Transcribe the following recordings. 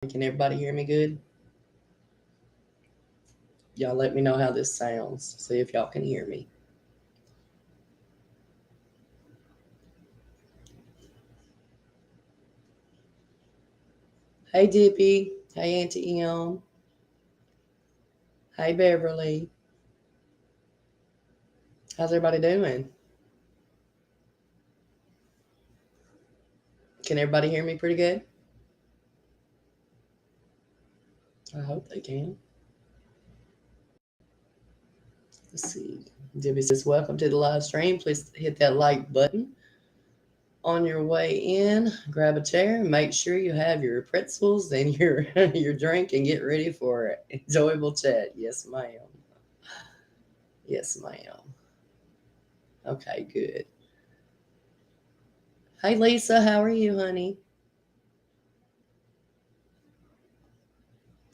Can everybody hear me good? Y'all let me know how this sounds. See if y'all can hear me. Hey Dippy. Hey Auntie Em. Hey Beverly. How's everybody doing? Can everybody hear me pretty good? I hope they can. Let's see. Dippy says, welcome to the live stream. Please hit that like button on your way in. Grab a chair and make sure you have your pretzels and your your drink and get ready for enjoyable chat. Yes, ma'am. Yes, ma'am. Okay, good. Hey Lisa, how are you, honey?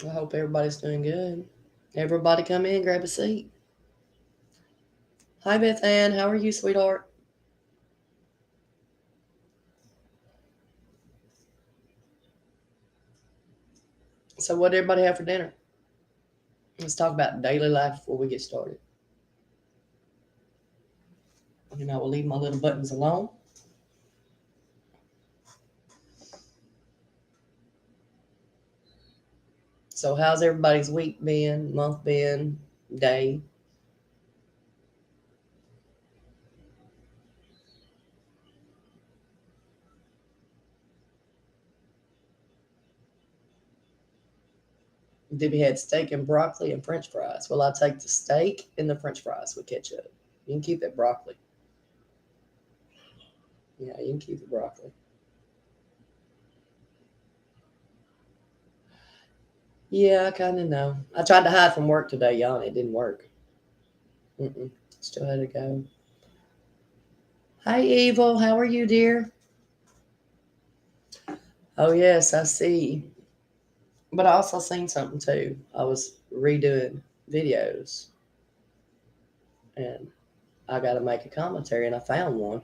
I hope everybody's doing good. Everybody come in, grab a seat. Hi Beth Ann, how are you, sweetheart? So what did everybody have for dinner? Let's talk about daily life before we get started. And I will leave my little buttons alone. So how's everybody's week been, month been, day? Debbie had steak and broccoli and french fries. Well, I take the steak and the french fries with ketchup. You can keep that broccoli. Yeah, you can keep the broccoli. Yeah, I kind of know. I tried to hide from work today, y'all, and it didn't work. Mm-mm. Still had to go. Hi, Evil. How are you, dear? Oh, yes, I see. But I also seen something too. I was redoing videos and I got to make a commentary and I found one.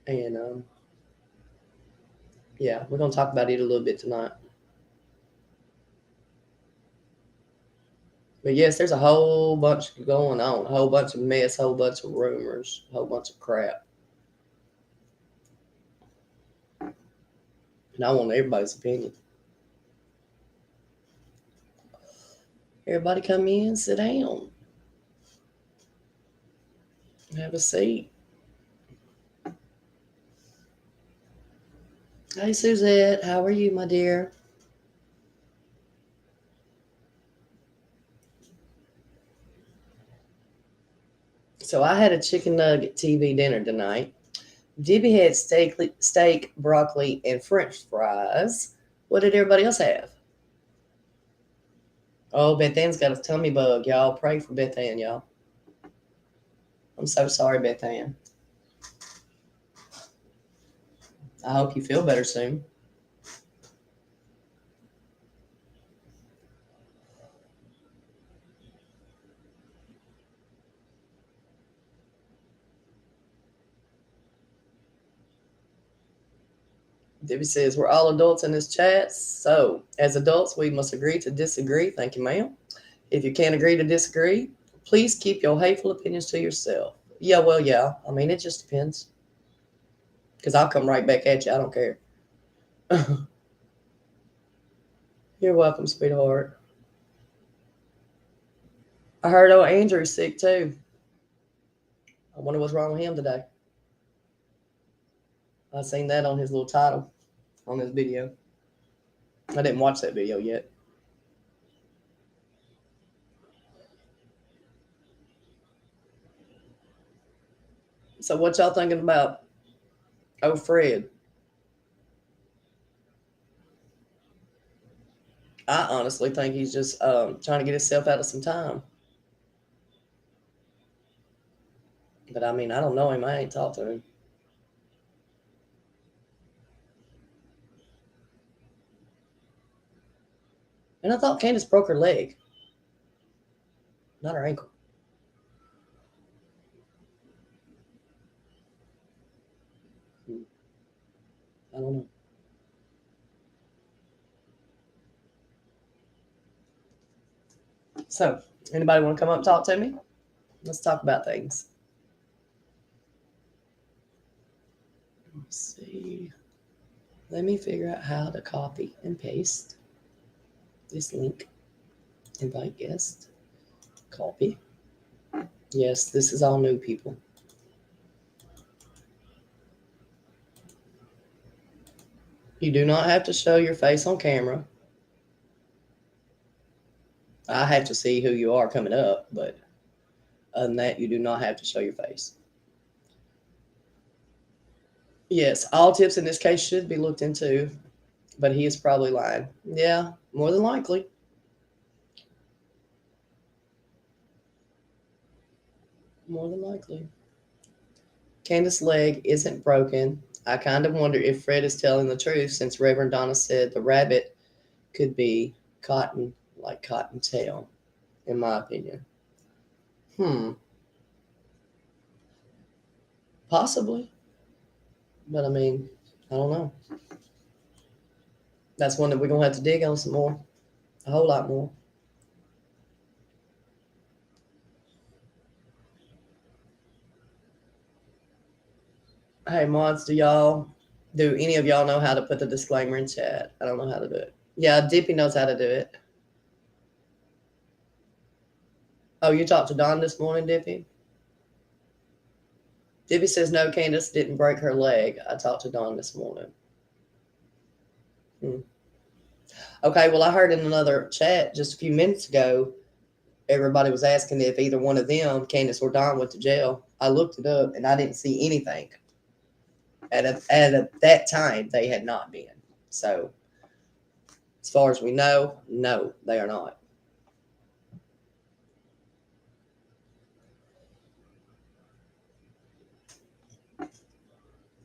And yeah, we're going to talk about it a little bit tonight. But yes, there's a whole bunch going on, a whole bunch of mess, a whole bunch of rumors, a whole bunch of crap. And I want everybody's opinion. Everybody come in, sit down, have a seat. Hey, Suzette, how are you, my dear? So I had a chicken nugget TV dinner tonight. Dibby had steak, broccoli, and French fries. What did everybody else have? Oh, Beth Ann's got a tummy bug, y'all. Pray for Beth Ann, y'all. I'm so sorry, Beth Ann. I hope you feel better soon. Debbie says, we're all adults in this chat, so as adults, we must agree to disagree. Thank you, ma'am. If you can't agree to disagree, please keep your hateful opinions to yourself. Yeah, well, yeah. I mean, it just depends. Because I'll come right back at you. I don't care. You're welcome, sweetheart. I heard old Andrew's sick too. I wonder what's wrong with him today. I seen that on his little title on his video. I didn't watch that video yet. So what y'all thinking about Fred? I honestly think he's just trying to get himself out of some time. But I mean, I don't know him. I ain't talked to him. And I thought Candace broke her leg, not her ankle. Hmm, I don't know. So, anybody want to come up and talk to me? Let's talk about things. Let's see. Let me figure out how to copy and paste this link. Invite guest. Copy. Yes, this is all new people. You do not have to show your face on camera. I have to see who you are coming up, but other than that, you do not have to show your face. Yes, all tips in this case should be looked into, but he is probably lying. Yeah, more than likely. More than likely. Candace's leg isn't broken. I kind of wonder if Fred is telling the truth since Reverend Donna said the rabbit could be cotton, like cottontail, in my opinion. Possibly. But I mean, I don't know. That's one that we're going to have to dig on some more. A whole lot more. Hey, mods, do any of y'all know how to put the disclaimer in chat? I don't know how to do it. Yeah, Dippy knows how to do it. Oh, you talked to Don this morning, Dippy? Dippy says, no, Candace didn't break her leg. I talked to Don this morning. Okay, well, I heard in another chat just a few minutes ago, everybody was asking if either one of them, Candace or Don, went to jail. I looked it up, and I didn't see anything. At that time, they had not been. So, as far as we know, no, they are not.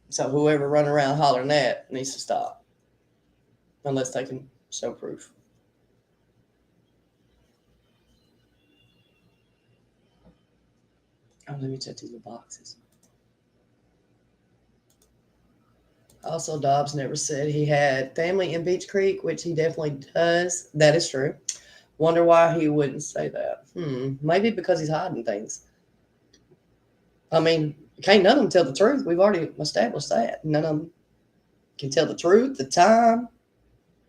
So whoever run around hollering that needs to stop, unless they can show proof. Oh, let me check these little boxes. Also, Dobbs never said he had family in Beach Creek, which he definitely does. That is true. Wonder why he wouldn't say that. Maybe because he's hiding things. I mean, can't none of them tell the truth. We've already established that. None of them can tell the truth, the time,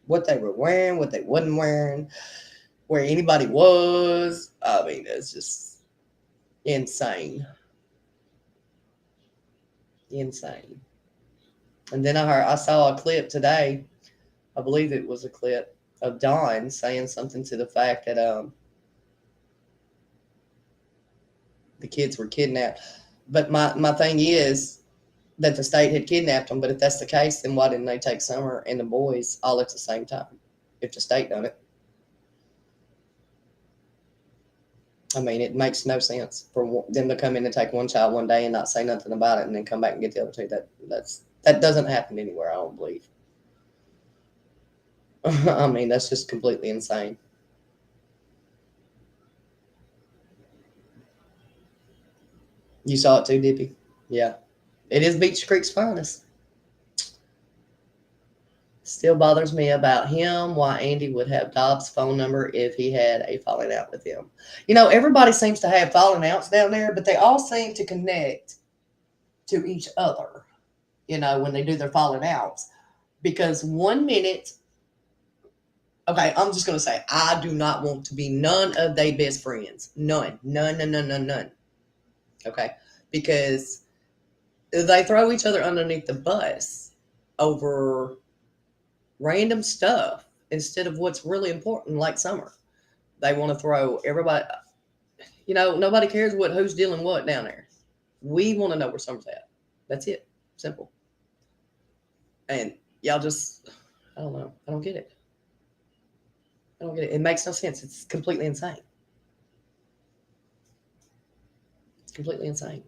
what they were wearing, what they wasn't wearing, where anybody was. I mean, it's just insane. Insane. And then I saw a clip today. I believe it was a clip of Don saying something to the fact that the kids were kidnapped. But my thing is that the state had kidnapped them. But if that's the case, then why didn't they take Summer and the boys all at the same time? If the state done it, I mean, it makes no sense for them to come in and take one child one day and not say nothing about it, and then come back and get the other two. That doesn't happen anywhere. I don't believe. I mean, that's just completely insane. You saw it too, Dippy? Yeah. It is Beach Creek's finest. Still bothers me about him why Andy would have Dobbs' phone number if he had a falling out with him. You know, everybody seems to have falling outs down there, but they all seem to connect to each other, you know, when they do their falling outs. Because 1 minute, okay, I'm just going to say, I do not want to be none of their best friends. None. None, none, none, none, none. Okay? Because they throw each other underneath the bus over random stuff instead of what's really important, like Summer. They want to throw everybody, you know, nobody cares who's dealing what down there. We want to know where Summer's at. That's it. Simple. And y'all just, I don't know. I don't get it. I don't get it. It makes no sense. It's completely insane. Completely insane.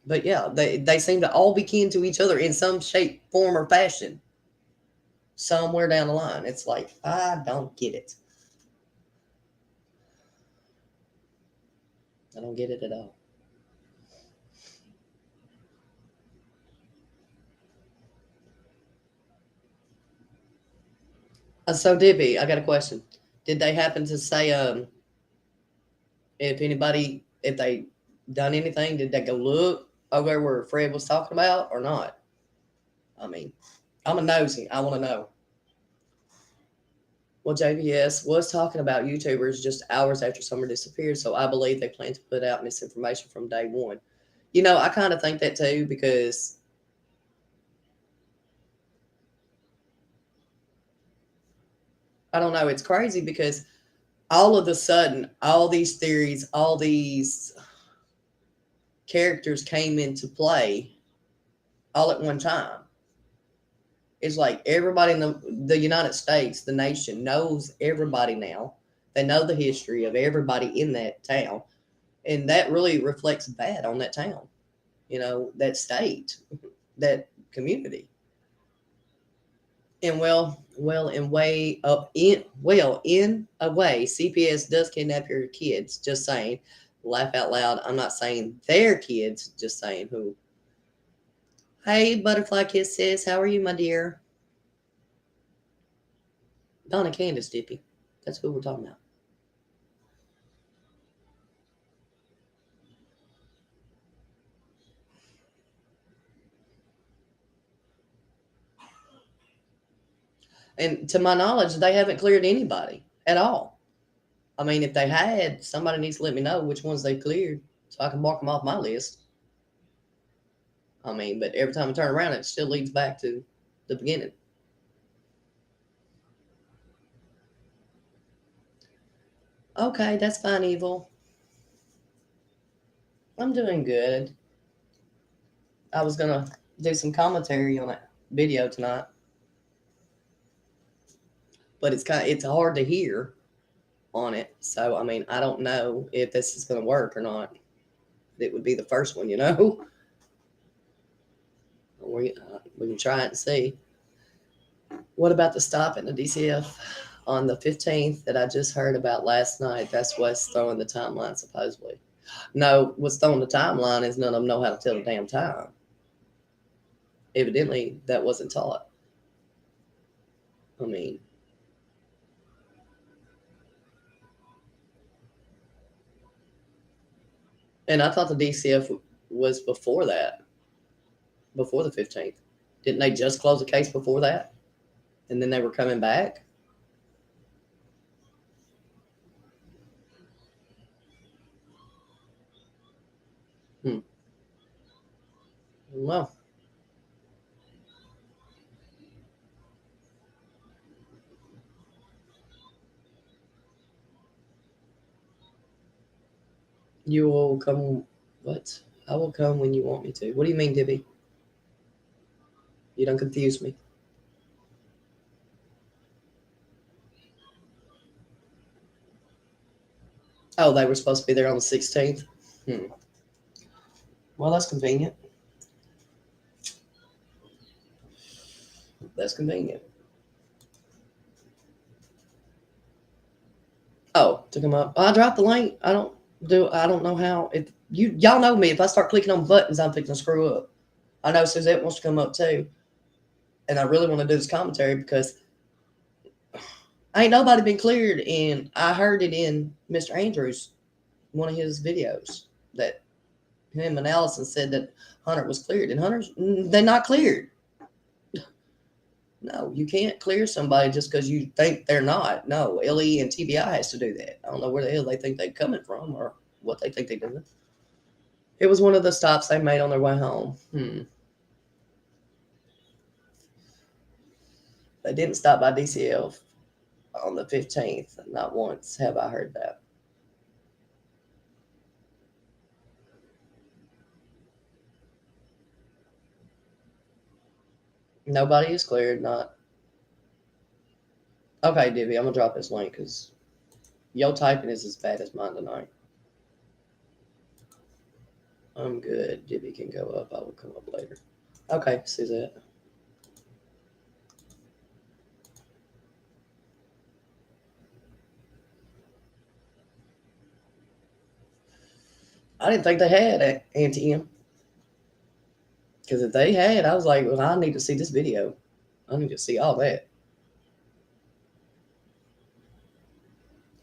But yeah, they seem to all be kin to each other in some shape, form, or fashion. Somewhere down the line. It's like, I don't get it. I don't get it at all. So, Dibby, I got a question. Did they happen to say If they done anything, did they go look over where Fred was talking about or not? I mean, I'm a nosy. I want to know. Well, JBS was talking about YouTubers just hours after Summer disappeared, so I believe they plan to put out misinformation from day one. I kind of think that too because I don't know. It's crazy because all of a sudden, all these theories, all these characters came into play all at one time. It's like everybody in the United States, the nation, knows everybody now. They know the history of everybody in that town. And that really reflects bad on that town, that state, that community. And in a way, CPS does kidnap your kids. Just saying, laugh out loud. I'm not saying their kids. Just saying who. Hey, Butterfly Kisses, how are you, my dear? Donna Candace, Dippy. That's who we're talking about. And to my knowledge, they haven't cleared anybody at all. I mean, if they had, somebody needs to let me know which ones they cleared so I can mark them off my list. I mean, but every time I turn around, it still leads back to the beginning. Okay, that's fine, Evil. I'm doing good. I was gonna do some commentary on that video tonight, but it's hard to hear on it. So I mean, I don't know if this is gonna work or not. It would be the first one, we can try it and see. What about the stop in the DCF on the 15th that I just heard about last night? That's what's throwing the timeline, supposedly. No, what's throwing the timeline is none of them know how to tell the damn time. Evidently, that wasn't taught. I mean, and I thought the DCF was before that, before the 15th. Didn't they just close the case before that? And then they were coming back? Hmm. Well, you will come. What? I will come when you want me to. What do you mean, Dibby? You don't confuse me. Oh, they were supposed to be there on the 16th? Hmm. Well, that's convenient. That's convenient. Oh, to come up. I dropped the link. I don't know how. If y'all know me, if I start clicking on buttons, I'm fixing to screw up. I know Suzette wants to come up too. And I really want to do this commentary because ain't nobody been cleared. And I heard it in Mr. Andrews, one of his videos, that him and Allison said that Hunter was cleared. And they're not cleared. No, you can't clear somebody just because you think they're not. No, LE and TBI has to do that. I don't know where the hell they think they're coming from or what they think they're doing. It was one of the stops they made on their way home. They didn't stop by DCL on the 15th. Not once have I heard that. Nobody is cleared. Not okay, Divvy. I'm gonna drop this link because your typing is as bad as mine tonight. I'm good. Divvy can go up. I will come up later. Okay, Suzette. I didn't think they had Auntie M. Because if they had, I was like, well, I need to see this video. I need to see all that.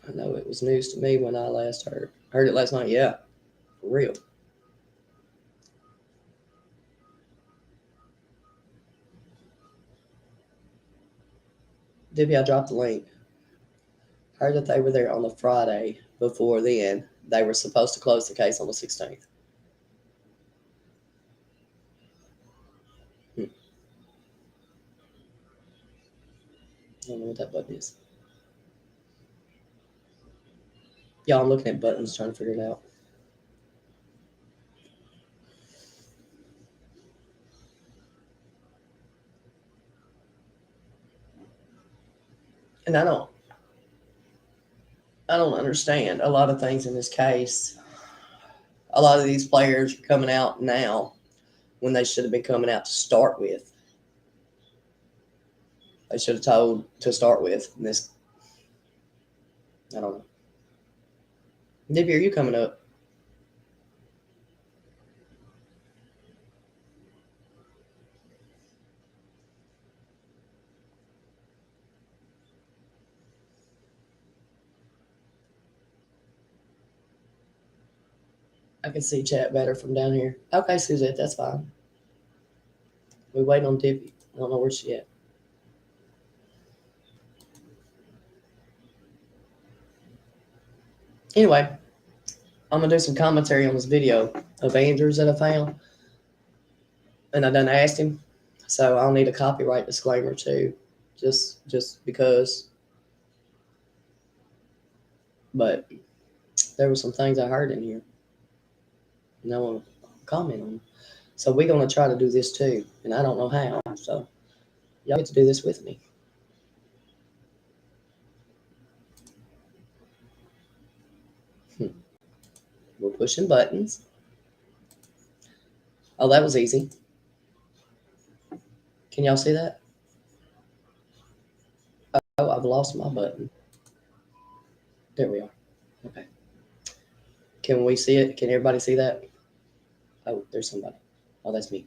I know it was news to me when I last heard it last night. Yeah, for real. Dippy, I dropped the link. Heard that they were there on the Friday before then. They were supposed to close the case on the 16th. I don't know what that button is. Y'all, I'm looking at buttons trying to figure it out. And I don't understand a lot of things in this case. A lot of these players are coming out now when they should have been coming out to start with. They should have told to start with. And this, I don't know. Dippy, are you coming up? I can see chat better from down here. Okay, Suzette, that's fine. We waiting on Dippy. I don't know where she at. Anyway, I'm gonna do some commentary on this video of Andrews that I found, and I done asked him, so I'll need a copyright disclaimer too, just because. But there were some things I heard in here, and I want to comment on them. So we're gonna try to do this too, and I don't know how. So y'all get to do this with me. We're pushing buttons. Oh, that was easy. Can y'all see that? Oh, I've lost my button. There we are. Okay. Can we see it? Can everybody see that? Oh, there's somebody. Oh, that's me.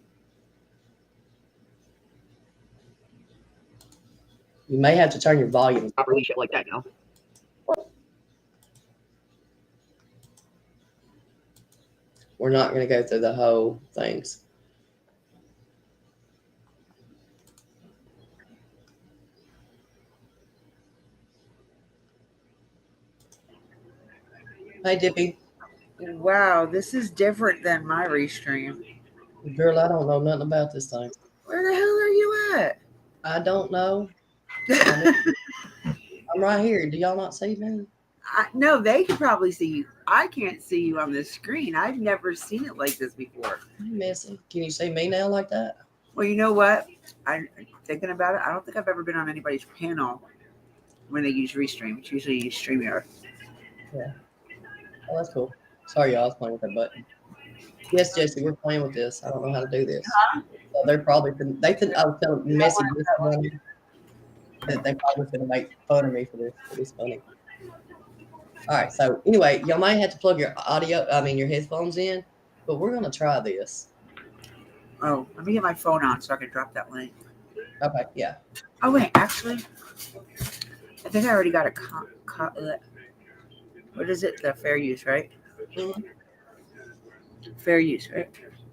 You may have to turn your volume properly, shit like that, you know? We're not going to go through the whole things. Hey, Dippy. Wow, this is different than my restream. Girl, I don't know nothing about this thing. Where the hell are you at? I don't know. I'm right here. Do y'all not see me? No, they can probably see you. I can't see you on this screen. I've never seen it like this before. Messy. Can you see me now like that? Well, you know what? I'm thinking about it. I don't think I've ever been on anybody's panel when they use Restream. It's usually use StreamYard. Yeah. Oh, that's cool. Sorry, y'all. I was playing with that button. Yes, Jesse, we're playing with this. I don't know how to do this. So they're probably I was telling Messy this morning that they probably going to make fun of me for this. It's funny. All right. So anyway, y'all might have to plug your your headphones in, but we're gonna try this. Oh, let me get my phone on so I can drop that link. Okay. Yeah. Oh wait, actually, I think I already got a what is it? The fair use, right? Mhm. Fair use, right?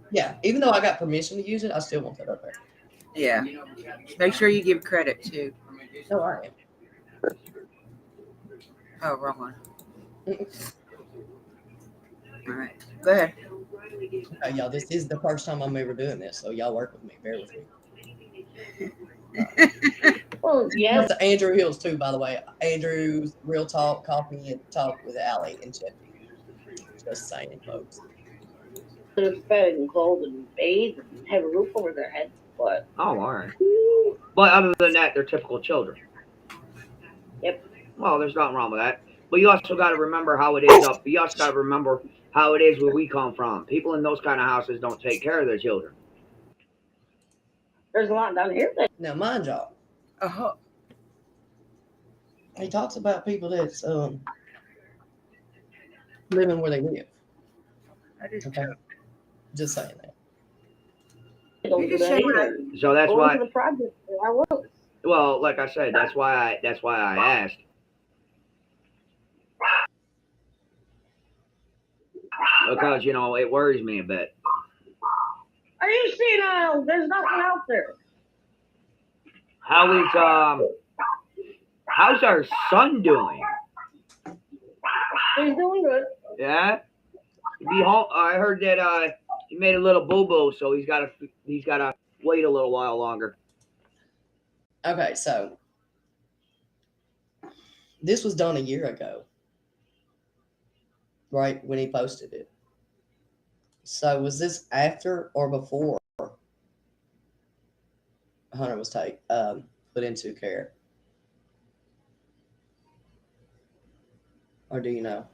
Yeah. Even though I got permission to use it, I still want that up there. Yeah. Make sure you give credit too. No, I am. Oh, wrong one. Mhm. All right, go ahead. Okay, y'all. This is the first time I'm ever doing this, so y'all work with me. Bear with me. Well, yeah. That's Andrew Hills too, by the way. Andrew's Real Talk, Coffee and Talk with Allie and Jeffy. Just saying, folks. It's fed and clothed and bathed and have a roof over their heads. But oh, all right. But other than that, they're typical children. Yep. Well, there's nothing wrong with that. But you also got to remember how it is up. You also got to remember how it is where we come from. People in those kind of houses don't take care of their children. There's a lot down here. Now, mind y'all, Oh, he talks about people that's living where they live. that is Okay, true. just saying that. Don't do that either. So that's why. The project, I was. Well, like I said, that's why I asked. Because, it worries me a bit. Are you senile? There's nothing out there. How's our son doing? He's doing good. Yeah? Be home. I heard that he made a little boo-boo, so he's gotta wait a little while longer. Okay, so this was done a year ago, right, when he posted it. So was this after or before Hunter was put into care? Or do you know?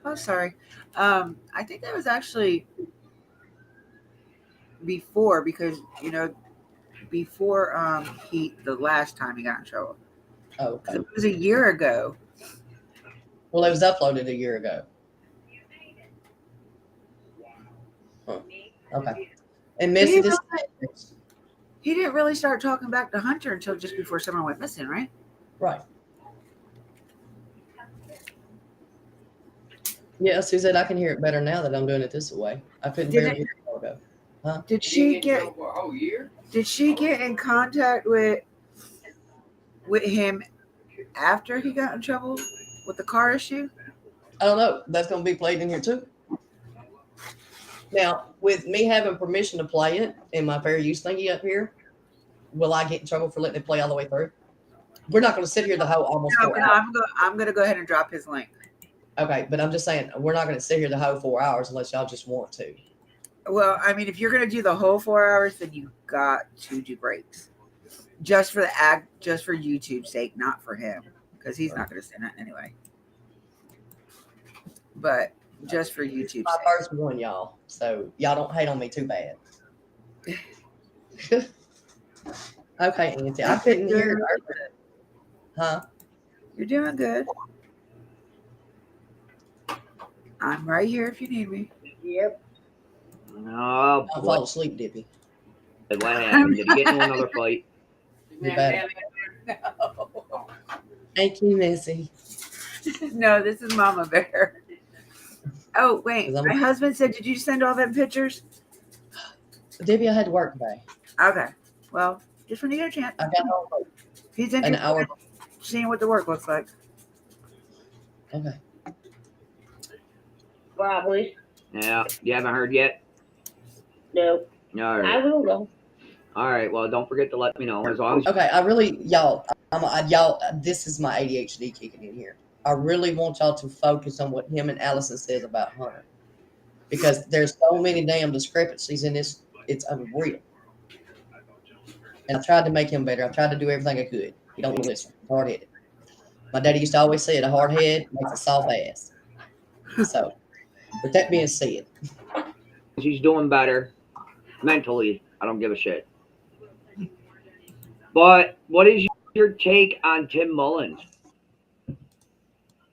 Oh, sorry. I think that was actually before, because before the last time he got in trouble. Oh, 'Cause okay. it was a year ago. Well, it was uploaded a year ago. Huh. Okay. And Missy, He this He didn't really start talking back to Hunter until just before someone went missing, right? right. Yeah, Suzette, I can hear it better now that I'm doing it this way. I couldn't Did barely it- hear it a while ago. Did she get for a whole year? Did she get in contact with him after he got in trouble with the car issue? I don't know. That's going to be played in here too. Now, with me having permission to play it in my fair use thingy up here, will I get in trouble for letting it play all the way through? We're not going to sit here the whole almost No, 4 hours. I'm gonna go ahead and drop his link. Okay, but I'm just saying we're not going to sit here the whole 4 hours unless y'all just want to. Well, I mean, if you're gonna do the whole 4 hours, then you got to do breaks, just for YouTube's sake, not for him, because he's not gonna say that anyway. But just for YouTube's My sake. first one, y'all. So y'all don't hate on me too bad. Okay, Auntie. I couldn't hear it. Huh? You're doing good. I'm right here if you need me. Yep. Oh, Don't boy. fall asleep, Dippy. What happened? Did he get into another fight? You better. Thank you, Missy. No, this is Mama Bear. Oh, wait. 'Cause I'm- My husband said, did you send all them pictures? Dippy, I had to work today. Okay. Well, just when you get a chance. I got home He's an interested hour. in seeing what the work looks like. Okay. Probably. Yeah. You haven't heard yet? No. All I right. will though. All right. Well, don't forget to let me know. As long as Okay, I really, y'all, this is my ADHD kicking in here. I really want y'all to focus on what him and Allison says about Hunter. Because there's so many damn discrepancies in this, it's unreal. And I tried to make him better. I tried to do everything I could. He don't listen. Hard headed. My daddy used to always say it, a hard head makes a soft ass. So, with that being said, he's doing better mentally, I don't give a shit. But what is your take on Tim Mullins?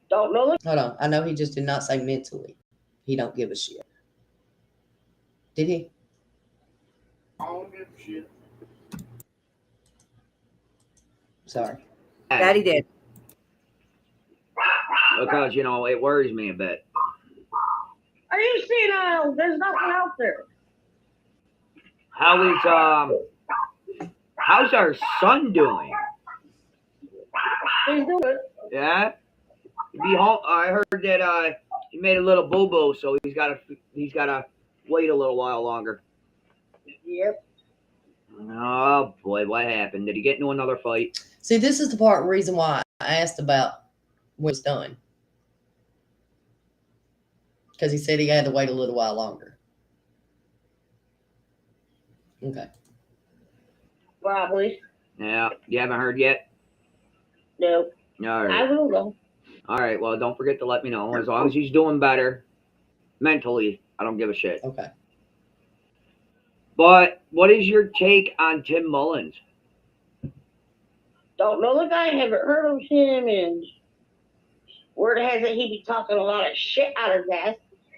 Don't know the hold on. I know he just did not say mentally. He don't give a shit. Did he? I don't give a shit. Sorry. Daddy did. Because, it worries me a bit. Are you senile? There's nothing out there. How's our son doing? He's doing good. Yeah? Be home. I heard that he made a little boo-boo, so he's gotta wait a little while longer. Yep. Oh boy, what happened? Did he get into another fight? See, this is the reason why I asked about when it's done. Because he said he had to wait a little while longer. Okay. Probably. Yeah. You haven't heard yet? No. All I right. will though. All right. Well, don't forget to let me know. As long as he's doing better mentally, I don't give a shit. Okay. But what is your take on Tim Mullins? Don't know the guy. Haven't heard of him. And word has it he be talking a lot of shit out of his ass.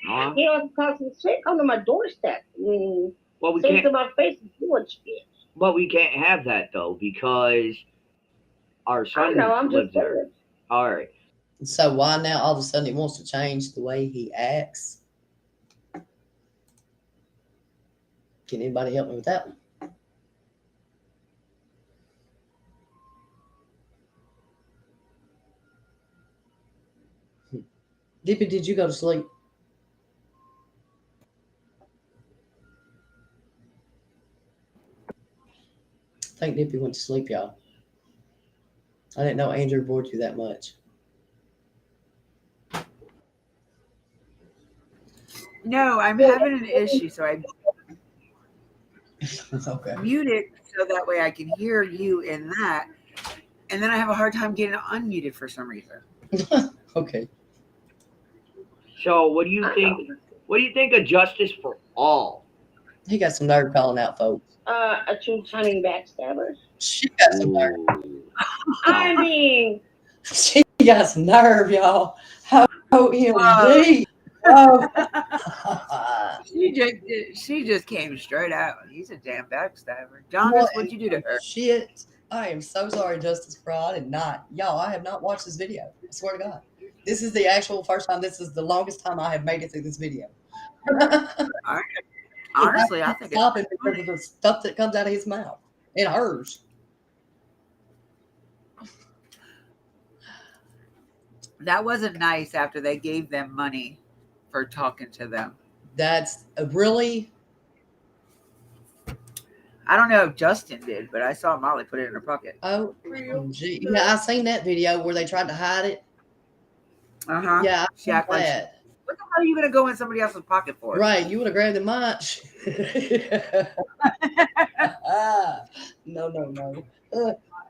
Huh? He don't talk some shit. Come to my doorstep. Well, we Say can't. to my face and do what shit. But we can't have that though because our I son know. I'm lives just there. saying. All right. So why now all of a sudden he wants to change the way he acts? Can anybody help me with that one? Dippy, did you go to sleep? I think Dippy went to sleep, y'all. I didn't know Andrew bored you that much. No, I'm having an issue, so I Okay. mute it so that way I can hear you in that. And then I have a hard time getting it unmuted for some reason. Okay. So what do you think? What do you think of justice for all? He got some nerve calling out folks. A two-timing backstabber. She got some nerve. Ooh. I mean, She got some nerve, y'all. OMG. Oh. She just came straight out. He's a damn backstabber. Jonas, what'd you do to her? Shit. I am so sorry, Justice Fraud, and not. Y'all, I have not watched this video. I swear to God. This is the actual first time. This is the longest time I have made it through this video. Honestly, I think stopping because of the stuff that comes out of his mouth and hers. that wasn't nice after they gave them money for talking to them. That's really. I don't know if Justin did, but I saw Molly put it in her pocket. Oh, gee. Yeah, I seen that video where they tried to hide it. Uh-huh. Yeah, She acted like that. what the hell are you gonna go in somebody else's pocket for? Right, you would have grabbed the much. No.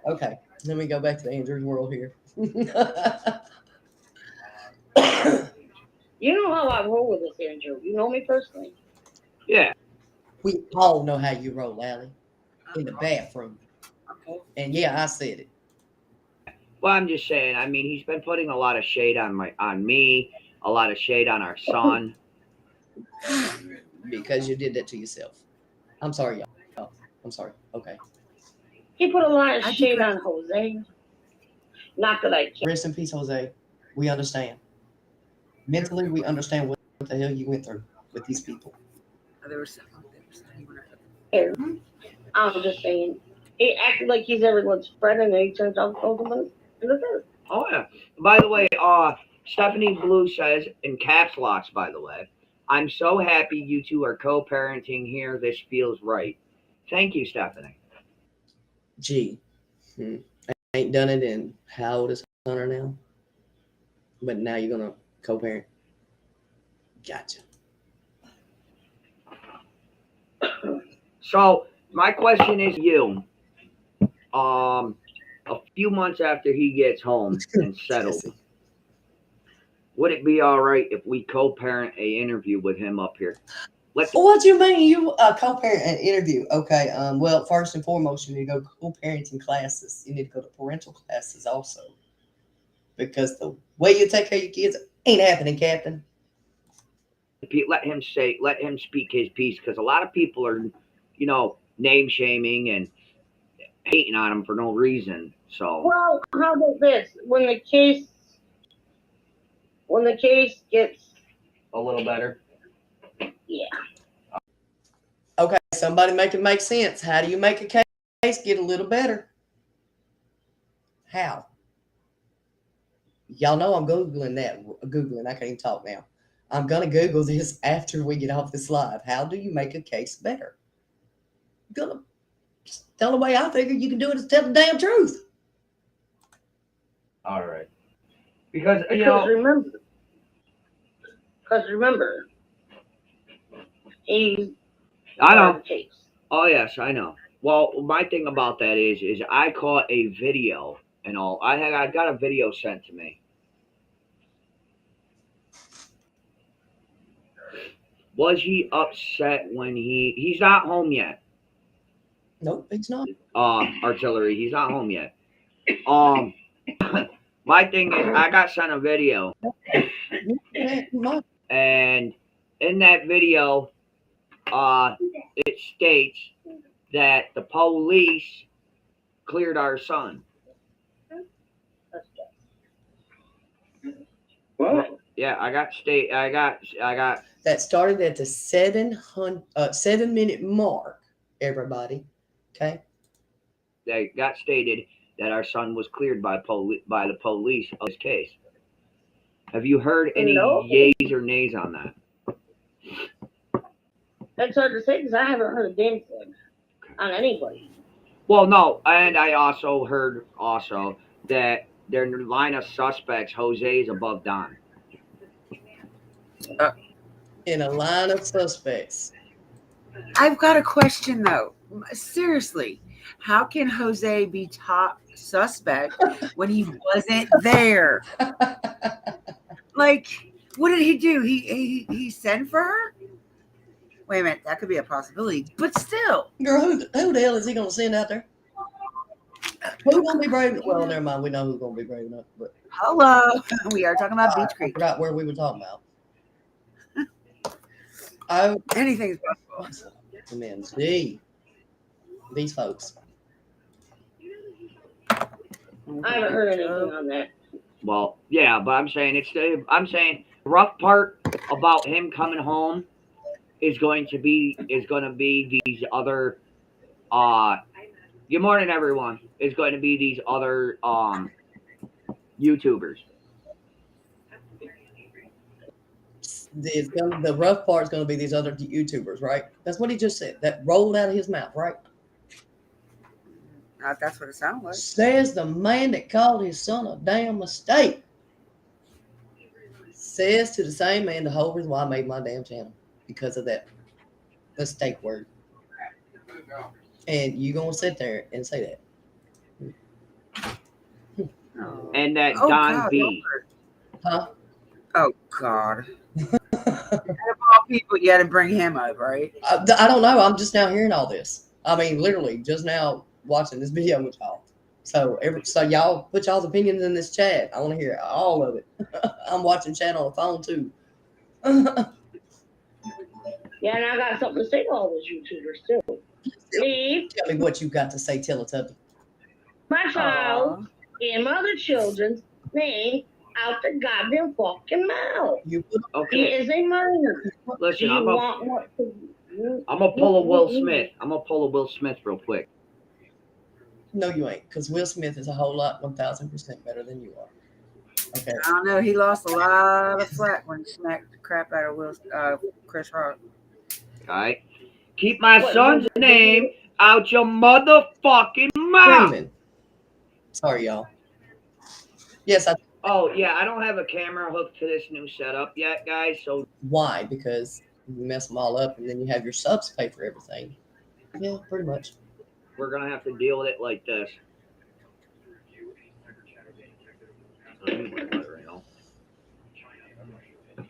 Okay, let me go back to Andrew's world here. you know how I roll with this, Andrew. You know me personally. Yeah. We all know how you roll, Allie, in the bathroom. Okay. And yeah, I said it. Well, I'm just saying. I mean, he's been putting a lot of shade on me, a lot of shade on our son. Because you did that to yourself. I'm sorry, y'all. I'm sorry. Okay. He put a lot of I shade declare- on Jose. Not that I care. Rest in peace, Jose. We understand. Mentally, we understand what the hell you went through with these people. There was something. I'm just saying. He acted like he's everyone's friend, and then he turns out to hold him in the face. Oh yeah. By the way, Stephanie Blue says in caps locks. By the way, I'm so happy you two are co-parenting here. This feels right. Thank you, Stephanie. Gee. I ain't done it in how old is Hunter now? But now you're gonna co-parent. Gotcha. So my question is you. A few months after he gets home and settled, would it be all right if we co-parent a interview with him up here? What do you mean? You co-parent an interview? Okay. Well, first and foremost, you need to go co-parenting classes. You need to go to parental classes also, because the way you take care of your kids ain't happening, Captain. Let him speak his piece, because a lot of people are, name shaming and hating on him for no reason. So Well, how about this? When the case gets a little better. Okay, somebody make it make sense. How do you make a case get a little better? How? Y'all know I'm Googling that. I can't even talk now. I'm going to Google this after we get off this live. How do you make a case better? The only way I figure you can do it is tell the damn truth. All right. Because remember, he's I know. the case. Oh yes, I know. Well, my thing about that is I caught a video and all. I got a video sent to me. Was he upset when he's not home yet? Nope, he's not. Artillery, he's not home yet. My thing is I got sent a video, and in that video, it states that the police cleared our son. What? Yeah, I got That started at the 7-minute mark, everybody. Okay? they got stated that our son was cleared by the police of this case. Have you heard any No. yays or nays on that? That's hard to say because I haven't heard a damn thing on anybody. Well, no, and I also heard that their line of suspects, Jose, is above Don. In a line of suspects. I've got a question though. Seriously, how can Jose be top suspect when he wasn't there? Like, what did he do? He sent for her? Wait a minute, that could be a possibility. But still, Girl, who the hell is he going to send out there? Who's going to be brave? Well, never mind. We know who's going to be brave enough. But hello, we are talking about Beach I Creek. forgot where we were talking about. Anything's possible. Man, see these folks. I haven't heard anything on that. Well, yeah, but I'm saying the rough part about him coming home is going to be these other good morning everyone, is going to be these other YouTubers. The rough part is going to be these other YouTubers, right? That's what he just said. That rolled out of his mouth, right? That's what it sounds like. Says the man that called his son a damn mistake. Says to the same man the whole reason why I made my damn channel. Because of that mistake word. And you going to sit there and say that. And that Oh, Don God, B. Huh? Oh God. Out of all people, you had to bring him up, right? I don't know. I'm just now hearing all this. I mean, literally, just now watching this video with y'all. So y'all put y'all's opinions in this chat. I want to hear all of it. I'm watching chat on the phone too. Yeah, and I got something to say to all those YouTubers too. Leave Tell me what you got to say, Teletubby. my child and my other children's name out the goddamn fucking mouth. You He Okay, is a minor. Do listen, you I'm want gonna pull a Will Smith. I'm gonna pull a Will Smith real quick. No, you ain't, because Will Smith is a whole lot 1,000% better than you are. Okay. I don't know. He lost a lot of flack when he smacked the crap out of Chris Rock. All right, keep my son's name out your motherfucking mouth. Freeman. Sorry, y'all. Yes, Oh yeah, I don't have a camera hooked to this new setup yet, guys. So why? Because you mess them all up and then you have your subs pay for everything. Yeah, pretty much. we're gonna have to deal with it like this.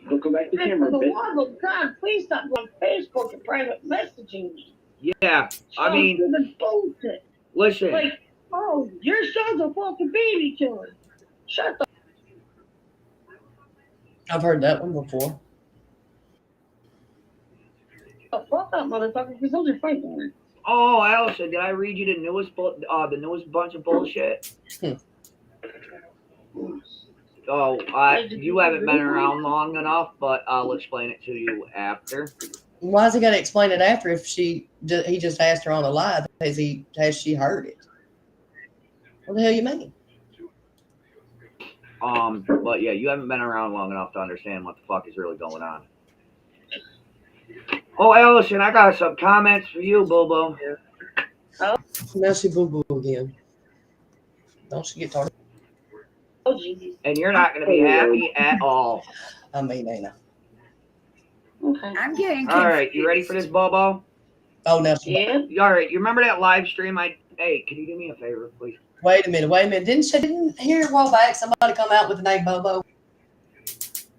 Don't go back to For camera, the bitch. love of God, please stop on Facebook and private messaging me. Yeah, I mean, Through the bullshit. listen. Like, oh, your son's a fucking baby killer. Shut the I've heard that one before. fuck up, motherfucker, because those are fighting. Oh, Allison, did I read you the newest bunch of bullshit? Oh, you haven't been around long enough, but I'll explain it to you after. Why has he got to explain it after if he just asked her on a live? Has she heard it? What the hell you mean? But yeah, you haven't been around long enough to understand what the fuck is really going on. Oh, Allison, I got some comments for you, Bobo. Now she boo boo again. Don't she get tired? Oh, Jesus. And you're not going to be happy at all. I mean, Nana. Okay. I'm getting All right, you ready for this, Bobo? Oh, now she. Yeah. All right, you remember that live stream? Hey, can you do me a favor, please? Wait a minute. Didn't hear a while back somebody come out with the name Bobo?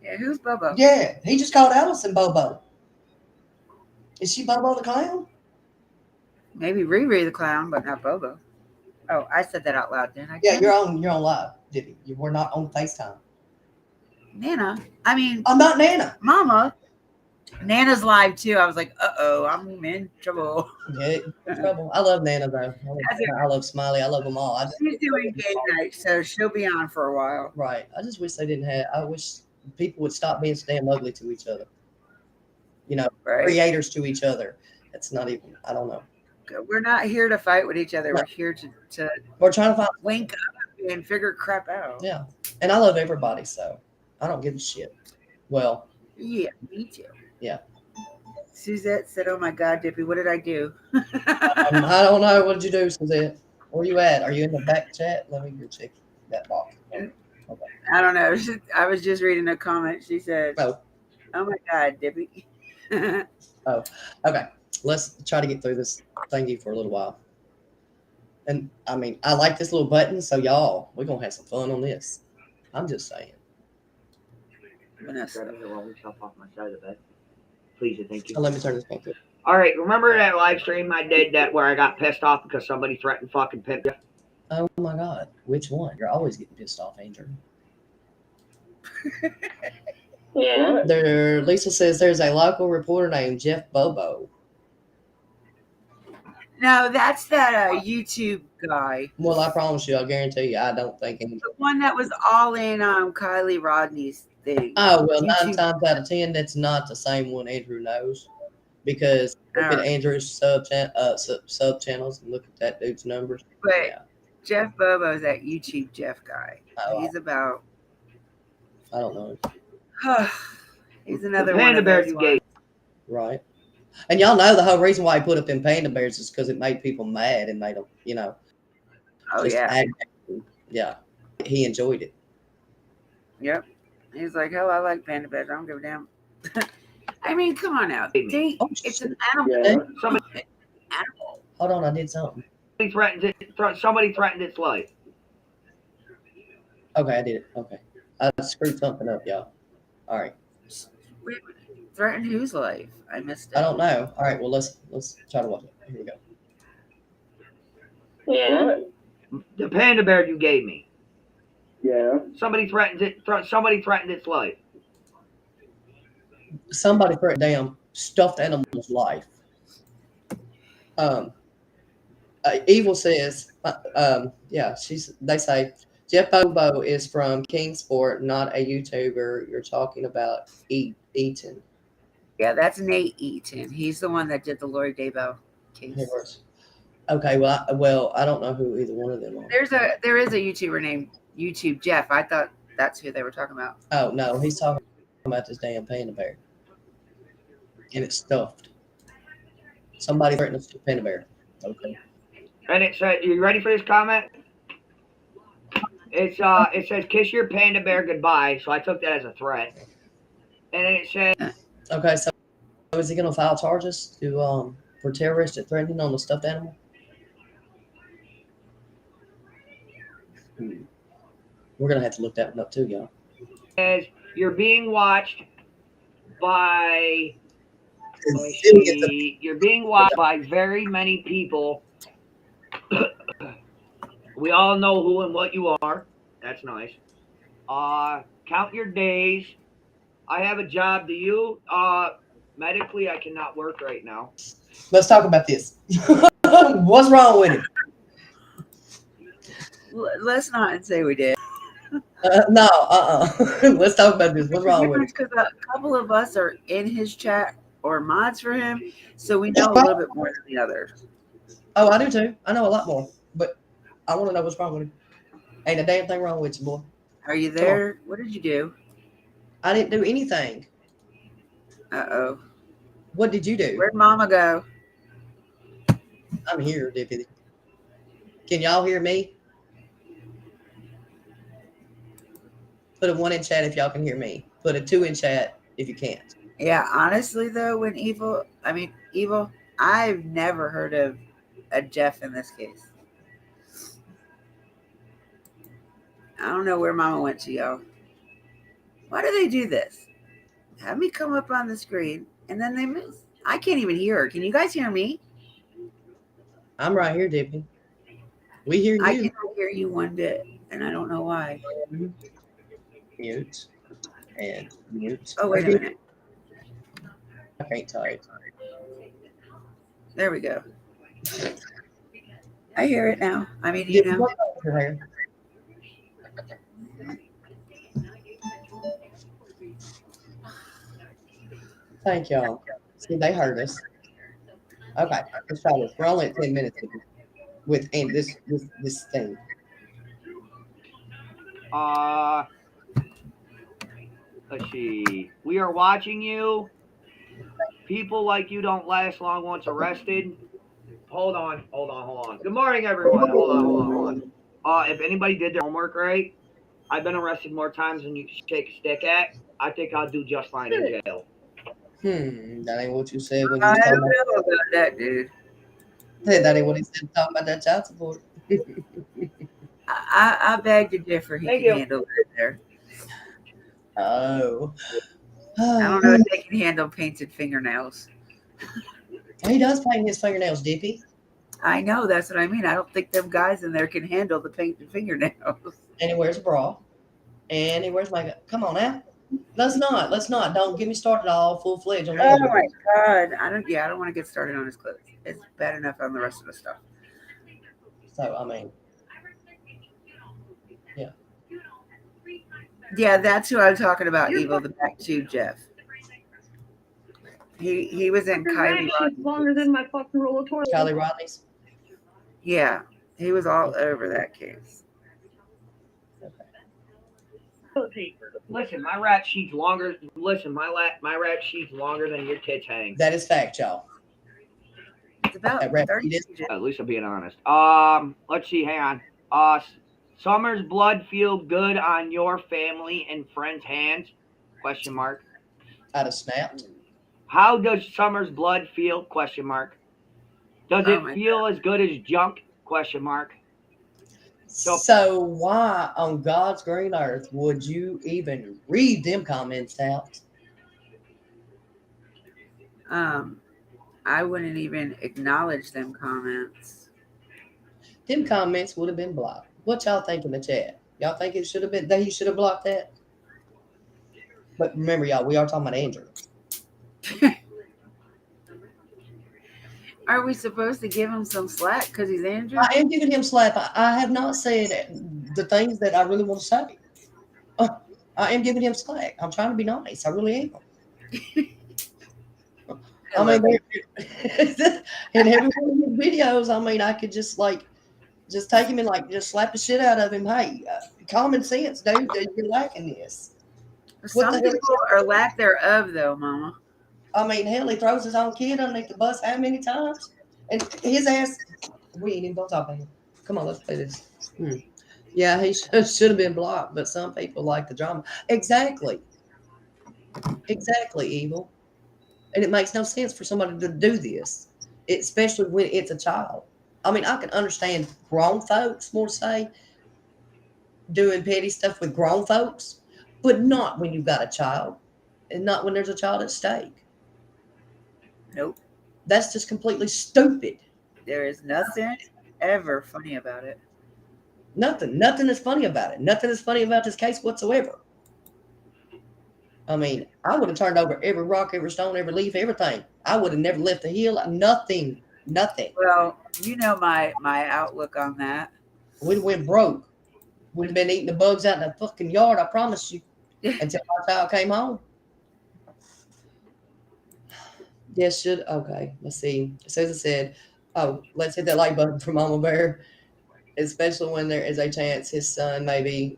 Yeah, who's Bobo? Yeah, he just called Allison Bobo. Is she Bobo the clown? Maybe Riri the clown, but not Bobo. Oh, I said that out loud, didn't I? Yeah, you're on live, Diddy. You were not on FaceTime. Nana. I mean, I'm not Nana. Mama. Nana's live too. I was like, I'm in trouble. Yeah, trouble. I love Nana though. I love Smiley. I love them all. She's doing game night, so she'll be on for a while. Right. I just wish they didn't have. I wish people would stop being so damn ugly to each other. You know, Right? creators to each other. It's not even. I don't know. We're not here to fight with each other. We're here to We're trying to find. wink up and figure crap out. Yeah, and I love everybody, so I don't give a shit. Well, Yeah, me too. Yeah. Suzette said, "Oh my God, Dippy, what did I do?" I don't know. What did you do, Suzette? Where you at? Are you in the back chat? Let me go check that box. I don't know. I was just reading a comment. She said, Oh. "Oh my God, Dippy." Okay, let's try to get through this thingy for a little while. And I mean, I like this little button, so y'all, we're gonna have some fun on this. I'm just saying. Vanessa. Myself off my side of the bed. Please and thank you. So let me turn this back to. All right, remember that live stream I did that where I got pissed off because somebody threatened fucking pimp? Oh my God, which one? You're always getting pissed off, Andrew. Yeah. There, Lisa says there's a local reporter named Jeff Bobo. No, that's that YouTube guy. Well, I promise you, I guarantee you, I don't think any. The one that was all in Kylie Rodney's thing. Oh well, YouTube. 9 times out of 10, that's not the same one Andrew knows, because look at Oh. Andrew's sub channels and look at that dude's numbers. But Yeah. Jeff Bobo's that YouTube Jeff guy. Oh, He's about. I don't know. He's another The one Panda of Bear those you ones. gave. Right. And y'all know the whole reason why he put up them panda bears is because it made people mad and made them, you know. Oh just yeah. act. Yeah. He enjoyed it. Yep. He's like, "Oh, I like panda bears. I don't give a damn." I mean, come on now. Oh, It's shit. an animal. Yeah. Somebody Animal. Hold on, I did something. somebody threatened its life. Okay, I did it. Okay. I screwed something up, y'all. All right. Wait, threaten whose life? I missed it. I don't know. All right, well, let's try to watch it. Here we go. Yeah. The Panda Bear you gave me. Yeah. Somebody threatened its life. Somebody for a damn stuffed animal's life. Evil says, yeah, they say Jeff Bobo is from Kingsport, not a YouTuber. You're talking about Eaton. Yeah, that's Nate Eaton. He's the one that did the Lori Daybell case. Okay, well, I don't know who either one of them are. There is a YouTuber named YouTube Jeff. I thought that's who they were talking about. Oh no, he's talking about this damn panda bear, and it's stuffed. Somebody threatened a panda bear. Okay. And it said, "You ready for this comment?" It says, "Kiss your panda bear goodbye." So I took that as a threat. And then it said, Okay, so is he gonna file charges for terroristic threatening on the stuffed animal? We're gonna have to look that one up too, y'all. "Says you're being watched by." You're being watched by very many people. We all know who and what you are. That's nice. Count your days. I have a job. Do you? Medically, I cannot work right now. Let's talk about this. What's wrong with it? Let's not say we did. No. Let's talk about this. What's wrong with it? Because a couple of us are in his chat or mods for him, so we know a little bit more than the others. Oh, I do too. I know a lot more, but I want to know what's wrong with it. Ain't a damn thing wrong with you, boy. Are you there? What did you do? I didn't do anything. Uh-oh. What did you do? Where'd Mama go? I'm here, Deputy. Can y'all hear me? Put a 1 in chat if y'all can hear me. Put a 2 in chat if you can't. Yeah, honestly though, when Evil, I've never heard of a Jeff in this case. I don't know where Mama went to, y'all. Why do they do this? Have me come up on the screen and then they move. I can't even hear her. Can you guys hear me? I'm right here, Deputy. We hear you. I cannot hear you one bit, and I don't know why. Mute and mute. Oh, wait a minute. I can't type. There we go. I hear it now. I mean, you know. What's wrong with your hair? Thank y'all. See, they heard us. Okay, let's try this. We're only at 10 minutes with and this thing. Let's see. We are watching you. People like you don't last long once arrested. Hold on. Good morning, everyone. Hold on. If anybody did their homework right, I've been arrested more times than you can shake a stick at. I think I'll do just fine in jail. That ain't what you said when you I was don't talking about. know about that, dude. That ain't what he said talking about that child support. I beg to differ. He Thank can you. handle it there. Oh. I don't know if they can handle painted fingernails. He does paint his fingernails, Dippy. I know, that's what I mean. I don't think them guys in there can handle the painted fingernails. And he wears a bra. And he wears makeup. Come on now. Let's not. Don't get me started all full fledged on Oh that. my god. I don't want to get started on his clothes. It's bad enough on the rest of the stuff. So I mean, Yeah, that's who I'm talking about, Evil, the back tube Jeff. He was in Her Kylie rag sheet's longer than my fucking roll of toilet. Kylie Rodney's. Yeah, he was all over that case. Toilet paper. Listen, my rat sheet's longer. Listen, my rat sheet's longer than your tits hang. That is fact, y'all. It's about That rap 30 sheet is- pages. At least I'm being honest. Let's see. Hang on. Summer's blood feel good on your family and friends' hands? Question mark. I'd have snapped. How does Summer's blood feel? Question mark. Does Oh it my feel as good as junk? Question mark. So why on God's green earth would you even read them comments out? I wouldn't even acknowledge them comments. Them comments would have been blocked. What y'all think in the chat? Y'all think it should have been that he should have blocked that? But remember, y'all, we are talking about Andrew. Are we supposed to give him some slack because he's Andrew? I am giving him slap. I have not said the things that I really want to say. I am giving him slack. I'm trying to be nice. I really am. I mean, in every one of his videos, I mean, I could just take him and just slap the shit out of him. Hey, common sense, dude. You're lacking this. Some the hell? people are lack thereof, though, Mama. I mean, hell, he throws his own kid underneath the bus how many times? And his ass, we ain't even gonna talk about him. Come on, let's play this. Yeah, he should have been blocked, but some people like the drama. Exactly, Evil. And it makes no sense for somebody to do this, especially when it's a child. I mean, I can understand grown folks, more to say, doing petty stuff with grown folks, but not when you've got a child, and not when there's a child at stake. Nope. That's just completely stupid. There is nothing ever funny about it. Nothing is funny about it. Nothing is funny about this case whatsoever. I mean, I would have turned over every rock, every stone, every leaf, everything. I would have never left the hill. Nothing. Well, you know my outlook on that. We'd have went broke. We'd have been eating the bugs out in the fucking yard, I promise you, until our child came home. Yes, okay, let's see. Susan said, let's hit that like button for Mama Bear, especially when there is a chance his son may be,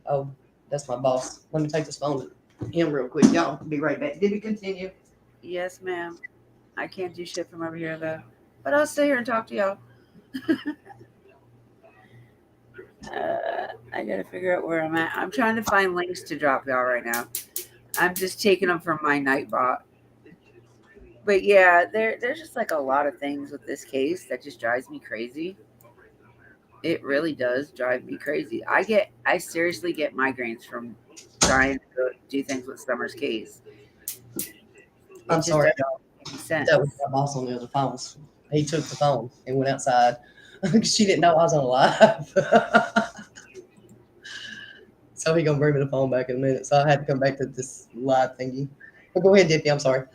that's my boss. Let me take this phone to him real quick. Y'all be right back. Did we continue? Yes, ma'am. I can't do shit from over here, though. But I'll stay here and talk to y'all. I gotta figure out where I'm at. I'm trying to find links to drop y'all right now. I'm just taking them from my Nightbot. But yeah, there's just like a lot of things with this case that just drives me crazy. It really does drive me crazy. I seriously get migraines from trying to do things with Summer's case. I'm sorry. Doesn't make sense. That was my boss on the other phones. He took the phone and went outside. She didn't know I was on live. So he gonna bring me the phone back in a minute. So I had to come back to this live thingy. But go ahead, Dippy. I'm sorry.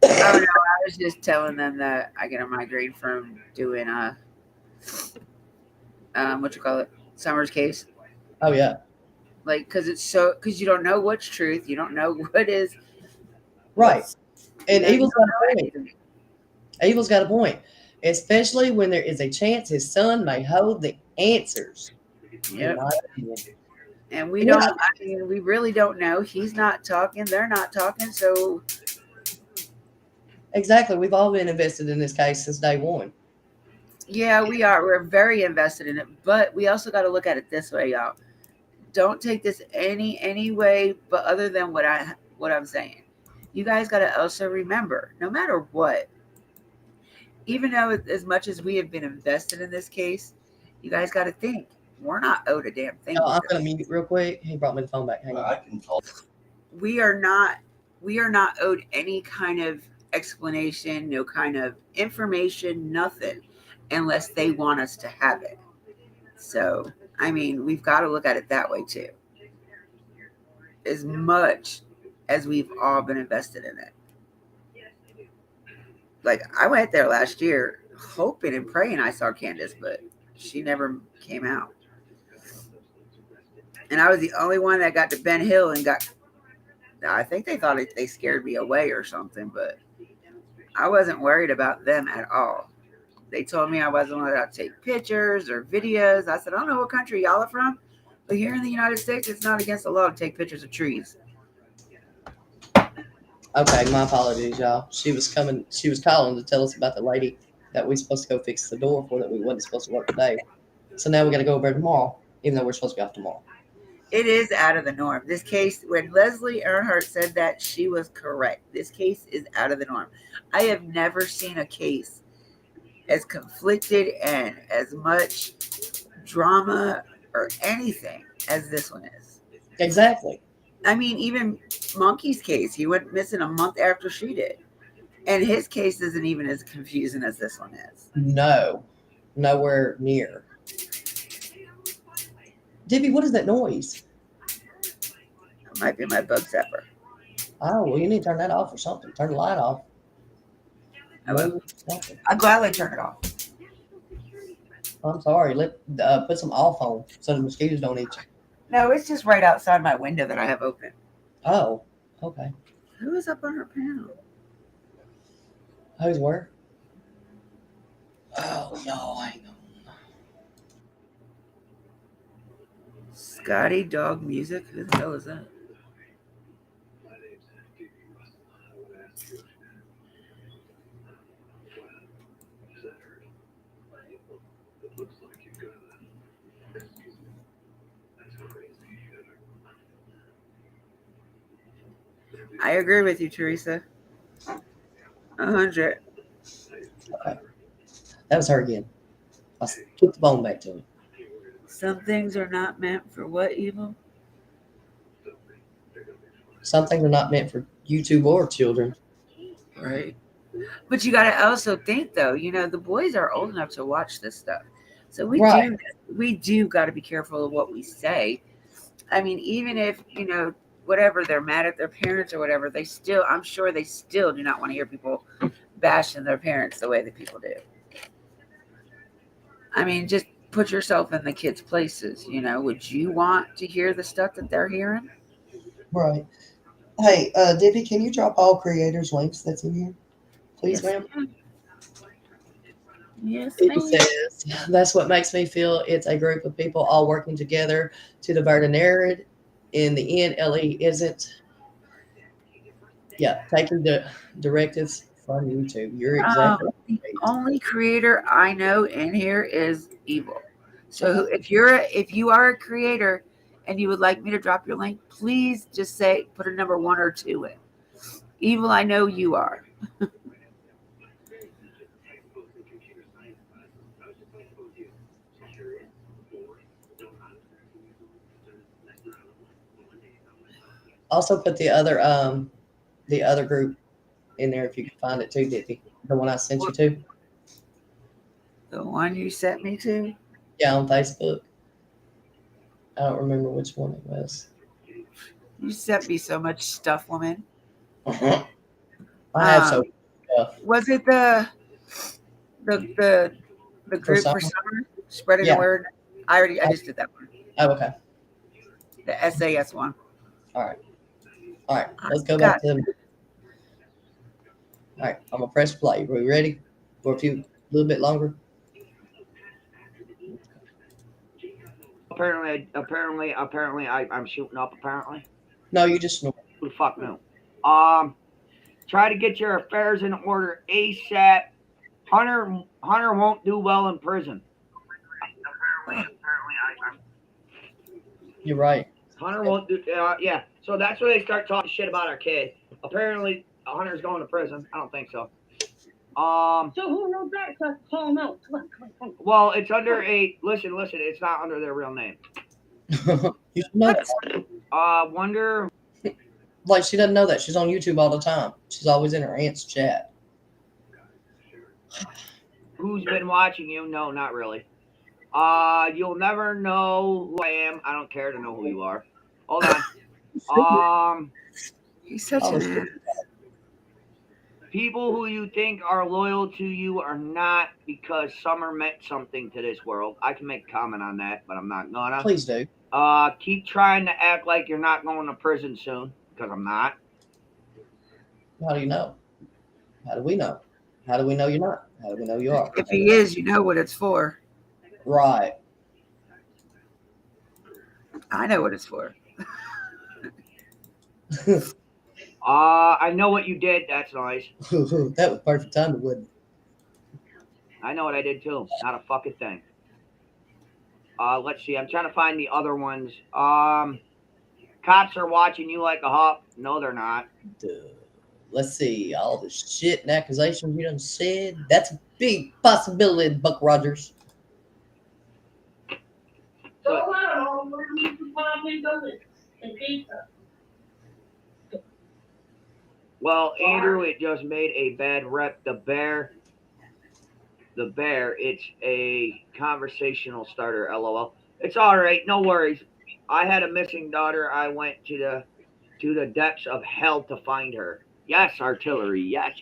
Oh no, I was just telling them that I get a migraine from doing what you call it, Summer's case. Oh yeah. Like, because you don't know what's truth, you don't know what is Right. And You know, Evil's you got don't a know point. anything. Evil's got a point. Especially when there is a chance his son may hold the answers. In Yep. my opinion. And we Yeah. don't, I mean, we really don't know. He's not talking. They're not talking. So, Exactly. We've all been invested in this case since day one. yeah, we are. We're very invested in it. But we also got to look at it this way, y'all. Don't take this any way but other than what I'm saying. You guys got to also remember, no matter what, even though as much as we have been invested in this case, you guys got to think we're not owed a damn thing. I'm with going this. to mute real quick. He brought me the phone back. Hang on. I can talk. We are not owed any kind of explanation, no kind of information, nothing, unless they want us to have it. So, I mean, we've got to look at it that way too. As much as we've all been invested in it. Like, I went there last year hoping and praying I saw Candace, but she never came out. And I was the only one that got to Ben Hill and I think they thought they scared me away or something, but I wasn't worried about them at all. They told me I wasn't allowed to take pictures or videos. I said, I don't know what country y'all are from, but here in the United States, it's not against the law to take pictures of trees. Okay, my apologies, y'all. She was calling to tell us about the lady that we supposed to go fix the door for that we wasn't supposed to work today. So now we got to go over there tomorrow, even though we're supposed to be off tomorrow. It is out of the norm. This case, when Leslie Earnhardt said that, she was correct. This case is out of the norm. I have never seen a case as conflicted and as much drama or anything as this one is. Exactly. I mean, even Monkey's case, he went missing a month after she did. And his case isn't even as confusing as this one is. No, nowhere near. Dippy, what is that noise? It might be my bug zapper. Oh, well, you need to turn that off or something. Turn the light off. I will. Something. I'll gladly turn it off. I'm sorry. Let put some off on so the mosquitoes don't eat you. No, it's just right outside my window that I have open. Oh, okay. Who is up on her panel? Who's where? Oh no, hang on. Scotty Dog Music? Who the hell is that? I agree with you, Teresa. 100. Okay. That was her again. I took the phone back to me. Some things are not meant for what, Evil? Some things are not meant for YouTube or children. Right. But you got to also think, though, the boys are old enough to watch this stuff. So we do got to be careful of what we say. I mean, even if, whatever, they're mad at their parents or whatever, I'm sure they still do not want to hear people bashing their parents the way that people do. I mean, just put yourself in the kids' places. Would you want to hear the stuff that they're hearing? Right. Hey, Dippy, can you drop all creators' links that's in here? Please, ma'am. Yes, It ma'am. says, that's what makes me feel it's a group of people all working together to divert a narrative. In the end, LE isn't. Yeah, taking the directives from YouTube. You're exactly The right. only creator I know in here is Evil. So if you are a creator and you would like me to drop your link, please just put a number 1 or 2 in. Evil, I know you are. Also put the other group in there if you can find it too, Dippy. The one I sent you to. The one you sent me to? Yeah, on Facebook. I don't remember which one it was. You sent me so much stuff, woman. I have so much stuff. Was it the group for summer? Spreading the word? I just did that one. Oh, okay. The SAS one. All right. Let's go back to them. All right, I'm gonna press play. Are we ready for a little bit longer? Apparently, I'm shooting up. Apparently, No, you just snore. who the fuck knew? Try to get your affairs in order ASAP. Hunter won't do well in prison. You're right. Hunter won't do. Yeah. So that's where they start talking shit about our kid. Apparently, Hunter's going to prison. I don't think so. So who wrote that? So I can call him out. Come on. Well, it's under a listen. It's not under their real name. You should know that. Wonder. Like she doesn't know that. She's on YouTube all the time. She's always in her aunt's chat. Who's been watching you? No, not really. You'll never know who I am. I don't care to know who you are. Hold on. He's such Oh, an ass. People who you think are loyal to you are not, because Summer meant something to this world. I can make a comment on that, but I'm not gonna. Please do. Keep trying to act like you're not going to prison soon, because I'm not. How do you know? How do we know? How do we know you're not? How do we know you are? If he is, you know what it's for. Right. I know what it's for. I know what you did. That's nice. That was perfect timing, wouldn't it? I know what I did too. Not a fucking thing. Let's see. I'm trying to find the other ones. Cops are watching you like a hawk. No, they're not. Let's see. All the shit and accusations you done said. That's a big possibility, Buck Rogers. So I don't know. Where do you find me doing and pizza? Well, Andrew, it just made a bad rep. The bear, it's a conversational starter, LOL. It's all right, no worries. I had a missing daughter. I went to the depths of hell to find her. Yes, artillery. Yes.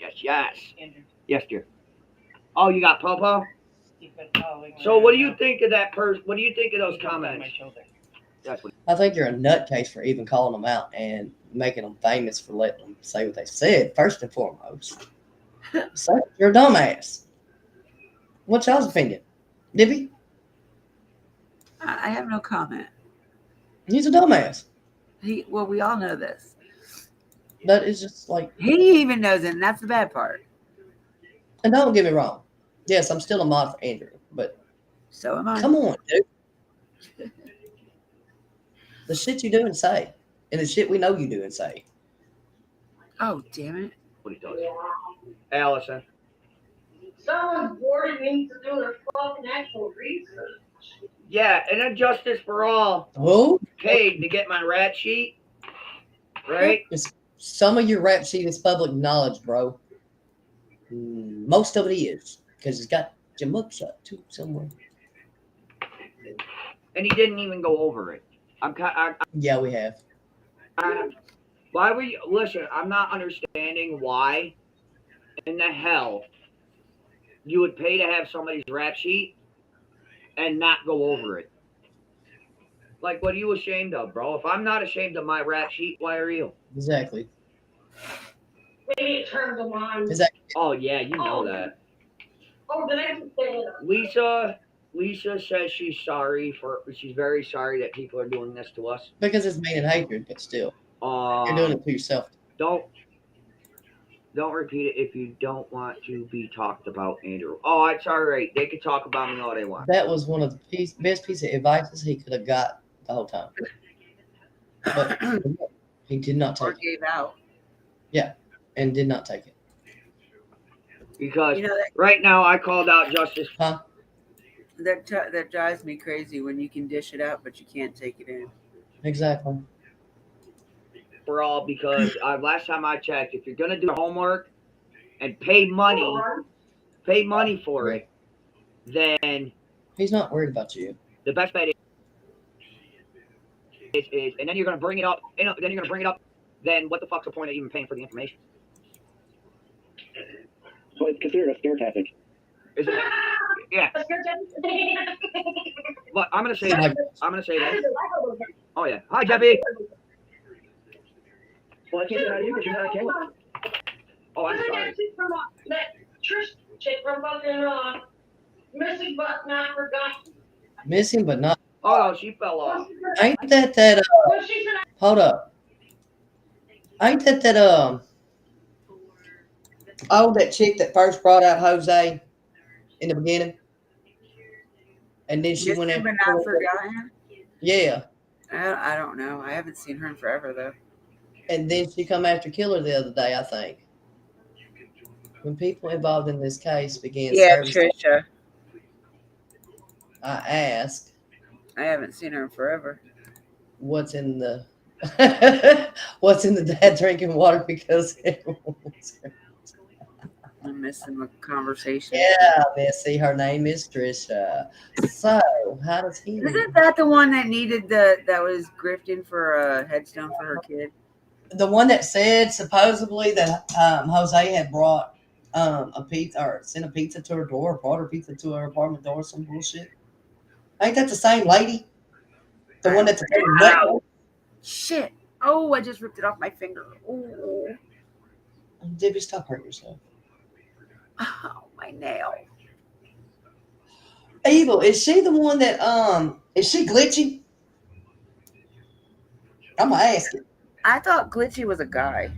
Yes, dear. Oh, you got Popo? So what do you think of that person? What do you think of those comments? That's what. I think you're a nutcase for even calling them out and making them famous for letting them say what they said, first and foremost. So you're a dumbass. What's y'all's opinion? Dibby? I have no comment. He's a dumbass. Well, we all know this. That is just like, He even knows it, and that's the bad part. and don't get me wrong. Yes, I'm still a mod for Andrew, but So am I. come on, dude. The shit you do and say, and the shit we know you do and say. Oh, damn it. What he does. Allison. Someone's bored and needs to do their fucking actual research. Yeah, and then justice for all. Who? Paid to get my rat sheet. Right? Some of your rap sheet is public knowledge, bro. Most of it is, because it's got your mugshot too somewhere. And he didn't even go over it. Yeah, we have. Why were you? Listen, I'm not understanding why in the hell you would pay to have somebody's rap sheet and not go over it. Like, what are you ashamed of, bro? If I'm not ashamed of my rap sheet, why are you? Exactly. Maybe it turns them on. Exactly. Oh, yeah, you know that. Oh, the next thing. Lisa says she's very sorry that people are doing this to us. Because it's mean and hatred, but still, you're doing it to yourself. Don't repeat it if you don't want to be talked about, Andrew. Oh, it's all right. They can talk about me all they want. That was one of the best piece of advice he could have got the whole time. But he did not Or take it. gave out. And did not take it. Because You know, right now I called out justice. Huh? that drives me crazy when you can dish it out, but you can't take it in. Exactly. For all, because last time I checked, if you're gonna do homework and pay money for it, then He's not worried about you. the best bet is and then you're gonna bring it up. Then what the fuck's the point of even paying for the information? So it's considered a scare tactic. Is it? Yeah. But I'm gonna say this. Oh yeah. Hi, Jeffy. Well, I can't say hi to you because you're not a king. Oh, I'm Isn't sorry. that chick from that Trish chick from fucking Missing But Not Forgotten? Missing but not. Oh no, she fell off. Ain't that When she said, hold up. Ain't that oh, that chick that first brought out Jose in the beginning? And then she went Missing in. but not forgotten. Yeah. I don't know. I haven't seen her in forever though. And then she come after Killer the other day, I think. When people involved in this case began Yeah, servicing, Trisha. I asked, I haven't seen her in forever. what's in the what's in the dad drinking water because everyone's I'm missing the conversation. yeah, Missy, her name is Trisha. So how does he Isn't that the one that needed that was grifting for a headstone for her kid? the one that said supposedly that Jose had brought a pizza or sent a pizza to her door, brought her pizza to her apartment door, some bullshit? Ain't that the same lady? The one that's Ow. Shit. Oh, I just ripped it off my finger. Oh, Debbie, stop hurting yourself. oh my nail. Evil, is she the one that is she glitchy? I'm gonna ask it. I thought Glitchy was a guy.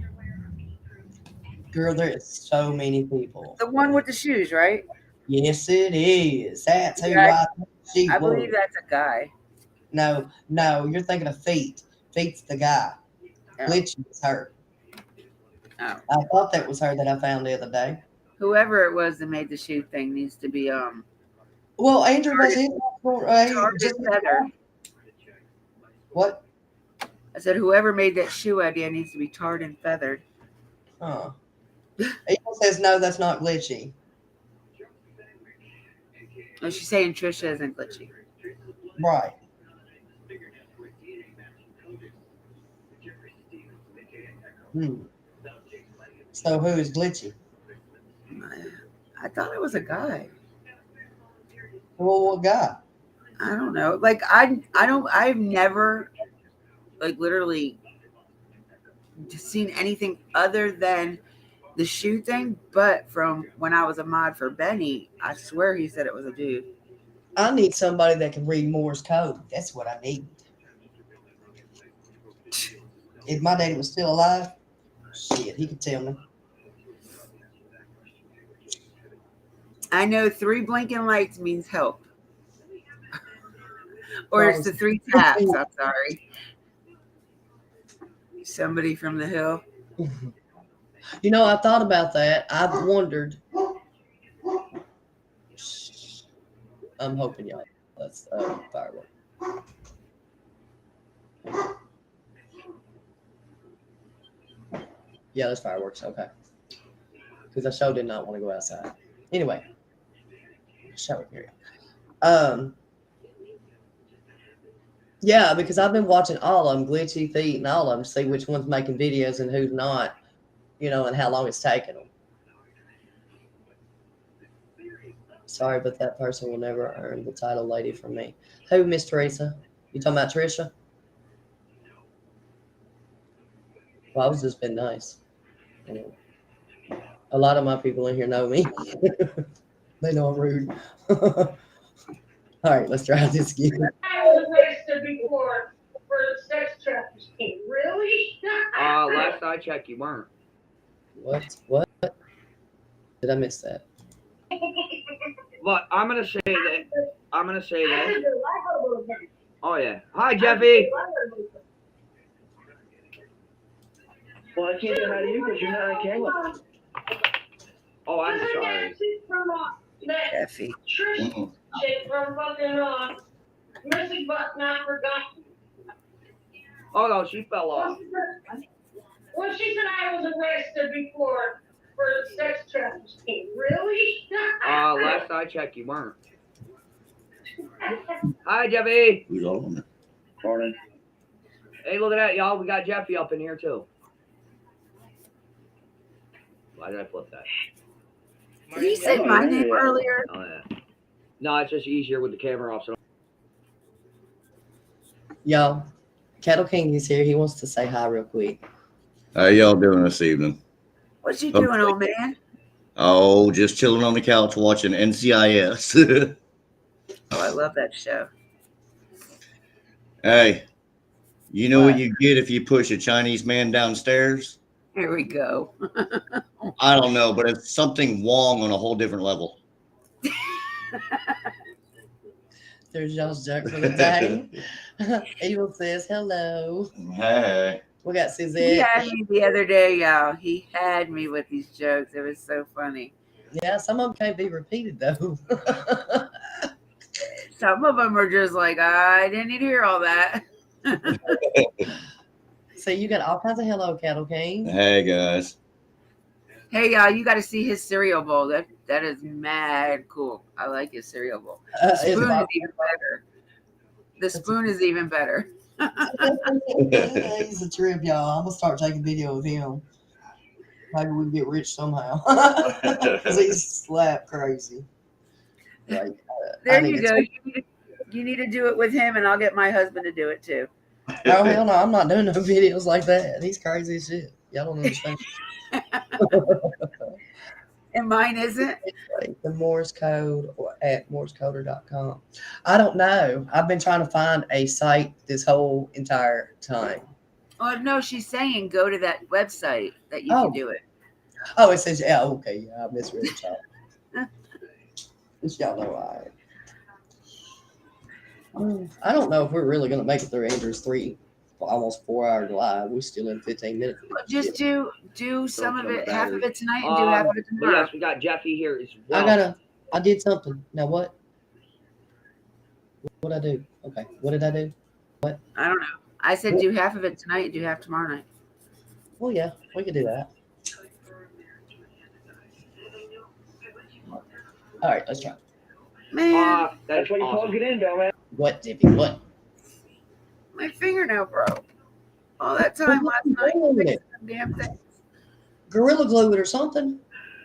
Girl, there is so many people. The one with the shoes, right? Yes, it is. That's who Yeah, I think she I was. believe that's a guy. No, you're thinking of Feet. Feet's the guy. Oh. Glitchy is her. Oh. I thought that was her that I found the other day. Whoever it was that made the shoe thing needs to be Well, Andrew was in tarred just and feathered. what? I said whoever made that shoe idea needs to be tarred and feathered. Huh. Evil says no, that's not Glitchy. Oh, she's saying Trisha isn't Glitchy. Right. So who is Glitchy? I thought it was a guy. Well, what guy? I don't know. Like I've never like literally seen anything other than the shoe thing, but from when I was a mod for Benny, I swear he said it was a dude. I need somebody that can read Morse code. That's what I need. If my daddy was still alive, shit, he could tell me. I know 3 blinking lights means help. Or it's the 3 taps, I'm sorry. Somebody from the hill. You know, I thought about that. I've wondered. I'm hoping y'all. That's firework. Yeah, that's fireworks. Okay. Because I sure did not want to go outside. Anyway, shower period. Yeah, because I've been watching all of them, Glitchy, Feet, and all of them, to see which one's making videos and who's not, you know, and how long it's taking them. Sorry, but that person will never earn the title lady from me. Who, Miss Teresa? You talking about Trisha? Well, I was just being nice. Anyway, a lot of my people in here know me. They know I'm rude. All right, let's try this again. I was arrested before for sex trafficking. Really? Last I checked, you weren't. What? Did I miss that? But I'm gonna say that. I'm gonna say that. Oh yeah. Hi, Jeffy. Well, I can't say hi to you because you're not on camera. Oh, I'm sorry. Effie. Trish chick from fucking Missing But Not Forgotten. Oh no, she fell off. Well, she said I was arrested before for sex trafficking. Really? Last I checked, you weren't. Hi, Jeffy. Who's all on there? Morning. Hey, look at that, y'all. We got Jeffy up in here too. Why did I flip that? Did he say my name earlier? Oh yeah. No, it's just easier with the camera off. So. Y'all, Cattle King is here. He wants to say hi real quick. How y'all doing this evening? What you doing, old man? Oh, just chilling on the couch watching NCIS. Oh, I love that show. Hey, you know what What? you get if you push a Chinese man downstairs? Here we go. I don't know, but it's something Wong on a whole different level. There's y'all's joke for the day. Evil says hello. Hey. We got He Suzette. had me the other day, y'all. He had me with these jokes. It was so funny. Yeah, some of them can't be repeated though. Some of them are just like, I didn't need to hear all that. See, you got all kinds of hello, Cattle King. Hey, guys. Hey, y'all, you got to see his cereal bowl. That is mad cool. I like his cereal bowl. The It's spoon is about- even better. The spoon is even better. He's a trip, y'all. I'm gonna start taking video of him. Maybe we can get rich somehow. Cause he's slap crazy. Like, There need you to go. You need to do it with him, and I'll get my husband to do it too. oh hell no, I'm not doing no videos like that. He's crazy as shit. Y'all don't understand. And mine isn't. Like the Morse code or at morsecoder.com. I don't know. I've been trying to find a site this whole entire time. Oh no, she's saying go to that website that you Oh. can do it. Oh, it says, yeah, okay, yeah, I misread it, y'all. Just y'all know I don't know if we're really going to make it through Andrew's almost 4 hour live. We're still in 15 minutes. Just do some of kill the it, half of battery. it tonight, and do half of it But tomorrow. yes, we got Jeffy here as well. I did something. Now what? What'd I do? Okay, what did I do? I don't know. I said do half of it tonight and do half tomorrow night. Well, yeah, we could do that. All right, let's try. Man, That's That's why you awesome. plug it in, dumbass. What, Dippy? What? my fingernail broke. All that time last night fixing them damn thing. Gorilla glue it or something?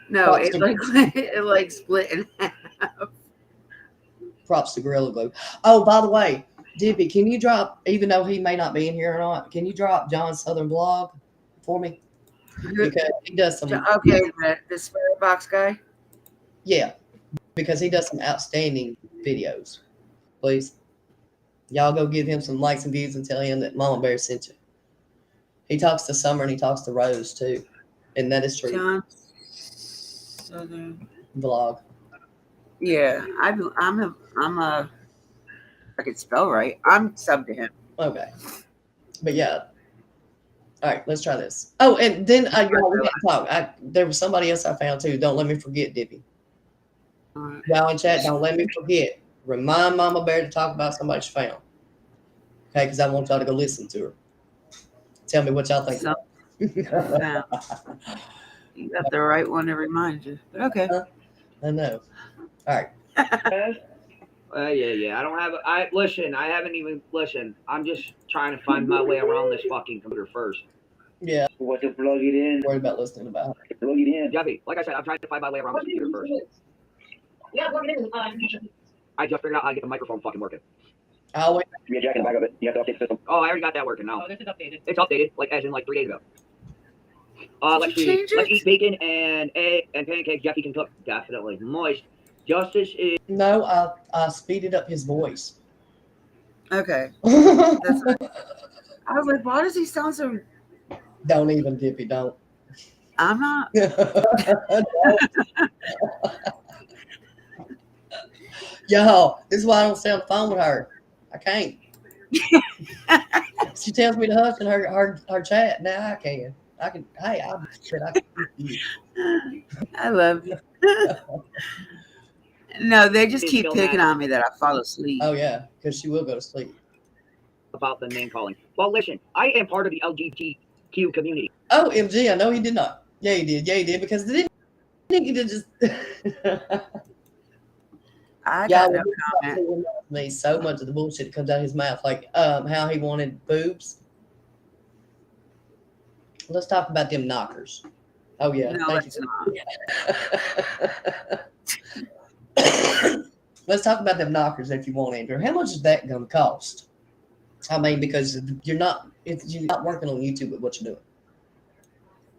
No, Props it to- like it like split in half. Props to Gorilla Glue. Oh, by the way, Dippy, can you drop, even though he may not be in here or not, can you drop John's Southern blog for me? Because he does some, Okay, the spirit box guy. yeah, because he does some outstanding videos. Please. Y'all go give him some likes and views and tell him that Mama Bear sent you. He talks to Summer and he talks to Rose too. And that is true. John Southern. Vlog. Yeah, I'm a. I could spell right. I'm sub to him. Okay. But yeah. All right, let's try this. Oh, and then y'all, we can't talk. There was somebody else I found too. Don't let me forget, Dippy. Alright. Y'all in chat, don't let me forget. Remind Mama Bear to talk about somebody she found. Okay, because I want y'all to go listen to her. Tell me what y'all think. So, now, you got the right one to remind you. But okay. I know. All right. Yeah. I don't have. Listen. I haven't even listened. I'm just trying to find my way around this fucking computer first. Yeah, What to plug it in? worried about listening about it. Plug it in. Jeffy, like I said, I'm trying to find my way around this computer first. Yeah, plug it in. I just figured out how to get the microphone fucking working. I always, Be a jack in the back of it. You have to update the system. Oh, I already got that working now. Oh, this is updated. It's updated, like as in like 3 days ago. Let's you see. change it? Let's eat bacon and egg and pancakes. Jeffy can cook. Definitely. Moist. Justice is. no, I speeded up his voice. Okay. That's right. I was like, why does he sound so? Don't even, Dippy, don't. I'm not. Y'all, this is why I don't stay on the phone with her. I can't. She tells me to hush in her chat. Now I can. I can. Hey, I can. I love you. No, they just Didn't keep feel picking bad. on me that I fall asleep. Oh yeah, because she will go to sleep. About the name calling. Well, listen, I am part of the LGBTQ community. Oh, MG, I know he did not. Yeah, he did. Yeah, he did. Because didn't he just? I Yeah, got no comment. it reminds me so much of the bullshit that comes out of his mouth, like how he wanted boobs. Let's talk about them knockers. Oh yeah, No, thank it's you. Let's talk about them knockers if you want, Andrew. How much is that going to cost? I mean, because you're not working on YouTube with what you're doing.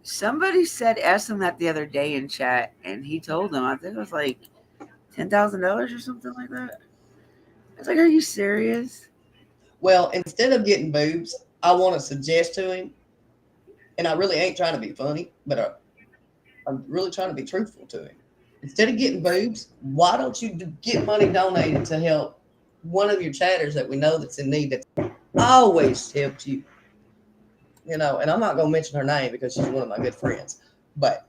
Somebody asked him that the other day in chat, and he told them, I think it was like $10,000 or something like that. I was like, are you serious? Well, instead of getting boobs, I want to suggest to him, and I really ain't trying to be funny, but I'm really trying to be truthful to him. Instead of getting boobs, why don't you get money donated to help one of your chatters that we know that's in need, that's always helped you? You know, and I'm not going to mention her name because she's one of my good friends. But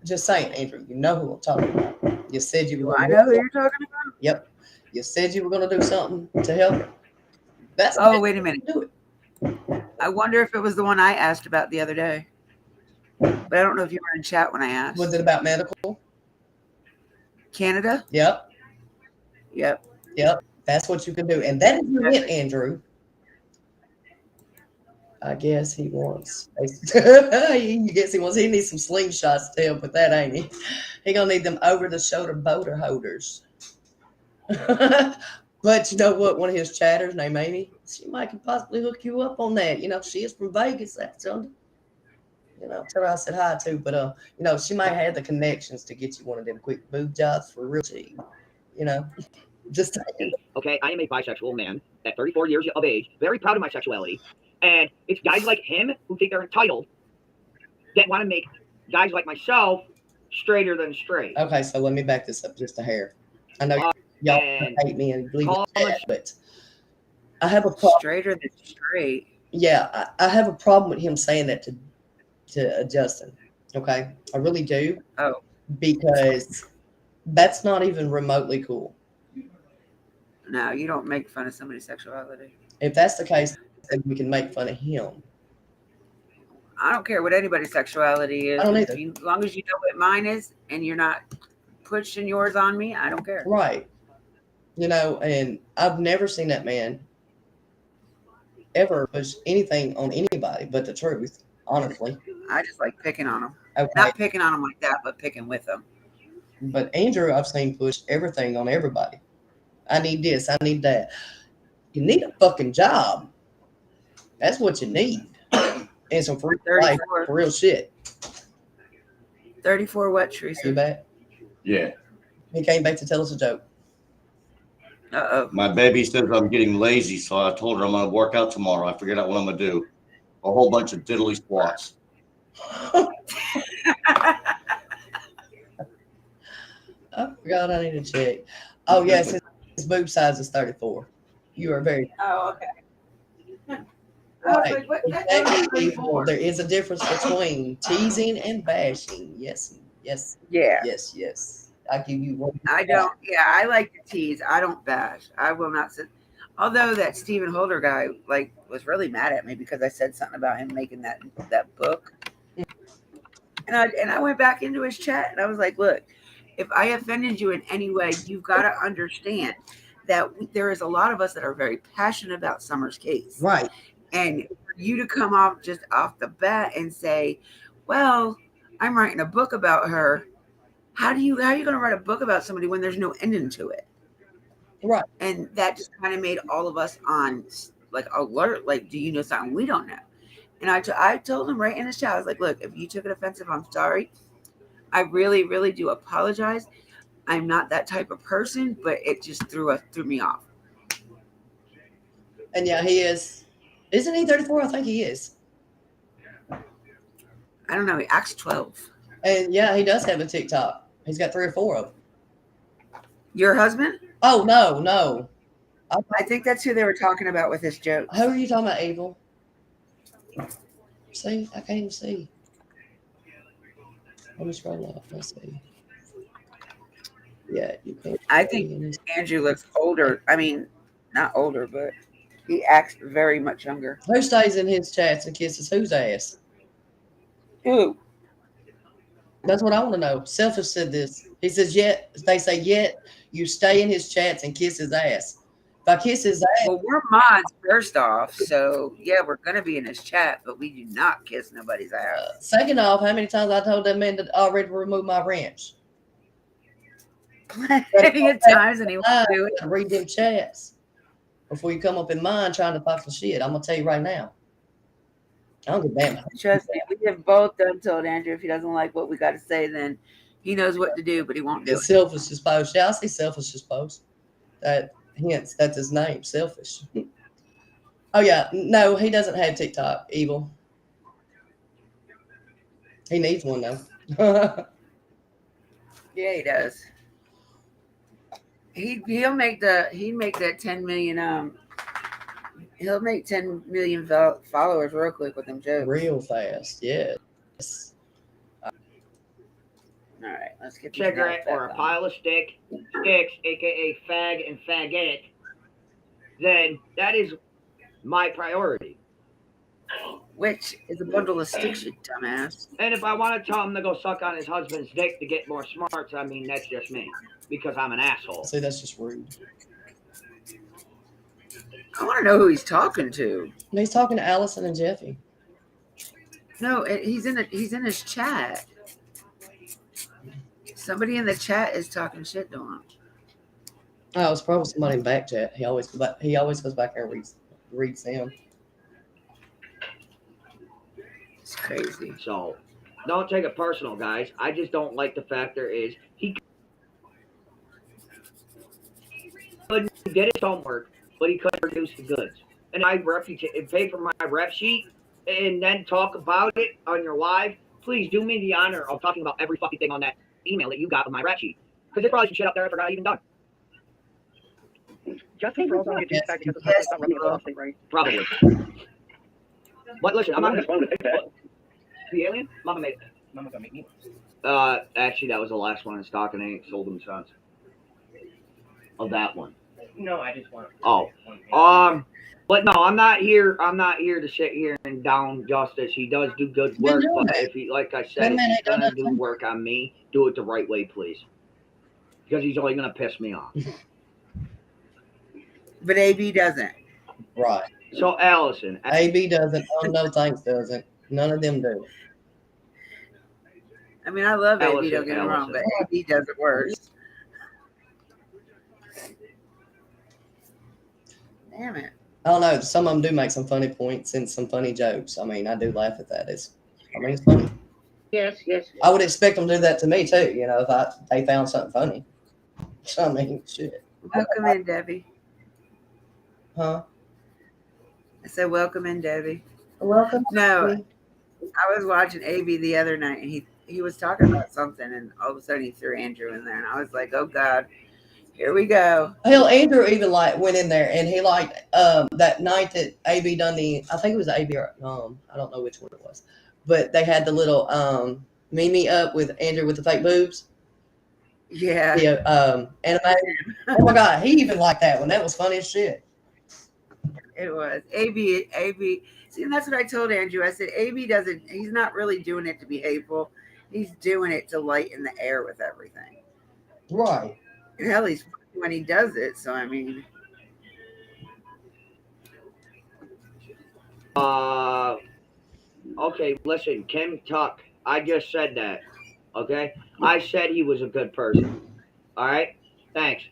just saying, Andrew, you know who I'm talking about. You said you were I going to know who you're talking about. Yep. You said you were going to do something to help her. That's Oh, wait a minute. do it. I wonder if it was the one I asked about the other day. But I don't know if you were in chat when I asked. Was it about medical? Canada? Yep. Yep. Yep. That's what you can do. And that is your hint, Andrew. I guess he wants. You guess he needs some slingshots to help with that, ain't he? He gonna need them over the shoulder boater holders. But you know what? One of his chatters named Amy, she might could possibly hook you up on that. You know, she is from Vegas. That's under. You know, tell her I said hi too. But you know, she might have the connections to get you one of them quick boob jobs for real cheap. You know, just saying. Okay, I am a bisexual man at 34 years of age, very proud of my sexuality. And it's guys like him who think they're entitled that want to make guys like myself straighter than straight. Okay, so let me back this up just a hair. I know y'all hate me and believe that, but I have a problem. Straighter than straight. Yeah, I have a problem with him saying that to Justin. Okay, I really do. Oh, because that's not even remotely cool. no, you don't make fun of somebody's sexuality. If that's the case, then we can make fun of him. I don't care what anybody's sexuality is. I don't either. As long as you know what mine is and you're not pushing yours on me, I don't care. Right. You know, and I've never seen that man ever push anything on anybody but the truth, honestly. I just like picking on them. Okay. Not picking on them like that, but picking with them. But Andrew, I've seen push everything on everybody. I need this. I need that. You need a fucking job. That's what you need. And some free life for real shit. 34 what, Teresa? You back? Yeah. He came back to tell us a joke. Uh-oh. My baby says I'm getting lazy, so I told her I'm going to work out tomorrow. I figured out what I'm going to do. A whole bunch of diddly squats. I forgot I need to check. Oh, yes, his boob size is 34. You are very Oh, okay. right. Exactly. There is a difference between teasing and bashing. Yes, yes, Yeah. yes, yes. I give you one. I don't. Yeah, I like to tease. I don't bash. I will not sit. Although that Stephen Holder guy was really mad at me because I said something about him making that book, and I went back into his chat and I was like, look, if I offended you in any way, you've got to understand that there is a lot of us that are very passionate about Summer's case, Right. and for you to come off just off the bat and say, well, I'm writing a book about her. How are you going to write a book about somebody when there's no ending to it? Right. And that just kind of made all of us on alert. Like, do you know something we don't know? And I told him right in his chat, I was like, look, if you took it offensive, I'm sorry. I really, really do apologize. I'm not that type of person, but it just threw me off. And yeah, he is. Isn't he 34? I think he is. I don't know. He acts 12. And yeah, he does have a TikTok. He's got 3 or 4 of them. Your husband? Oh, no. I think that's who they were talking about with this joke. Who are you talking about, Evil? See, I can't even see. Let me scroll up. Let's see. Yeah, you can't. I think Andrew looks older. I mean, not older, but he acts very much younger. Who stays in his chats and kisses whose ass? Who? That's what I want to know. Selfish said this. He says, yet, they say, yet you stay in his chats and kiss his ass. If I kiss his ass. Well, we're mods first off. So, yeah, we're going to be in his chat, but we do not kiss nobody's ass. Second off, how many times I told that man to already remove my wrench? Plenty of times, and he won't do it. Read them chats before you come up in mine trying to talk some shit. I'm going to tell you right now. I don't give a damn. Trust me, we have both done told Andrew if he doesn't like what we got to say, then he knows what to do, but he won't do It's it. Selfish as post. Yeah, I see Selfish as post. Hence, that's his name, Selfish. Oh yeah, no, he doesn't have TikTok. Evil. He needs one though. Yeah, he does. He'll make that 10 million. He'll make 10 million followers real quick with them jokes. Real fast, yes. All right, let's get Cigarette or a pile of sticks, aka fag and faggot, then that is my priority. Which is a bundle of sticks, you dumbass. And if I want to tell him to go suck on his husband's dick to get more smarts, I mean, that's just me. Because I'm an asshole. See, that's just rude. I want to know who he's talking to. He's talking to Allison and Jeffy. No, he's in his chat. Somebody in the chat is talking shit to him. Oh, it's probably somebody in back chat. He always goes back there and reads them. It's crazy. So, don't take it personal, guys. I just don't like the fact there is he couldn't get his homework, but he couldn't produce the goods. And I pay for my rep sheet and then talk about it on your live. Please do me the honor of talking about every fucking thing on that email that you got with my rep sheet. Because there's probably some shit up there I forgot I even done. Justin throws on your back because Yes, it's not rubbing off, right? Probably. But listen, I'm not just wanted to take that. the alien. Mama made it. Mama's gonna make me one. Actually, that was the last one in stock, and they ain't sold them since. Of that one. No, I just want. Oh. But no, I'm not here to sit here and down Justice. He does do good work, but if he, like I said, if he's gonna do work on me, do it the right way, please. Because he's only gonna piss me off. But AB doesn't. Right. So Allison, AB doesn't. Oh, no thanks doesn't. None of them do. I mean, I love AB, Allison, don't get me wrong, but Allison. AB does it worse. Damn it. I don't know. Some of them do make some funny points and some funny jokes. I mean, I do laugh at that. It's funny. Yes, yes. I would expect them to do that to me too. You know, if they found something funny. I mean, shit. Welcome in, Debbie. Huh? I said, welcome in, Debbie. Welcome. No, I was watching AB the other night, and he was talking about something, and all of a sudden he threw Andrew in there, and I was like, oh God, here we go. Hell, Andrew even went in there and he that night that AB done I think it was AB or I don't know which one it was, but they had the little Mimi up with Andrew with the fake boobs. Yeah. The animated. Oh my God, he even liked that one. That was funny as shit. It was AB. See, and that's what I told Andrew. I said, AB he's not really doing it to be hateful. He's doing it to lighten the air with everything. Right. And hell, he's funny when he does it. So, I mean. Okay, listen, Kim Tuck, I just said that. Okay? I said he was a good person. All right? Thanks.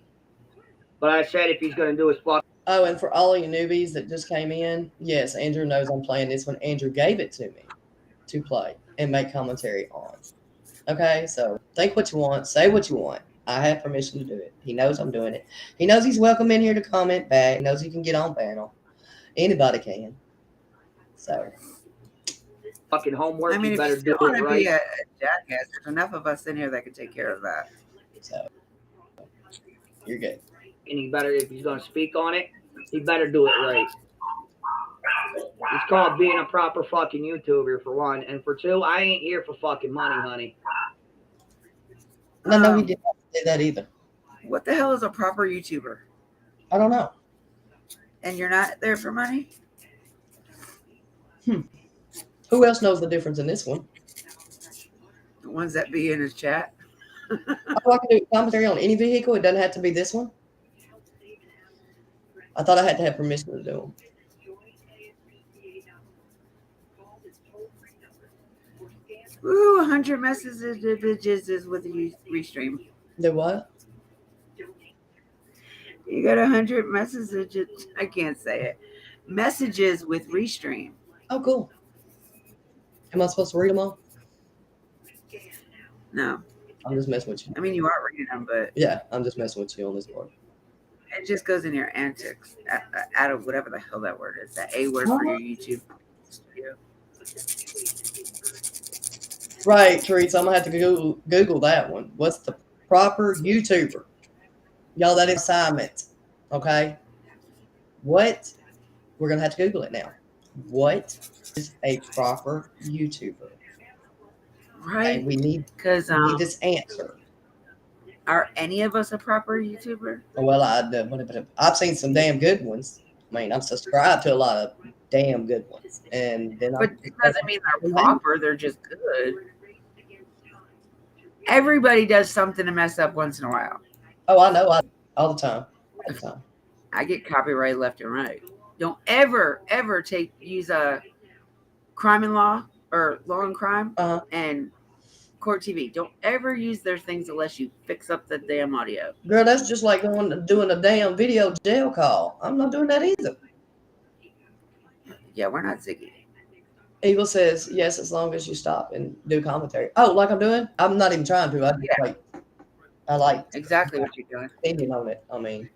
But I said if he's going to do his fuck. Oh, and for all of you newbies that just came in, yes, Andrew knows I'm playing this one. Andrew gave it to me to play and make commentary on. Okay, so think what you want, say what you want. I have permission to do it. He knows I'm doing it. He knows he's welcome in here to comment back. He knows he can get on panel. Anybody can. So. Fucking homework, I mean, you if you better still do want it to right. be a jackass, there's enough of us in here that can take care of that. So. You're good. And he better, if he's going to speak on it, he better do it right. It's called being a proper fucking YouTuber, for one. And for two, I ain't here for fucking money, honey. No, he didn't say that either. What the hell is a proper YouTuber? I don't know. And you're not there for money? Who else knows the difference in this one? The ones that be in his chat? Oh, I can do commentary on any vehicle. It doesn't have to be this one. I thought I had to have permission to do them. Ooh, 100 messages is with the Restream. Do what? You got 100 messages. I can't say it. Messages with Restream. Oh, cool. Am I supposed to read them all? No, I'm just messing with you. I mean you are reading them, but Yeah, I'm just messing with you on this part. it just goes in your antics out of whatever the hell that word is. That A word for your YouTube studio. Right, Teresa, I'm gonna have to Google that one. What's the proper YouTuber? Y'all, that is assignment. Okay. What? We're gonna have to Google it now. What is a proper YouTuber? Right? And we need Because this answer. are any of us a proper YouTuber? Well, I've seen some damn good ones. I mean, I'm subscribed to a lot of damn good ones, and then But it doesn't mean they're proper. They're just good. Everybody does something to mess up once in a while. Oh, I know, all the time, all the time. I get copyright left and right. Don't ever use a crime and law or law and crime Uh-huh. and court TV. Don't ever use their things unless you fix up the damn audio. Girl, that's just like doing a damn video jail call. I'm not doing that either. Yeah, we're not Ziggy. Eagle says yes, as long as you stop and do commentary. Oh, like I'm doing? I'm not even trying to. I like Exactly what you're doing. opinion on it. I mean,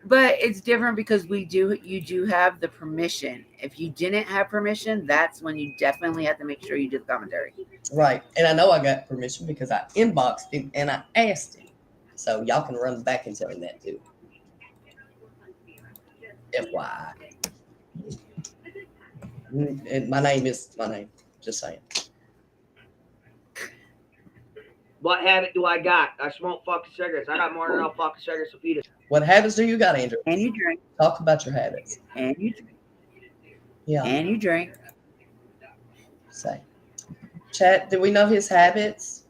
But it's different because you do have the permission. If you didn't have permission, that's when you definitely have to make sure you do the commentary. right. And I know I got permission because I inboxed him and I asked him. So y'all can run back and tell him that too. FYI. And my name is my name. Just saying. What habit do I got? I smoke fucking cigarettes. I got more than enough fucking cigarettes to feed us. What habits do you got, Andrew? And you drink. Talk about your habits. And you drink. Yeah. And you drink. Say. Chat, do we know his habits?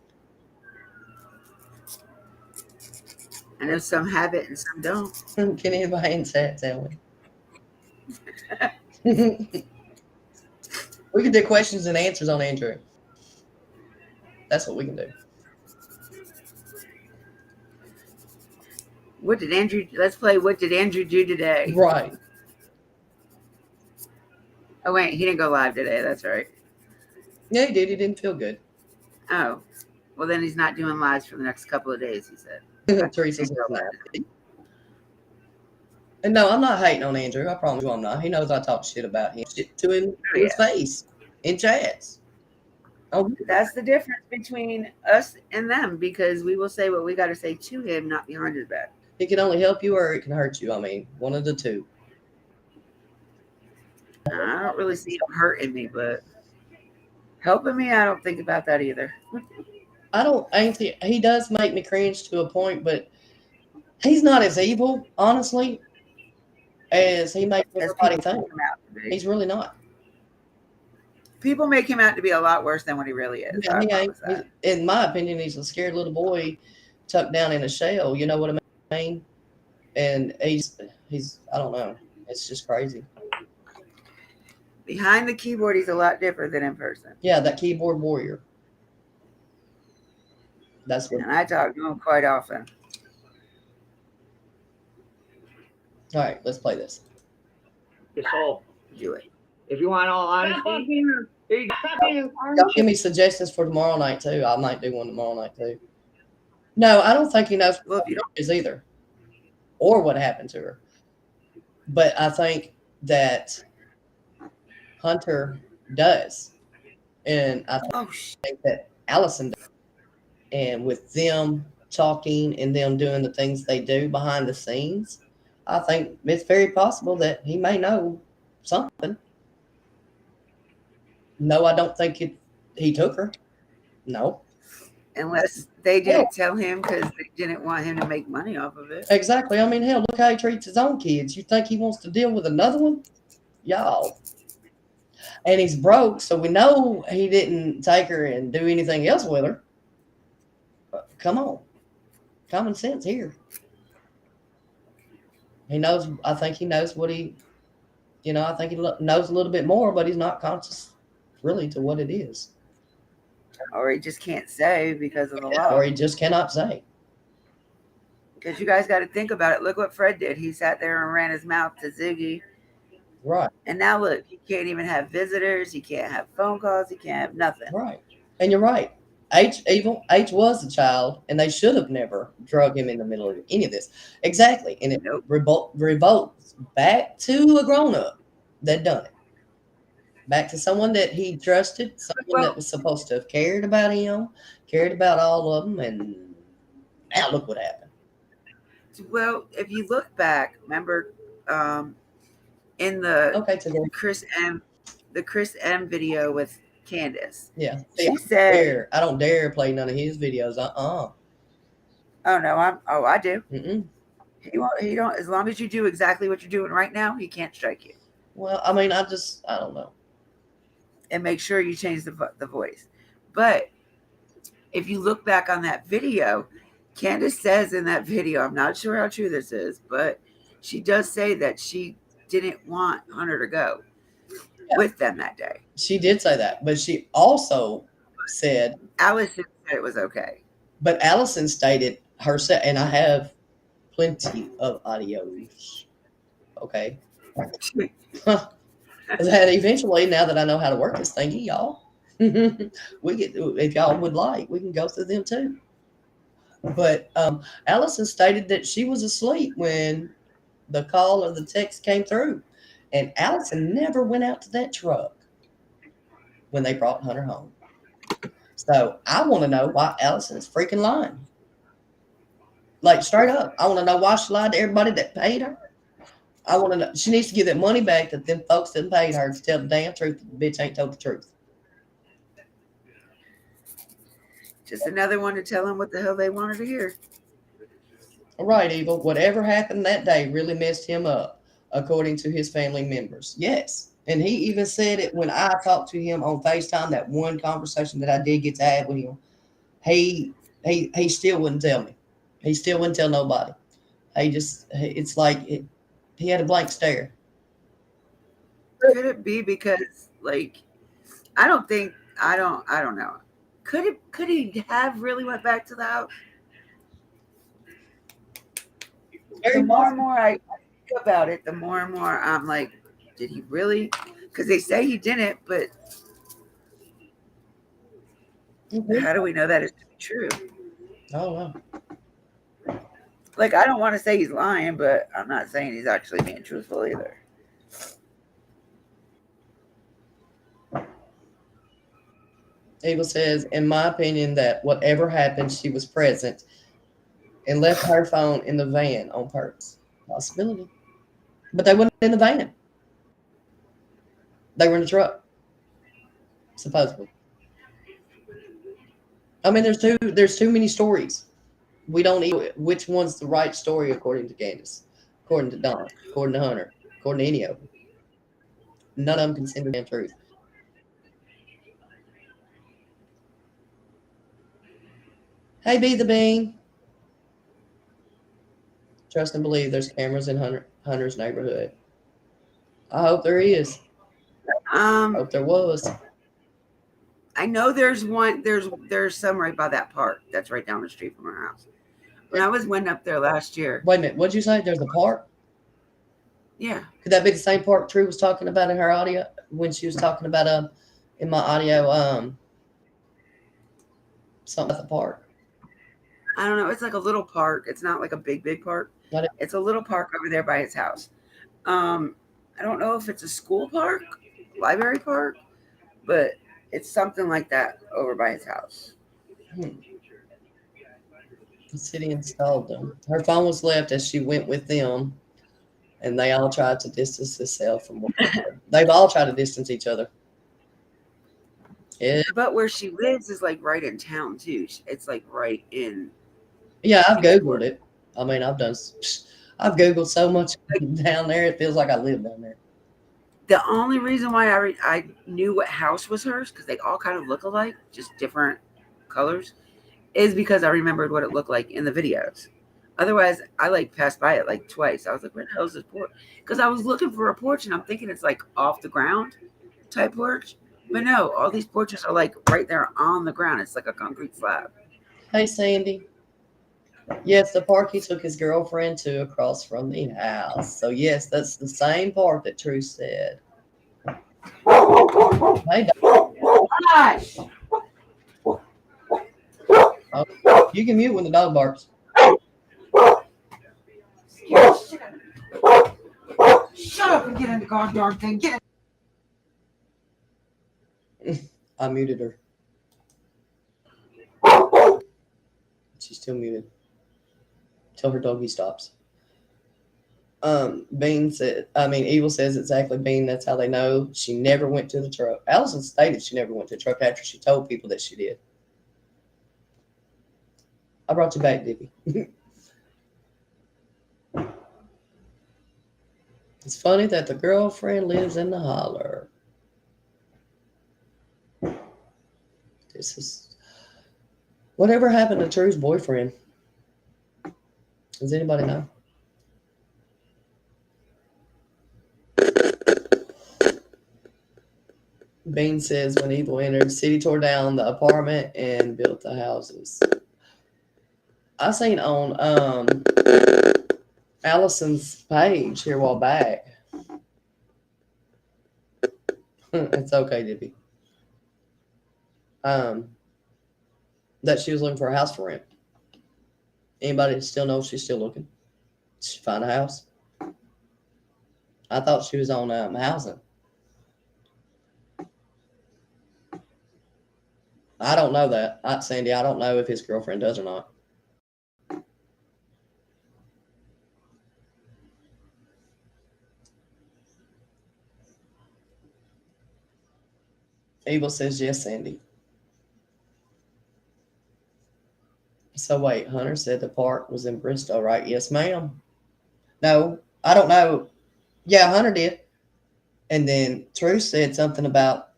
I know some have it and some don't. Can anybody in chat tell me? We can do questions and answers on Andrew. That's what we can do. Let's play What Did Andrew Do Today? Right. Oh, wait, he didn't go live today. That's right. Yeah, he did. He didn't feel good. Oh, well, then he's not doing lives for the next couple of days, he said. Teresa's nasty. And no, I'm not hating on Andrew. I promise you I'm not. He knows I talk shit about him. Shit to his face in chats. Oh, That's the difference between us and them because we will say what we got to say to him, not behind his back. it can only help you or it can hurt you. I mean, one of the two. I don't really see him hurting me, but helping me, I don't think about that either. He does make me cringe to a point, but he's not as evil, honestly, as he makes everybody think. He's really not. People make him out to be a lot worse than what he really is. Yeah, he ain't. In my opinion, he's a scared little boy tucked down in a shell. You know what I mean? And he's I don't know. It's just crazy. Behind the keyboard, he's a lot different than in person. Yeah, that keyboard warrior. That's what. And I talk to him quite often. All right, let's play this. So, Do it. if you want all honesty, here you go. Y'all give me suggestions for tomorrow night too. I might do one tomorrow night too. No, I don't think he knows Well, if you don't, is either, or what happened to her. But I think that Hunter does, and I oh shit. think that Allison does. And with them talking and them doing the things they do behind the scenes, I think it's very possible that he may know something. No, I don't think he took her. No. Unless they didn't tell him because they didn't want him to make money off of it. Exactly. I mean, hell, look how he treats his own kids. You think he wants to deal with another one? Y'all. And he's broke, so we know he didn't take her and do anything else with her. But come on. Common sense here. He knows, I think he knows what I think he knows a little bit more, but he's not conscious really to what it is. Or he just can't say because of the law. Or he just cannot say. Because you guys got to think about it. Look what Fred did. He sat there and ran his mouth to Ziggy Right. And now look, he can't even have visitors. He can't have phone calls. He can't have nothing. Right. And you're right. H was a child, and they should have never drug him in the middle of any of this. Exactly. And it Nope. revolts back to a grown up that done it. Back to someone that he trusted, someone that was supposed to have cared about him, cared about all of them, and now look what happened. Well, if you look back, remember in the Okay, today. Chris M video with Candace, Yeah. she said, I don't dare play none of his videos. "Oh no, I do. Mm-mm. He don't. As long as you do exactly what you're doing right now, he can't strike you. Well, I mean, I don't know. And make sure you change the voice. But if you look back on that video, Candace says in that video, I'm not sure how true this is, but she does say that she didn't want Hunter to go with them that day. She did say that, but she also said, Allison said it was okay. but Allison stated herself, and I have plenty of audios. Okay. That eventually, now that I know how to work this thingy, y'all, if y'all would like, we can go through them too. But Allison stated that she was asleep when the call or the text came through, and Allison never went out to that truck when they brought Hunter home. So I want to know why Allison is freaking lying. Like, straight up, I want to know why she lied to everybody that paid her. I want to know. She needs to give that money back that them folks that paid her to tell the damn truth. The bitch ain't told the truth. Just another one to tell them what the hell they wanted to hear. All right, Evil. Whatever happened that day really messed him up, according to his family members. Yes. And he even said it when I talked to him on FaceTime, that one conversation that I did get to have with him. He still wouldn't tell me. He still wouldn't tell nobody. It's like he had a blank stare. Could it be because, like, I don't know. Could he have really went back to the house? The more and more I think about it, the more and more I'm like, did he really? Because they say he didn't, but how do we know that it's true? I don't know. Like, I don't want to say he's lying, but I'm not saying he's actually being truthful either. Evil says, in my opinion, that whatever happened, she was present and left her phone in the van on purpose. Possibility. But they weren't in the van. They were in the truck. Supposedly. I mean, there's too many stories. We don't know which one's the right story according to Candace, according to Don, according to Hunter, according to any of them. None of them can send the damn truth. Hey, Be the Bean. Trust and believe there's cameras in Hunter's neighborhood. I hope there is. I hope there was. I know there's one. There's some right by that park. That's right down the street from our house. When I went up there last year. Wait a minute. What'd you say? There's a park? Yeah. Could that be the same park True was talking about in her audio when she was talking about in my audio something about the park? I don't know. It's like a little park. It's not like a big park. It's a little park over there by his house. I don't know if it's a school park, library park, but it's something like that over by his house. The city installed them. Her phone was left as she went with them, and they all tried to distance themselves from one another. They've all tried to distance each other. Yeah. But where she lives is like right in town too. It's like right in. Yeah, I've Googled it. I mean, I've Googled so much down there. It feels like I live down there. The only reason why I knew what house was hers, because they all kind of look alike, just different colors, is because I remembered what it looked like in the videos. Otherwise, I like passed by it like twice. I was like, where the hell is this porch? Because I was looking for a porch and I'm thinking it's like off the ground type porch. But no, all these porches are like right there on the ground. It's like a concrete slab. Hey, Sandy. Yes, the park he took his girlfriend to across from the house. So yes, that's the same park that True said. Hey, Gosh! you can mute when the dog barks. Shut up and get in the goddamn thing. Get I muted her. She's still muted. Tell her doggy stops. Bean said, Evil says exactly, Bean, that's how they know she never went to the truck. Allison stated she never went to the truck after she told people that she did. I brought you back, Dippy. It's funny that the girlfriend lives in the holler. This is whatever happened to True's boyfriend. Does anybody know? Bean says when Evil entered, City tore down the apartment and built the houses. I seen on Allison's page here a while back. It's okay, Dippy. That she was looking for a house for rent. Anybody still know she's still looking? Did she find a house? I thought she was on housing. I don't know that. Sandy, I don't know if his girlfriend does or not. Evil says yes, Sandy. So wait, Hunter said the park was in Bristol, right? Yes, ma'am. No, I don't know. Yeah, Hunter did. And then True said something about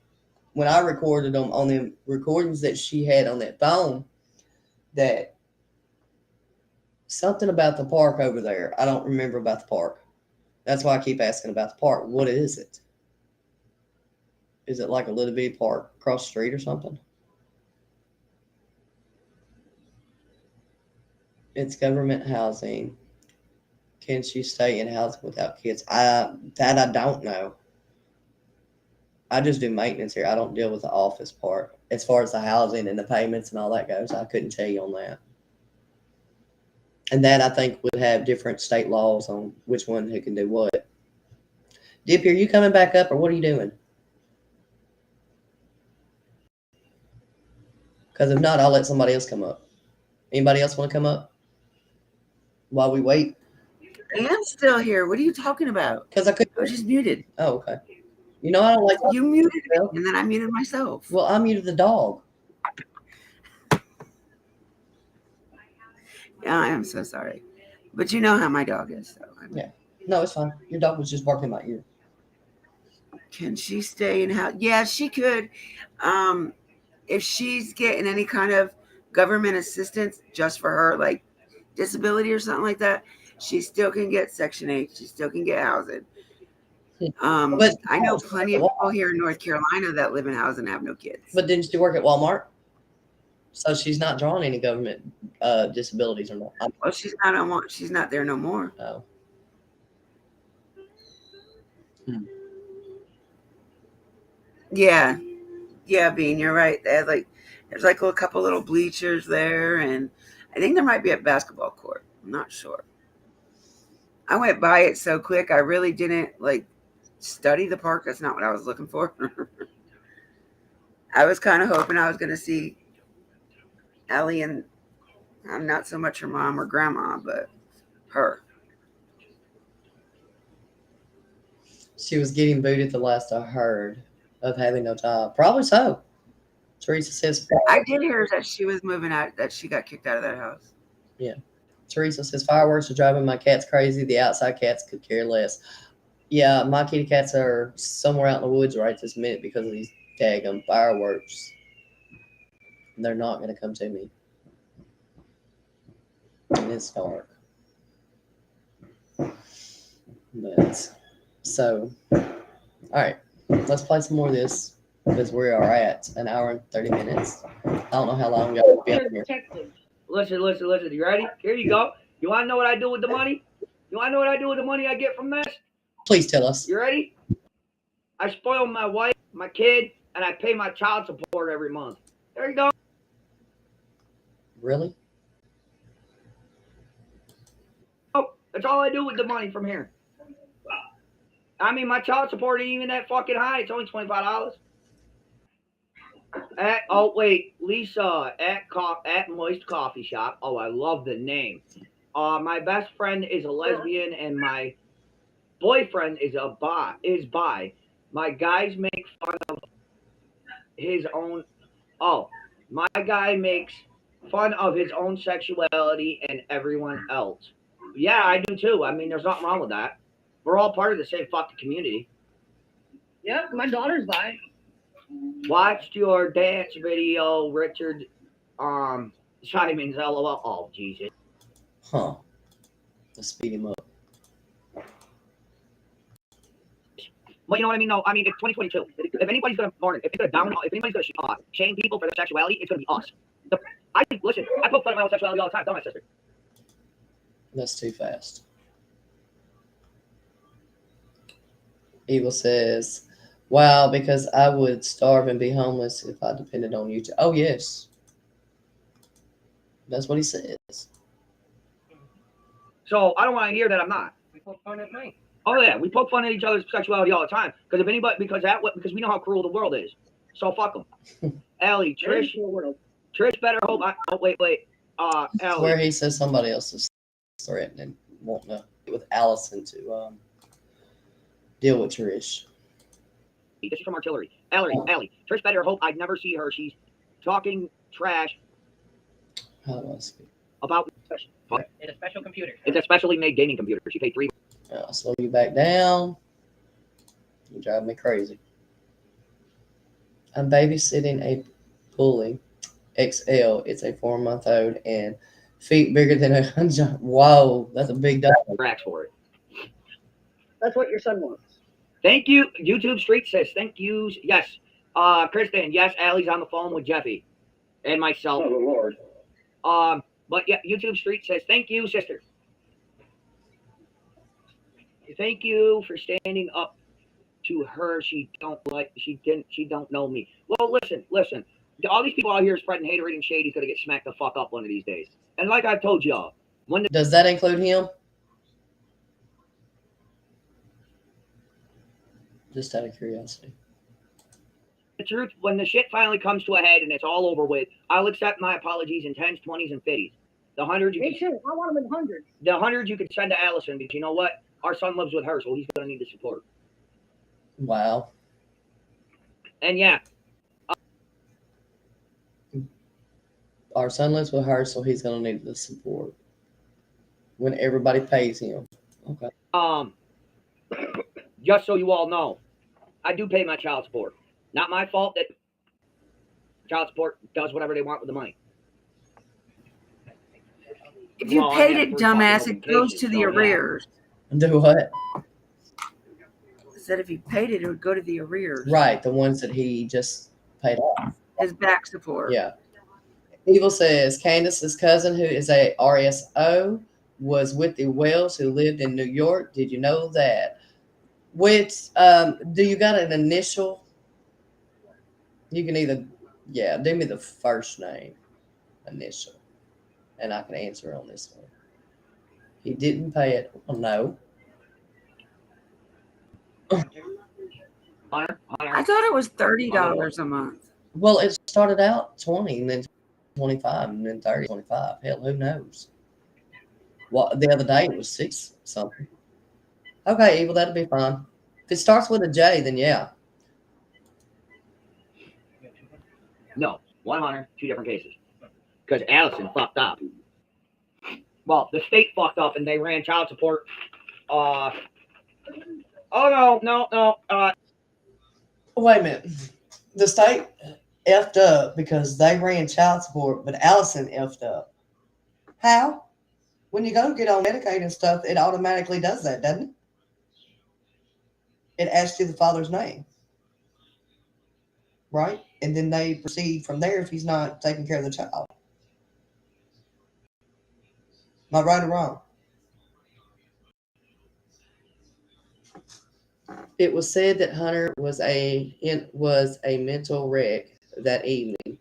when I recorded them on the recordings that she had on that phone, that something about the park over there. I don't remember about the park. That's why I keep asking about the park. What is it? Is it like a little bitty park across the street or something? It's government housing. Can she stay in housing without kids? I don't know. I just do maintenance here. I don't deal with the office part. As far as the housing and the payments and all that goes, I couldn't tell you on that. And that, I think, would have different state laws on which one who can do what. Dippy, are you coming back up or what are you doing? Because if not, I'll let somebody else come up. Anybody else want to come up while we wait? I am still here. What are you talking about? Because I could. I was just muted. Oh, okay. You know, I don't like. You muted me, and then I muted myself. Well, I muted the dog. Yeah, I am so sorry. But you know how my dog is. So Yeah. No, it's fine. Your dog was just barking in my ear. Can she stay in house? Yeah, she could. If she's getting any kind of government assistance just for her, like disability or something like that, she still can get Section 8. She still can get housing. But I know plenty of people here in North Carolina that live in housing and have no kids. But didn't she work at Walmart? So she's not drawing any government disabilities or not. Well, she's not on one. She's not there no more. Oh. Yeah, Bean, you're right. They had there's like a couple little bleachers there, and I think there might be a basketball court. I'm not sure. I went by it so quick. I really didn't study the park. That's not what I was looking for. I was kind of hoping I was going to see Ellie and not so much her mom or grandma, but her. She was getting booted the last I heard of having no job. Probably so. Teresa says. I did hear that she was moving out, that she got kicked out of that house. Yeah. Teresa says fireworks are driving my cats crazy. The outside cats could care less. Yeah, my kitty cats are somewhere out in the woods right this minute because of these daggum fireworks. They're not going to come to me. And it's dark. But, so, all right. Let's play some more of this because we are at an hour and 30 minutes. I don't know how long y'all will be up here. Detective. Listen. You ready? Here you go. You want to know what I do with the money? You want to know what I do with the money I get from this? Please tell us. You ready? I spoil my wife, my kid, and I pay my child support every month. There you go. Really? Oh, that's all I do with the money from here. I mean, my child support ain't even that fucking high. It's only $25. Lisa at Moist Coffee Shop. Oh, I love the name. My best friend is a lesbian, and my boyfriend is bi. My guys make fun of his own. Oh, my guy makes fun of his own sexuality and everyone else. Yeah, I do too. I mean, there's nothing wrong with that. We're all part of the same fucking community. Yeah, my daughter's bi. Watched your dance video, Richard Simon's LOL. Oh, Jesus. Huh. Let's speed him up. Well, you know what I mean? No, I mean, it's 2022. If anybody's going to shame people for their sexuality, it's going to be us. I poke fun at my own sexuality all the time, don't I, sister? That's too fast. Evil says, wow, because I would starve and be homeless if I depended on YouTube. Oh, yes. That's what he says. So I don't want to hear that I'm not. We poke fun at me. Oh yeah, we poke fun at each other's sexuality all the time. Because because we know how cruel the world is. So fuck them. Allie, Trish better hope. Wait. Allie. Where he says somebody else is threatening, wanting to get with Allison to deal with Trish. This is from Artillery. Allie. Trish better hope I'd never see her. She's talking trash How do I speak? about. It's a special computer. It's a specially made gaming computer. She paid $3. I'll slow you back down. You drive me crazy. I'm babysitting a bully XL. It's a 4-month-old and feet bigger than a hundred. Whoa, that's a big dog. Racks for it. That's what your son wants. Thank you. YouTube Street says thank you. Yes. Kristen, yes, Allie's on the phone with Jeffy and myself. Oh, Lord. But yeah, YouTube Street says thank you, sister. Thank you for standing up to her. She don't know me. Well, listen. All these people out here spreading haterade and shade. He's gonna get smacked the fuck up one of these days. And like I've told y'all, Does that include him? Just out of curiosity. the truth, when the shit finally comes to a head and it's all over with, I'll accept my apologies in 10s, 20s, and 50s. The 100s, Me too. I want them in hundreds. the 100s you can send to Allison, because you know what? Our son lives with her, so he's going to need the support. Wow. And yeah, Our son lives with her, so he's going to need the support when everybody pays him. Okay. just so you all know, I do pay my child support. Not my fault that child support does whatever they want with the money. If you Well, I paid have it, three dumbass, fucking it goes cases, to the so, yeah. arrears. Do what? I said if you paid it, it would go to the arrears. Right, the ones that he just paid off. His back support. Yeah. Evil says Candace's cousin, who is a RSO, was with the Wells who lived in New York. Did you know that? Which, do you got an initial? You can either, do me the first name, initial, and I can answer on this one. He didn't pay it. Well, no. Hunter? I thought it was $30 a month. Well, it started out 20 and then 25 and then 30, 25. Hell, who knows? Well, the other day it was 6 something. Okay, Evil, that'll be fine. If it starts with a J, then yeah. No, 100, 2 different cases. Because Allison fucked up. Well, the state fucked up and they ran child support. No. Wait a minute. The state effed up because they ran child support, but Allison effed up. How? When you go get on Medicaid and stuff, it automatically does that, doesn't it? It asks you the father's name. Right? And then they proceed from there if he's not taking care of the child. Am I right or wrong? It was said that Hunter was a mental wreck that evening.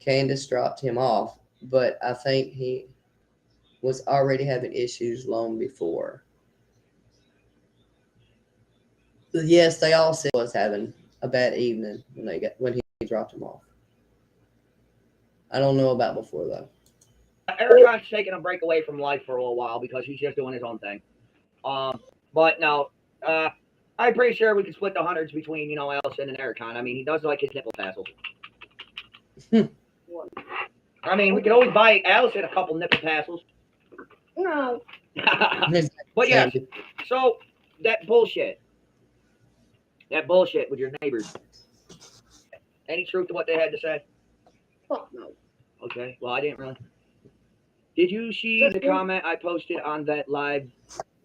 Candace dropped him off, but I think he was already having issues long before. Yes, they all said he was having a bad evening when he dropped him off. I don't know about before though. Ericon's taking a break away from life for a little while because he's just doing his own thing. But no, I'm pretty sure we can split the hundreds between, you know, Allison and Ericon. I mean, he does like his nipple tassels. I mean, we could always buy Allison a couple nipple tassels. No. But yeah, so that bullshit with your neighbors. Any truth to what they had to say? Fuck no. Okay, well, I didn't really. Did you see the comment I posted on that live?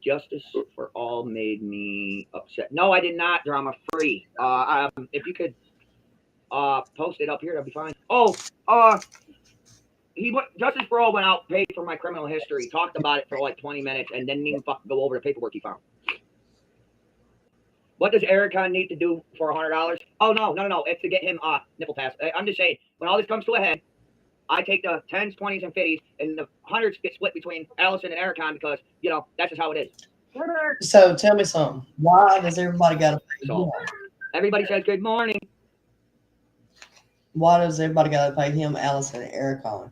Justice for all made me upset. No, I did not. Drama free. If you could post it up here, that'd be fine. Oh, Justice for all went out, paid for my criminal history, talked about it for like 20 minutes, and didn't even fucking go over the paperwork he found. What does Ericon need to do for $100? Oh no! It's to get him nipple pass. I'm just saying, when all this comes to a head, I take the 10s, 20s, and 50s, and the hundreds get split between Allison and Ericon because, you know, that's just how it is. So tell me something. Why does everybody got to pay him? Everybody says good morning. Why does everybody got to pay him, Allison, and Ericon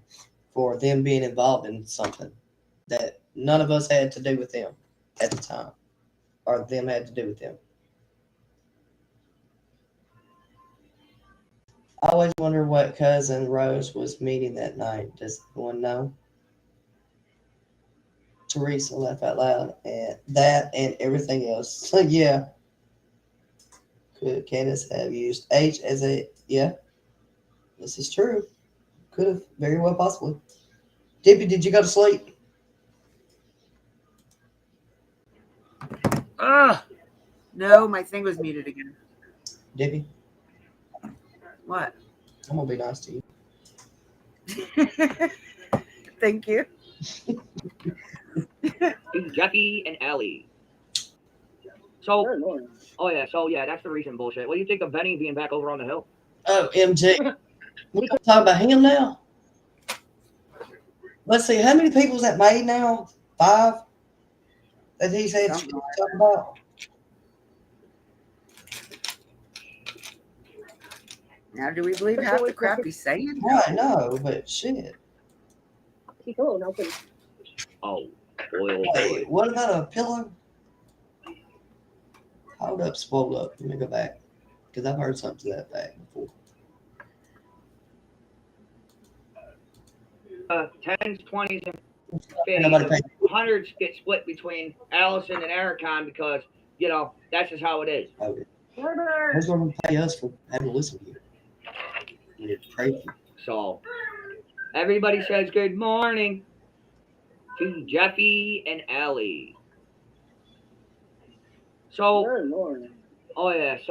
for them being involved in something that none of us had to do with them at the time, or them had to do with them? I always wonder what cousin Rose was meeting that night. Does anyone know? Teresa laughed out loud at that and everything else. So yeah. Could Candace have used H as a yeah? This is true. Could have, very well possibly. Dippy, did you go to sleep? No, my thing was muted again. Dippy, What? I'm gonna be nice to you. Thank you. Jeffy and Ellie. So, that's the recent bullshit. What do you think of Benny being back over on the hill? Oh, MJ. We gonna talk about him now? Let's see, how many people's that made now? 5? That he's had shit to talk about? Now, do we believe half the crap he's saying? Right, no, but shit. Oh, oil. Hey, what about a pillow? Hold up, swole up. Let me go back. Because I've heard something to that fact before. 10s, 20s, and Nobody 50s. paid. Hundreds get split between Allison and Ericon because, you know, that's just how it is. Okay. Who's going to pay us for having to listen to you? It's crazy. So, everybody says good morning to Jeffy and Ellie. So, that's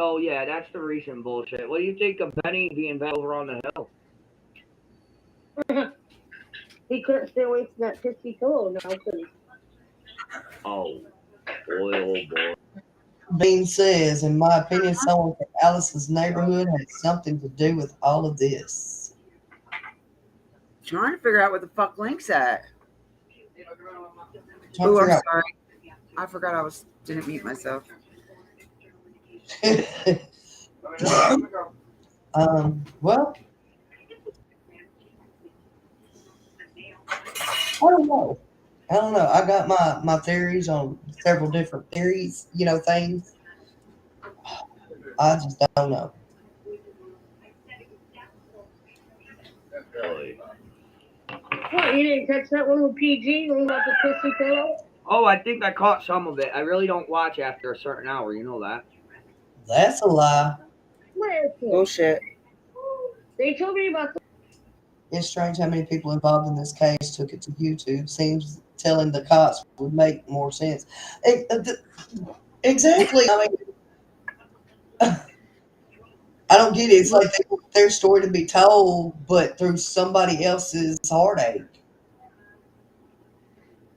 the recent bullshit. What do you think of Benny being back over on the hill? He couldn't stay away from that pissy pillow now, could he? Oh, oil boy. Bean says, in my opinion, someone from Alice's neighborhood had something to do with all of this. Trying to figure out what the fuck Link's at. Trying to Oh, I'm figure out- sorry. I forgot didn't mute myself. Well, I don't know. I got my theories on several different theories, things. I just don't know. What, you didn't catch that one with PG, one about the pissy pillow? Oh, I think I caught some of it. I really don't watch after a certain hour, you know that. That's a lie. Bullshit. They told me about the... It's strange how many people involved in this case took it to YouTube. Seems telling the cops would make more sense. Exactly. I mean, I don't get it. It's like they want their story to be told, but through somebody else's heartache.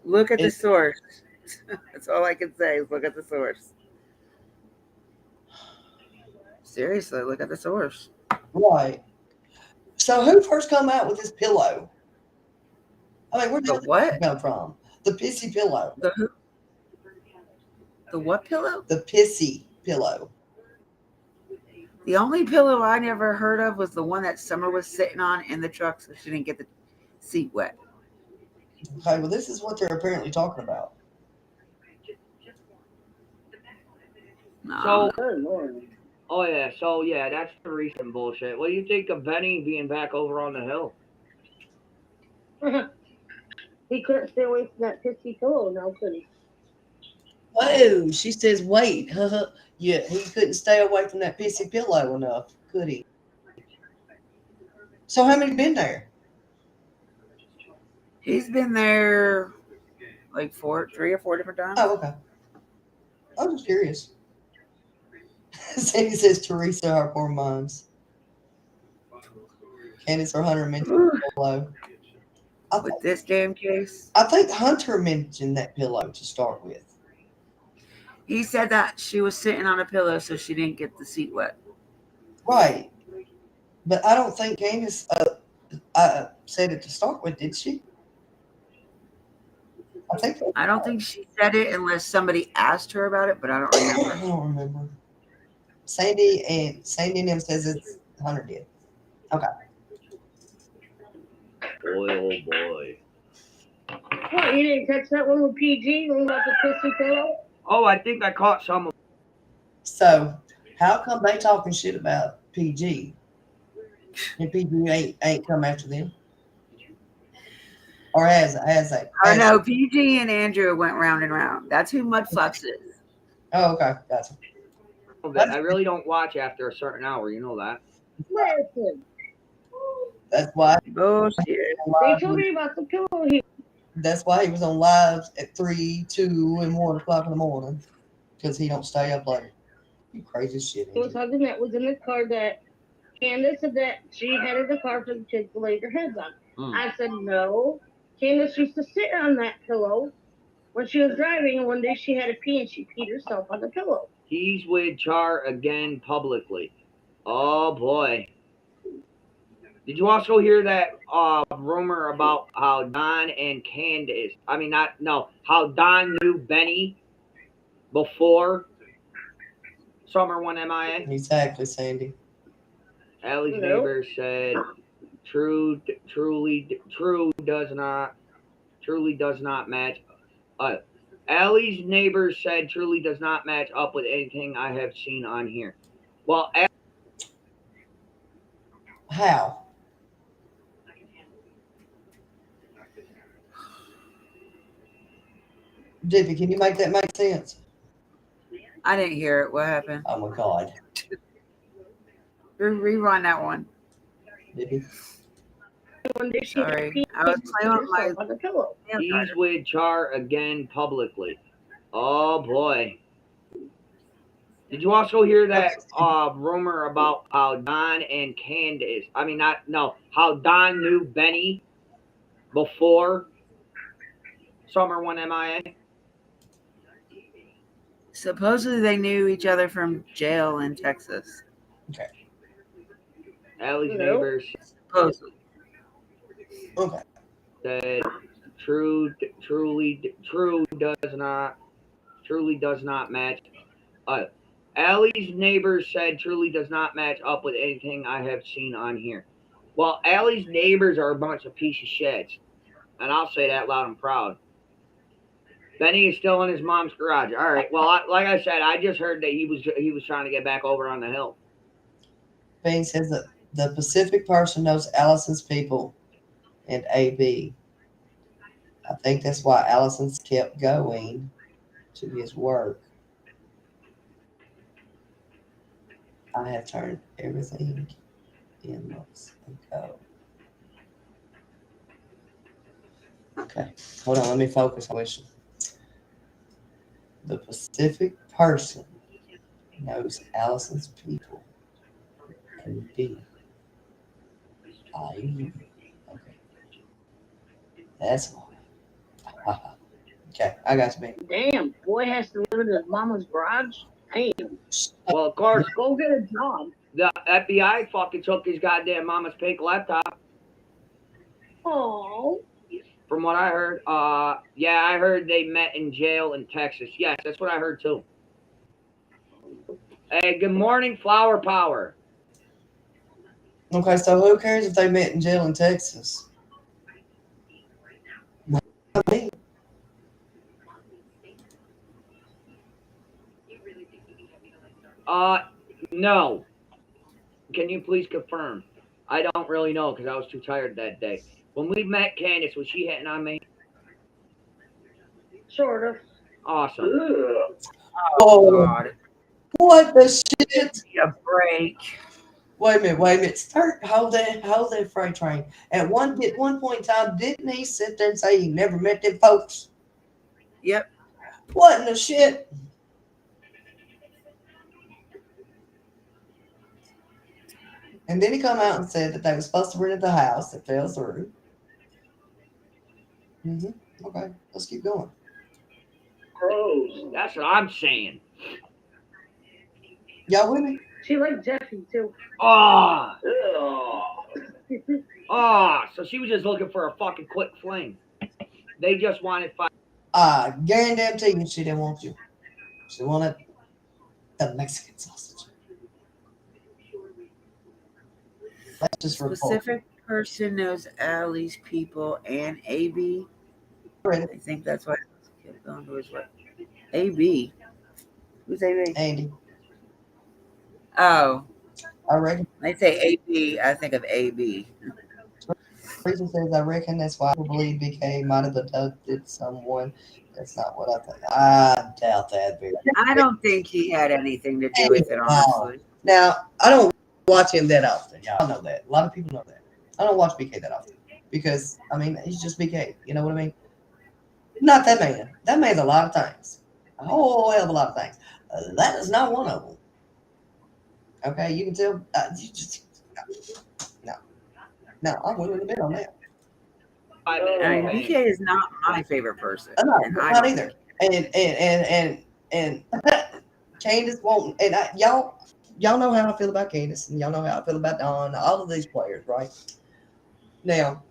Look at the It- source. That's all I can say is look at the source. Seriously, look at the source. Right. So who first come out with this pillow? I mean, where The did what? it come from? The pissy pillow. The who? The what pillow? The pissy pillow. The only pillow I never heard of was the one that Summer was sitting on in the truck so she didn't get the seat wet. Okay, well, this is what they're apparently talking about. No. So, Good Lord. oh yeah, so yeah, that's the recent bullshit. What do you think of Benny being back over on the hill? He couldn't stay away from that pissy pillow now, could he? Whoa, she says, wait. Yeah, he couldn't stay away from that pissy pillow enough, could he? So how many been there? He's been there like 3 or 4 different times. Oh, okay. I'm just curious. Sandy says Teresa, our poor moms. Candace or Hunter mentioned the pillow. With this damn case, I think Hunter mentioned that pillow to start with. he said that she was sitting on a pillow so she didn't get the seat wet. Right. But I don't think Candace said it to start with, did she? I don't think she said it unless somebody asked her about it, but I don't I remember. don't remember. Sandy and him says it's Hunter did. Okay. Boy, oh boy. What, you didn't catch that one with PG, the one about the pissy pillow? Oh, I think I caught some of. So how come they talking shit about PG? And PG ain't come after them? Or has they? Oh no, PG and Andrew went round and round. That's who Mudflaps is. Oh, okay. Gotcha. I really don't watch after a certain hour. You know that. Listen, That's why. Bullshit. they told me about the pillow here. That's why he was on live at 3, 2, and 1 o'clock in the morning. Because he don't stay up late. You crazy shit. It was something that was in the car that Candace said that she headed the car for the kids to lay their heads on. I said, no. Candace used to sit on that pillow when she was driving, and one day she had to pee and she peed herself on the pillow. He's with Char again publicly. Oh boy. Did you also hear that rumor about how Don and Candace, how Don knew Benny before Summer went MIA? Exactly, Sandy. Allie's Hello? neighbor said truly does not match. Allie's neighbor said truly does not match up with anything I have seen on here. Well, How? Dippy, can you make that make sense? I didn't hear it. What happened? Oh my God. Rewind that one. Dippy. One day she had to Sorry. pee I was and playing peed with my herself on the pillow. he's with Char again publicly. Oh boy. Did you also hear that rumor about how Don and Candace, how Don knew Benny before Summer went MIA? Supposedly they knew each other from jail in Texas. Allie's Hello? neighbors Supposedly. Okay. said truly does not match. Allie's neighbors said truly does not match up with anything I have seen on here. Well, Allie's neighbors are a bunch of piece of shits, and I'll say that loud and proud. Benny is still in his mom's garage. All right. Well, like I said, I just heard that he was trying to get back over on the hill. Bing says that the Pacific person knows Allison's people and AB. I think that's why Allison's kept going to his work. I have turned everything in months ago. Okay, hold on, let me focus on this. The Pacific person knows Allison's people and B. Okay. That's why. Okay, I got you, man. Damn, boy has to live in his mama's garage. Damn. Well, of course, Go get a job. the FBI fucking took his goddamn mama's pink laptop. Oh. From what I heard, yeah, I heard they met in jail in Texas. Yes, that's what I heard too. Hey, good morning, Flower Power. Okay, so who cares if they met in jail in Texas? Not me. No. Can you please confirm? I don't really know because I was too tired that day. When we met Candace, was she hitting on me? Sort of. Awesome. Ugh. Oh, God. what the shit? Need a break. Wait a minute. Start, hold that freight train. At one point in time, didn't he sit there and say he never met them folks? Yep. What in the shit? And then he come out and said that they were supposed to rent the house that fell through. Okay, let's keep going. Gross. That's what I'm saying. Y'all with me? She liked Jeffy too. Ah, Ugh. so she was just looking for a fucking quick fling. They just wanted five. Guarantee you she didn't want you. She wanted the Mexican sausage. Let's just report. Specific person knows Allie's people and AB. I think that's why I kept going to his what? AB. Who's AB? Andy, Oh, I reckon. they say AB. I think of AB. Reason says I reckon that's why I believe BK might have abducted someone. That's not what I think. I doubt that very. I don't think he had anything to do with it, honestly. Now I don't watch him that often. Y'all know that. A lot of people know that. I don't watch BK that often because I mean he's just BK. You know what I mean? Not that man. That man's a lot of things. A whole hell of a lot of things. That is not one of them. Okay, you can tell. You just no. I'm willing to bet on that. I mean, BK is not my favorite person. No, and I not don't either. And Candace won't. And y'all know how I feel about Candace, and y'all know how I feel about Don. All of these players, right? Now,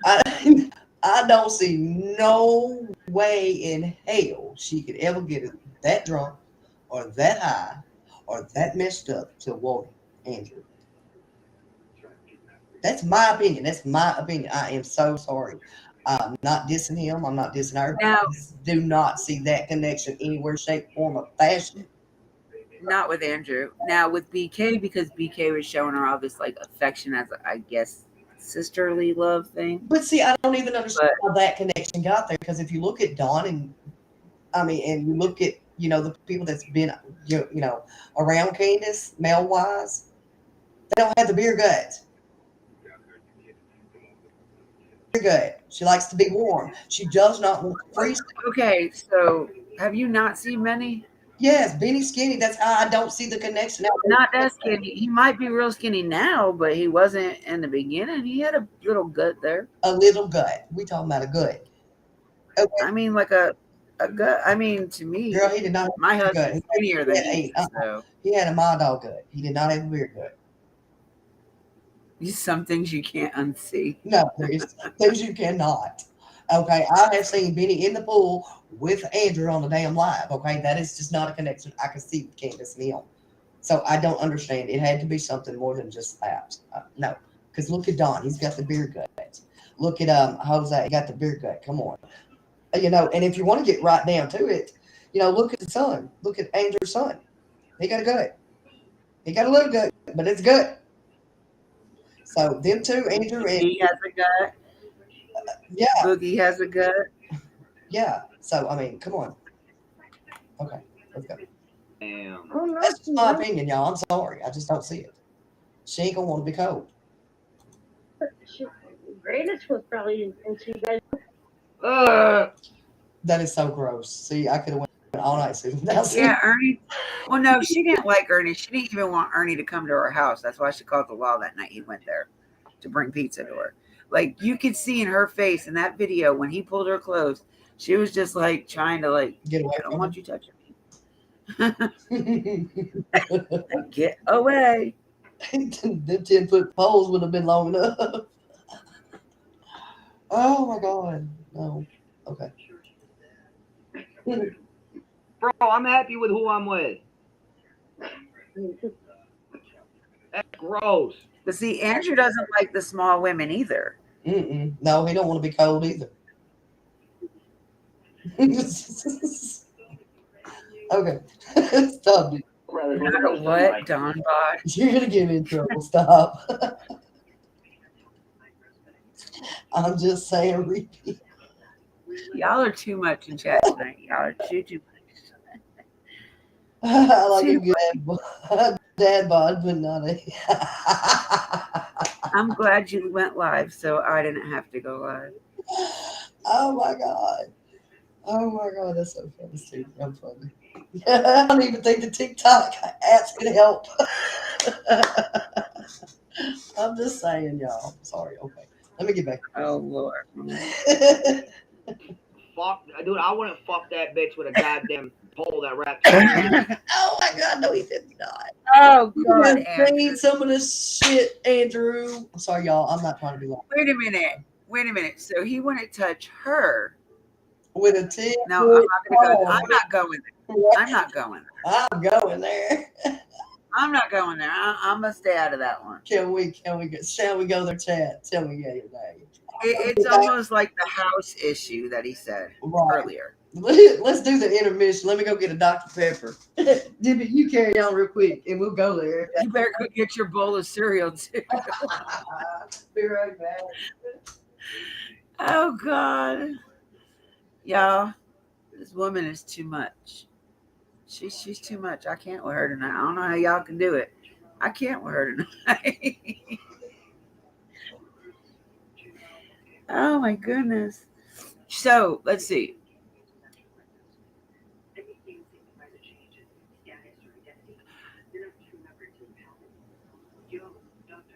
I don't see no way in hell she could ever get that drunk or that high or that messed up to want Andrew. That's my opinion. I am so sorry. I'm not dissing him. I'm not dissing her. Now- I just do not see that connection anywhere, shape, form, or fashion. Not with Andrew. Now with BK, because BK was showing her all this like affection as I guess sisterly love thing. But see, I don't even understand how that connection got there. Because if you look at Dawn and you look at the people that's been around Candace, male wise, they don't have the beer gut. Beer gut. She likes to be warm. She does not want to freeze. Okay, so have you not seen many? Yes, Benny skinny. That's how I don't see the connection. Not that skinny. He might be real skinny now, but he wasn't in the beginning. He had a little gut there. A little gut. We talking about a gut. Okay, I mean, like a gut. I mean, to me, girl, he did not. my have a husband's gut. skinnier than me. So He had a my dog gut. He did not have a beer gut. these some things you can't unsee. No, there is things you cannot. Okay, I have seen Benny in the pool with Andrew on the damn live. Okay, that is just not a connection I can see with Candace and him. So I don't understand. It had to be something more than just that. No, because look at Don. He's got the beer gut. Look at Jose. He got the beer gut. Come on, And if you want to get right down to it, look at the son. Look at Andrew's son. He got a gut. He got a little gut, but it's gut. So them two, Andrew and He has a gut. yeah. Boogie has a gut. Yeah. So I mean, come on. Okay, let's go. Damn. Oh no. That's just my opinion, y'all. I'm sorry. I just don't see it. She ain't gonna want to be cold. Greatest was probably into you guys. That is so gross. See, I could have went all night, Susan. Now, see, Yeah, Ernie. Well, no, she didn't like Ernie. She didn't even want Ernie to come to her house. That's why she called the law that night he went there to bring pizza to her. Like, you could see in her face in that video when he pulled her clothes, She was just like trying to like, Get away I don't from want you touching him. me. Get away. Them 10-foot poles would have been long enough. Oh my God. No. Okay. Bro, I'm happy with who I'm with. That's gross. But see, Andrew doesn't like the small women either. No, he don't want to be cold either. Okay. Stop it. What, Don Bot? You're going to get me in trouble. Stop. I'm just saying repeat. Y'all are too much in chat tonight. Y'all are too much. I like a good dad bod, but not a. I'm glad you went live so I didn't have to go live. Oh my God. Oh my God, that's so funny, Steve. I'm funny. I don't even think the TikTok apps can help. I'm just saying, y'all. Sorry. Okay. Let me get back. Oh, Lord. Fuck, dude, I wouldn't fuck that bitch with a goddamn pole that wraps around. Oh my God, no, he did not. Oh, You God, have Andrew. seen some of this shit, Andrew. I'm sorry, y'all. I'm not trying to be long. Wait a minute. So he wouldn't touch her. With a 10. No, I'm not going there. I'm not going there. I'm going there. I'm not going there. I'm gonna stay out of that one. Shall we go there, chat? Tell me yeah, your name. It's almost like the house issue that he said earlier. Let's do the intermission. Let me go get a Dr. Pepper. Dippy, you carry on real quick and we'll go there. You better go get your bowl of cereal too. Be right back. Oh God. Y'all, this woman is too much. She's too much. I can't with her tonight. I don't know how y'all can do it. I can't with her tonight. Oh my goodness. So let's see.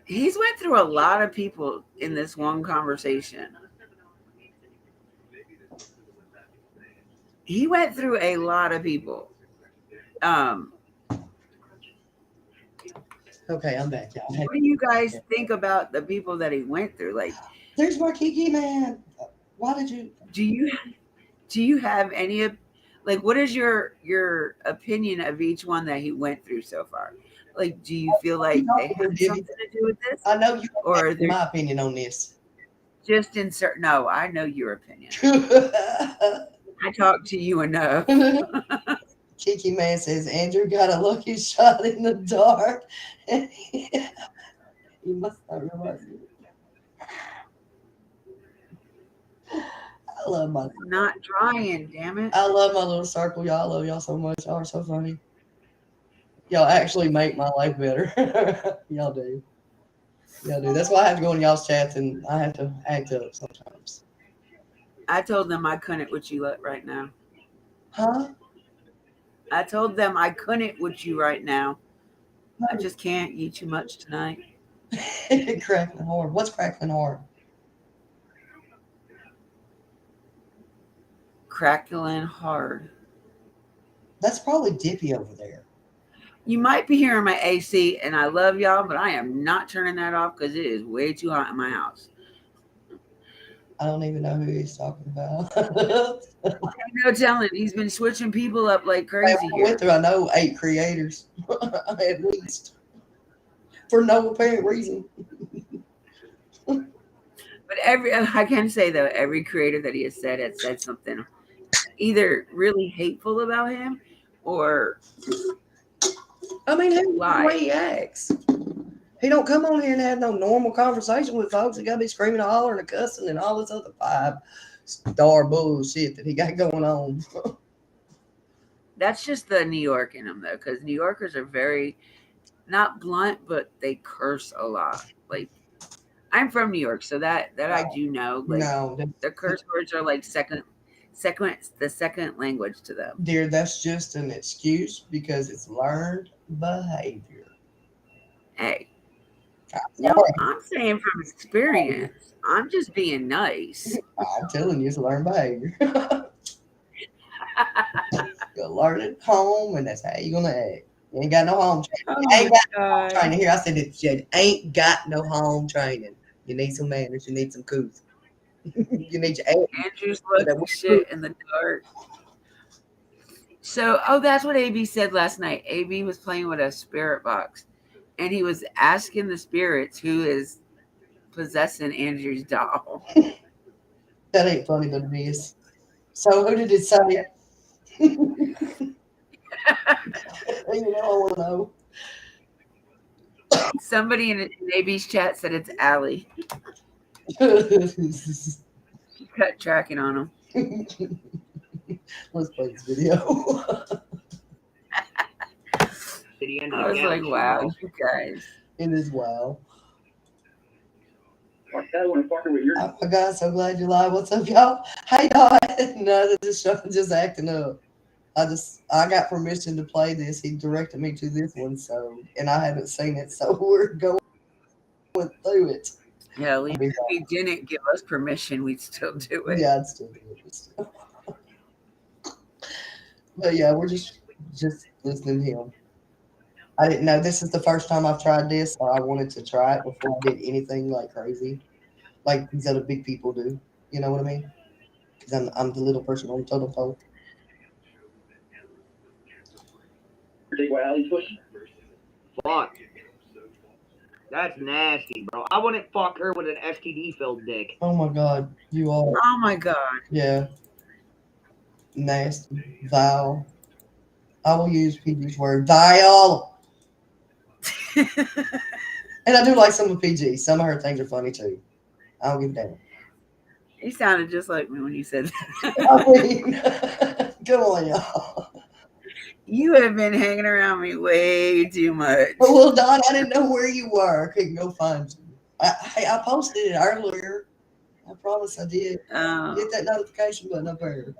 He's went through a lot of people in this one conversation. He went through a lot of people. Okay, I'm back, y'all. What do you guys think about the people that he went through? Like, There's my Kiki man. Why did you? Do you have any of, like, what is your opinion of each one that he went through so far? Like, do you feel like they have something to do with this? I know you. Or my opinion on this. Just insert. No, I know your opinion. I talk to you enough. Kiki man says Andrew got a lucky shot in the dark. You must not realize it. I love my. Not trying, damn it. I love my little circle. Y'all, I love y'all so much. Y'all are so funny. Y'all actually make my life better. Y'all do. Y'all do. That's why I have to go in y'all's chats and I have to act up sometimes. I told them I couldn't with you right now. Huh? I told them I couldn't with you right now. I just can't eat too much tonight. Crackling hard. What's crackling hard? Crackling hard. That's probably Dippy over there. You might be hearing my AC, and I love y'all, but I am not turning that off because it is way too hot in my house. I don't even know who he's talking about. Ain't no telling. He's been switching people up like crazy I went through, I know, 8 creators at least for no apparent reason. But I can say though, every creator that he has said something either really hateful about him or. I mean, the way he acts. He don't come on here and have no normal conversation with folks. He got to be screaming and hollering and cussing and all this other 5-star bullshit that he got going on. That's just the New York in him, though, because New Yorkers are very, not blunt, but they curse a lot. Like, I'm from New York, so that I do know. Like, the curse words are like the second language to them. Dear, that's just an excuse because it's learned behavior. Hey, no, I'm saying from experience. I'm just being nice. I'm telling you, it's learned behavior. You learn at home, and that's how you're gonna act. You ain't got no home training. Oh You ain't got no home God. training. Here, I said it. You ain't got no home training. You need some manners. You need some couth. You need your ass. Andrew's That looking was shit in the dark. So, that's what AB said last night. AB was playing with a spirit box, and he was asking the spirits who is possessing Andrew's doll. That ain't funny, but it is. So who did it say? You know, I want to know. Somebody in AB's chat said it's Allie. Cut tracking on him. Let's play this video. City end I of was the like, galaxy, wow, bro. you guys. It is wow. Fuck that, I want to fucking with your. Oh my God, so glad you're live. What's up, y'all? Hey, y'all. No, this show just acting up. I got permission to play this. He directed me to this one, and I haven't seen it, so we're going through it. Yeah, if he didn't give us permission, we'd still do it. Yeah, I'd still do it. But yeah, we're just listening to him. I didn't know this is the first time I've tried this, so I wanted to try it before I did anything like crazy, like these other big people do. You know what I mean? Because I'm the little person on the totem pole. Take what Allie's pushing. Fuck. That's nasty, bro. I wouldn't fuck her with an STD-filled dick. Oh my God, you all. Oh my God. Yeah. Nasty. Vile. I will use PG's word. Vile. And I do like some of PG. Some of her things are funny too. I don't give a damn. He sounded just like me when you said that. I mean, come on, y'all. You have been hanging around me way too much. Well, Don, I didn't know where you were. I couldn't go find you. I posted it earlier. I promise I did. Hit that notification button up there.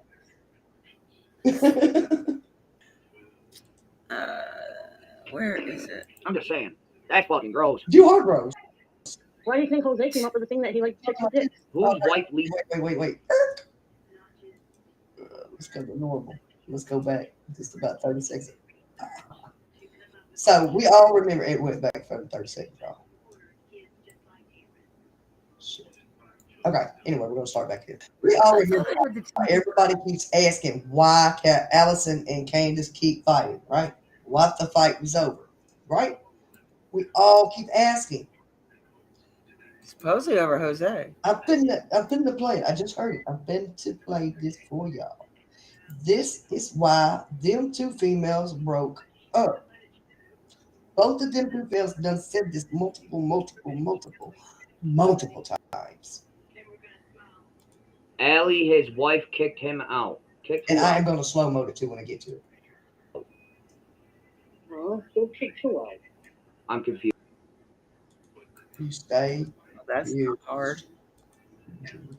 Where is it? I'm just saying. That's fucking gross. You are gross. Why do you think Jose came up with the thing that he liked chicks with dicks? Whose wife leaves? Wait. Let's go to normal. Let's go back just about 30 seconds. So we all remember it went back for 30 seconds, y'all. Shit. Okay, anyway, we're going to start back here. We all remember everybody keeps asking why Allison and Candace keep fighting, right? What the fight was over, right? We all keep asking. Supposedly over Jose. I've been to play it. I just heard it. I've been to play this for y'all. This is why them two females broke up. Both of them two females done said this multiple times. Allie, his wife, kicked him out. And I am going to slow mode it too when I get to it. Oh, so kick who out? I'm confused. You stay. That's not hard. Did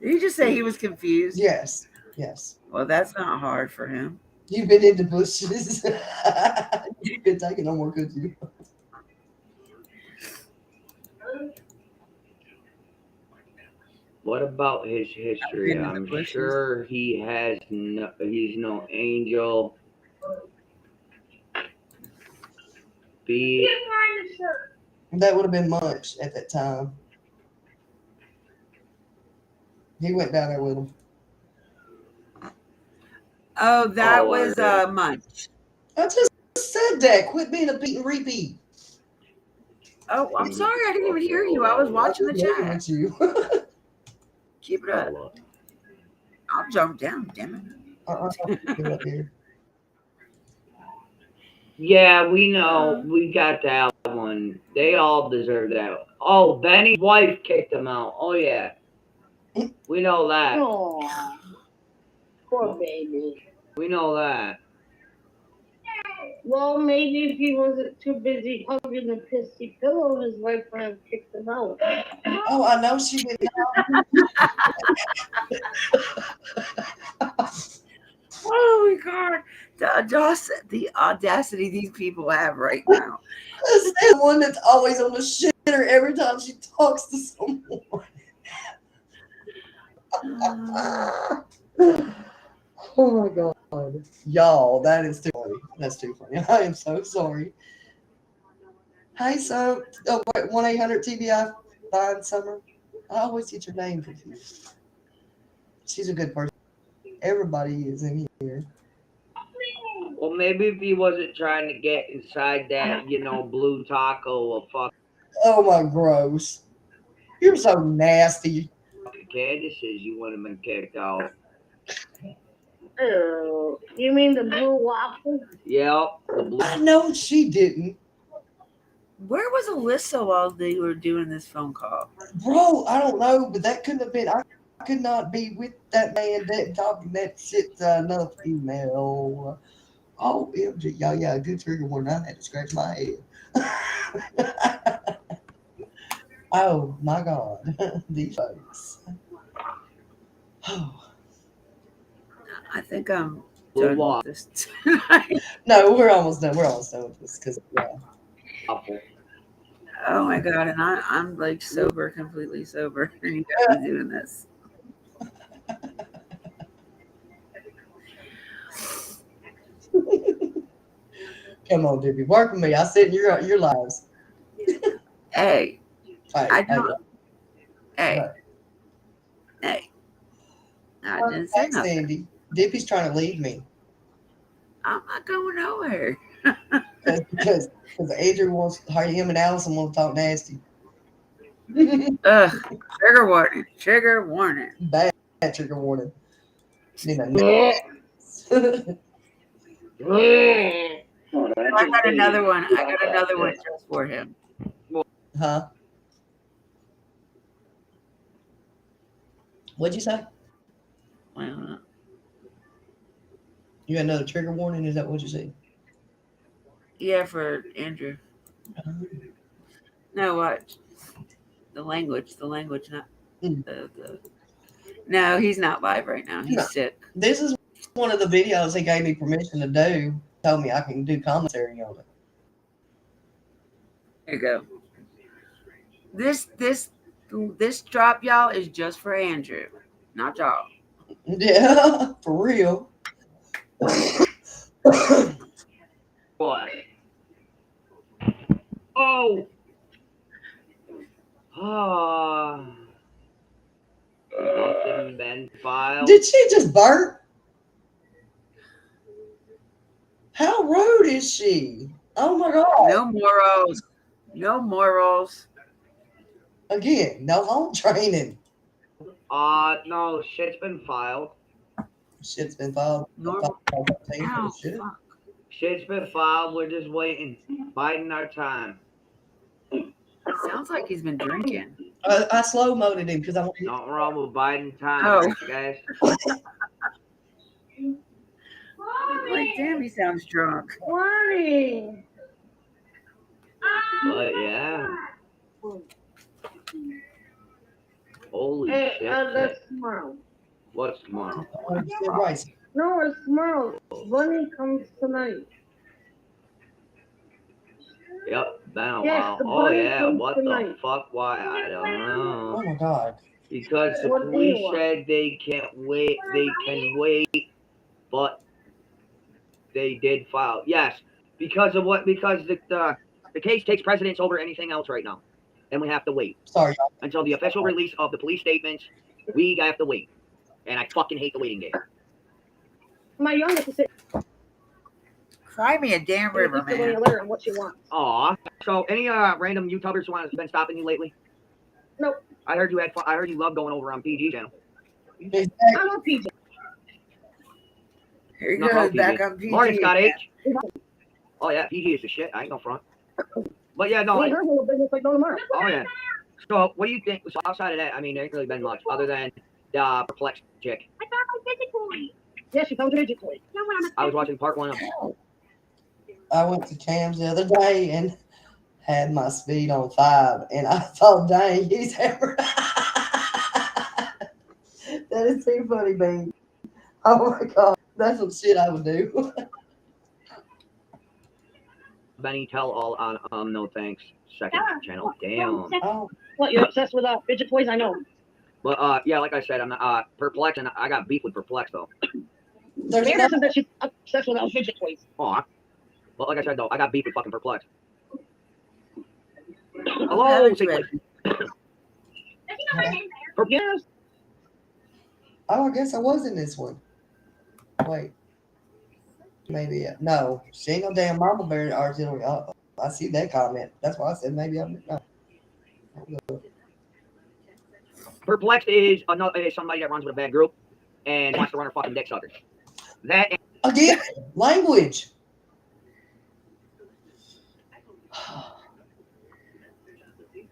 you just say he was confused? Yes. Well, that's not hard for him. You've been in the bushes. You could take it no more, could you? What about his history? I'm sure he has he's no angel. That would have been Munch at that time. He went down there with him. Oh, that was Munch. I just said that. Quit being a beat and repeat. Oh, I'm sorry. I didn't even hear you. I was watching the chat. You. Keep it up. I'll jump down, damn it. Get up here. Yeah, we know. We got that one. They all deserve that. Oh, Benny's wife kicked him out. Oh, yeah. We know that. Oh, poor baby. We know that. Well, maybe if he wasn't too busy hugging the pissy pillow, his wife would have kicked him out. Oh, I know she did. Oh my God. The audacity these people have right now. This is one that's always on the shitter every time she talks to someone. Oh my God. Y'all, that is too funny. That's too funny. I am so sorry. Hey, so, 1-800-TBI, find Summer. I always get your name confused. She's a good person. Everybody is in here. Well, maybe if he wasn't trying to get inside that, blue taco of fucking Oh my gross. You're so nasty. Candace's, you would have been kicked out. Oh, you mean the blue waffle? Yep, the blue. I know she didn't. Where was Alyssa while they were doing this phone call? Bro, I don't know, but that couldn't have been. I could not be with that man that talking that shit to another female. Oh, MJ, yeah, good trigger warning. I had to scratch my head. Oh my God, these folks. Oh. I think I'm Blue done waffle. with this tonight. No, we're almost done. We're almost done with this because Oh my God, and I'm like sober, completely sober. And you got me doing this. Come on, Dippy, work with me. I sit in your lives. Hey, I don't. Hey, Right. hey. I didn't say Thanks, nothing. Andy. Dippy's trying to leave me I'm not going nowhere. because Adrian wants him and Allison want to talk nasty. Ugh. Trigger warning. Trigger warning. Bad trigger warning. Need a Oh, that's I got just another me. one. I got another one just for him. Huh? What'd you say? Well, You got another trigger warning? Is that what you said? yeah, for Andrew. No, what? The language, not the. No, he's not live right now. He's No. sick. This is one of the videos he gave me permission to do. Told me I can do commentary on it. There you go. This drop, y'all, is just for Andrew, not y'all. Yeah, for real. What? Oh. Nothing been filed. Did she just burp? How rude is she? Oh my God. No morals. No morals. Again, no home training. No, shit's been filed. Shit's been filed. Normal. Ow, Shit. fuck. Shit's been filed. We're just waiting, biding our time. Sounds like he's been drinking. I slow moded him because I want Nothing wrong with biding time, Oh. guys. Like, damn, he sounds drunk. Why? But yeah. Holy Hey, shit. that's tomorrow. What's tomorrow? right. No, it's tomorrow. Bunny comes tonight. Yep, been a Yes, while. the Oh bunny yeah, comes what tonight. the fuck? Why? I don't know. Oh my God. Because the What do you police want? said they can't wait. They can wait, but they did file. Yes, because of what? Because the case takes precedence over anything else right now, and we have to wait Sorry, y'all. until the official release of the police statements. We have to wait, and I fucking hate the waiting game. My youngest is sitting Cry me a damn river, when you man. let her and what she wants. Aw. So any random YouTubers who have been stopping you lately? Nope. I heard you had. I heard you love going over on PG channel. Exactly. I love PJ. Here you No, go, PG. back on PG. Morning, Scott again. H. Oh yeah, PG is the shit. I ain't no front. But yeah, no. We heard a little business like no tomorrow. Oh yeah. So what do you think? So outside of that, I mean, there ain't really been much other than the perplexed chick. I got my physical. Yeah, she comes digitally. I was watching part 1 of. I went to Cam's the other day and had my speed on 5, and I thought, dang, he's ever. That is too funny, babe. Oh my God, that's some shit I would do. Benny Tell All on No Thanks second channel. Damn. Oh, What, you're obsessed with fidget toys? I know. But yeah, like I said, I'm not perplexed, and I got beef with perplexed though. There's Amanda no, says that she's obsessed with those fidget toys. Well, like I said though, I got beef with fucking Perplexed. Hello, Hello, Secret. Yes. oh, I guess I was in this one. Wait. Maybe. No, she ain't no damn mama bear auxiliary. I see that comment. That's why I said maybe I'm. No. Perplexed is somebody that runs with a bad group and wants to run her fucking dick suckers. That Again, language.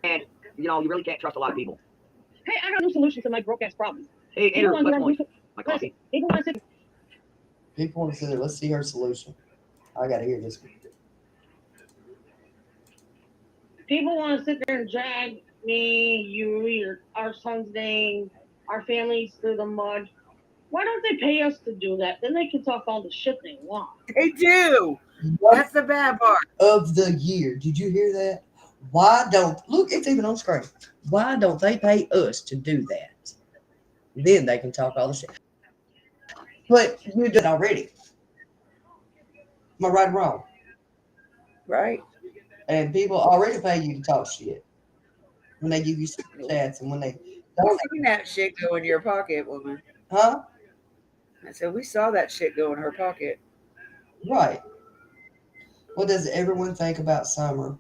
and you really can't trust a lot of people. Hey, I got a new solution to my broke ass problem. Hey, People Andrew, want let's to moist. My coffee. People want to sit. People want to sit there. Let's see her solution. I gotta hear this. People want to sit there and drag me, you, our son's name, our families through the mud. Why don't they pay us to do that? Then they can talk all the shit they want. They do. What That's the bad part. of the year? Did you hear that? Why don't look? It's even on screen. Why don't they pay us to do that? Then they can talk all the shit. But you did already. Am I right or wrong? Right. And people already pay you to talk shit when they give you super chats and when they don't. Seen that shit go in your pocket, woman. Huh? I said, we saw that shit go in her pocket. Right. What does everyone think about summer?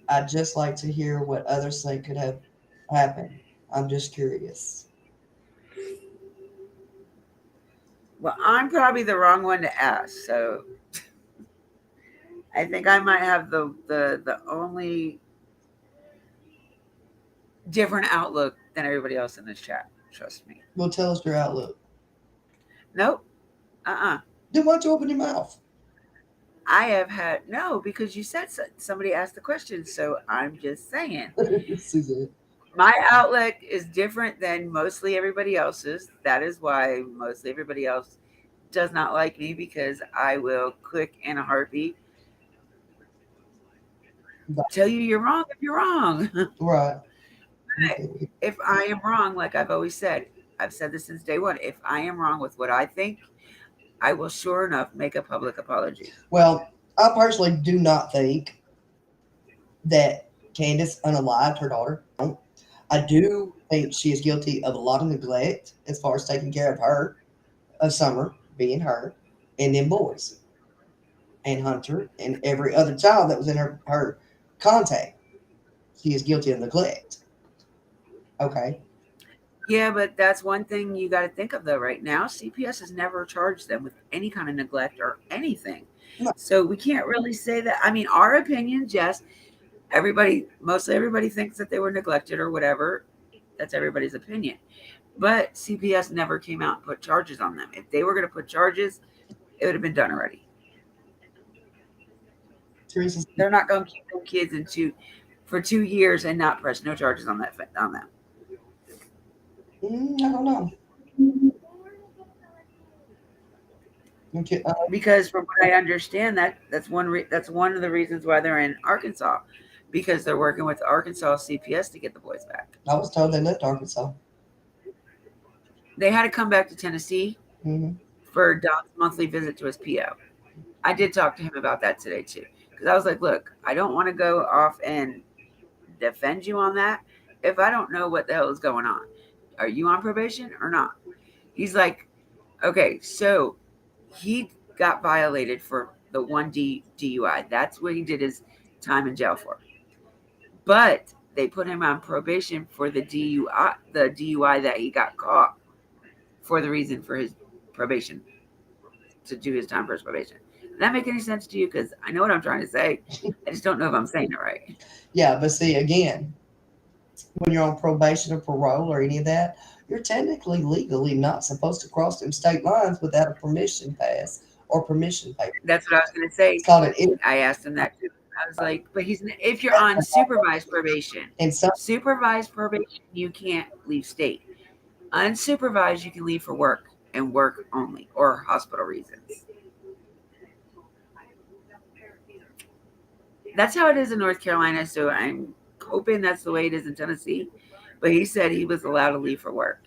I'd just like to hear what others think could have happened. I'm just curious. Well, I'm probably the wrong one to ask, so I think I might have the only different outlook than everybody else in this chat. Trust me. Well, tell us your outlook. Nope. Then why don't you open your mouth? I have had no, because you said somebody asked the question, so I'm just saying. Suzanne. My outlook is different than mostly everybody else's. That is why mostly everybody else does not like me, because I will click in a heartbeat. Tell you you're wrong if you're wrong. Right. If I am wrong, like I've always said, I've said this since day one. If I am wrong with what I think, I will sure enough make a public apology. Well, I personally do not think that Candace unalived her daughter. I do think she is guilty of a lot of neglect as far as taking care of her, of Summer being her, and then boys, and Hunter, and every other child that was in her contact. She is guilty of neglect. Okay. Yeah, but that's one thing you got to think of though. Right now, CPS has never charged them with any kind of neglect or anything. No. So we can't really say that. I mean, our opinions, yes. Mostly everybody thinks that they were neglected or whatever. That's everybody's opinion. But CPS never came out and put charges on them. If they were going to put charges, it would have been done already. Teresa, They're not going to keep them kids for 2 years and not press no charges on them. I don't know. Okay, Because from what I understand, that's one of the reasons why they're in Arkansas, because they're working with Arkansas CPS to get the boys back. I was told they left Arkansas. They had to come back to Tennessee Mm-hmm. for Doc's monthly visit to his PO. I did talk to him about that today too, because I was like, look, I don't want to go off and defend you on that if I don't know what the hell is going on. Are you on probation or not? He's like, okay, so he got violated for the one DUI. That's what he did his time in jail for. But they put him on probation for the DUI that he got caught for the reason for his probation, to do his time for his probation. Does that make any sense to you? Because I know what I'm trying to say. I just don't know if I'm saying it right. Yeah, but see, again, when you're on probation or parole or any of that, you're technically legally not supposed to cross them state lines without a permission pass or permission paper. That's what I was going to say. It's called an I asked him that too. I was like, but if you're on supervised probation, supervised probation, you can't leave state. Unsupervised, you can leave for work and work only, or hospital reasons. That's how it is in North Carolina, so I'm hoping that's the way it is in Tennessee. But he said he was allowed to leave for work.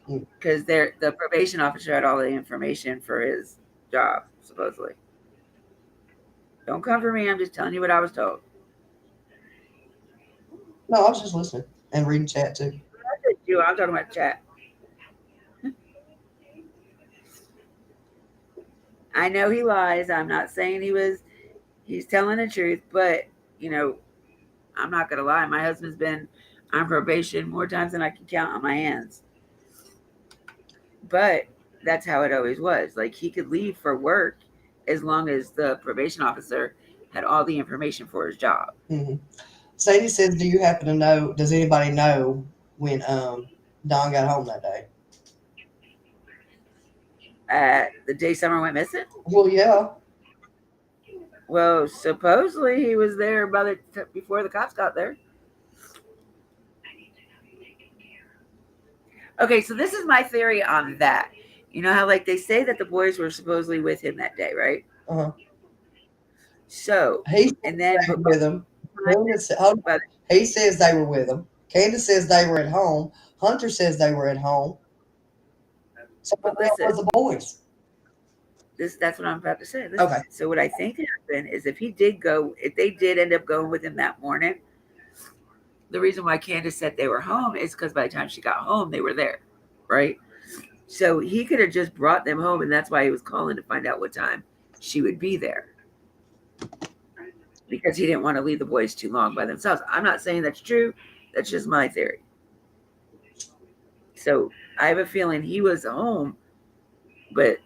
because the probation officer had all the information for his job, supposedly. Don't come for me. I'm just telling you what I was told. No, I was just listening and reading chat too. I'm talking about chat. I know he lies. I'm not saying he's telling the truth, but I'm not gonna lie. My husband's been on probation more times than I can count on my hands. But that's how it always was. Like, he could leave for work as long as the probation officer had all the information for his job. Mm-hmm. Sadie says, "Do you happen to know? Does anybody know when Don got home that day?" The day Summer went missing? Well, yeah. Well, supposedly he was there before the cops got there. Okay, so this is my theory on that. You know how, like, they say that the boys were supposedly with him that day, right? Uh-huh. So, and then with him. He says they were with him. Candace says they were at home. Hunter says they were at home. So what was the boys? That's what I'm about to say. Okay. So what I think happened is if they did end up going with him that morning, the reason why Candace said they were home is because by the time she got home, they were there, right? So he could have just brought them home, and that's why he was calling to find out what time she would be there. Because he didn't want to leave the boys too long by themselves. I'm not saying that's true. That's just my theory. So I have a feeling he was home, but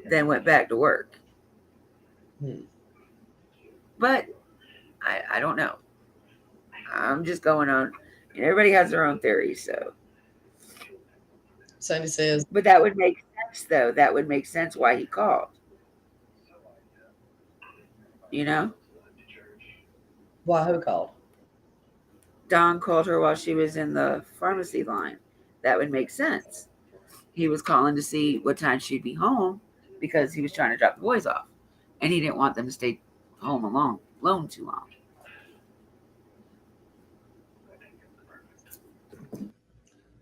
then went back to work. But I don't know. I'm just going on. Everybody has their own theories, so. Sandy says. But that would make sense, though. That would make sense why he called. You know? Why? Who called? Don called her while she was in the pharmacy line. That would make sense. He was calling to see what time she'd be home because he was trying to drop the boys off. And he didn't want them to stay home alone too long.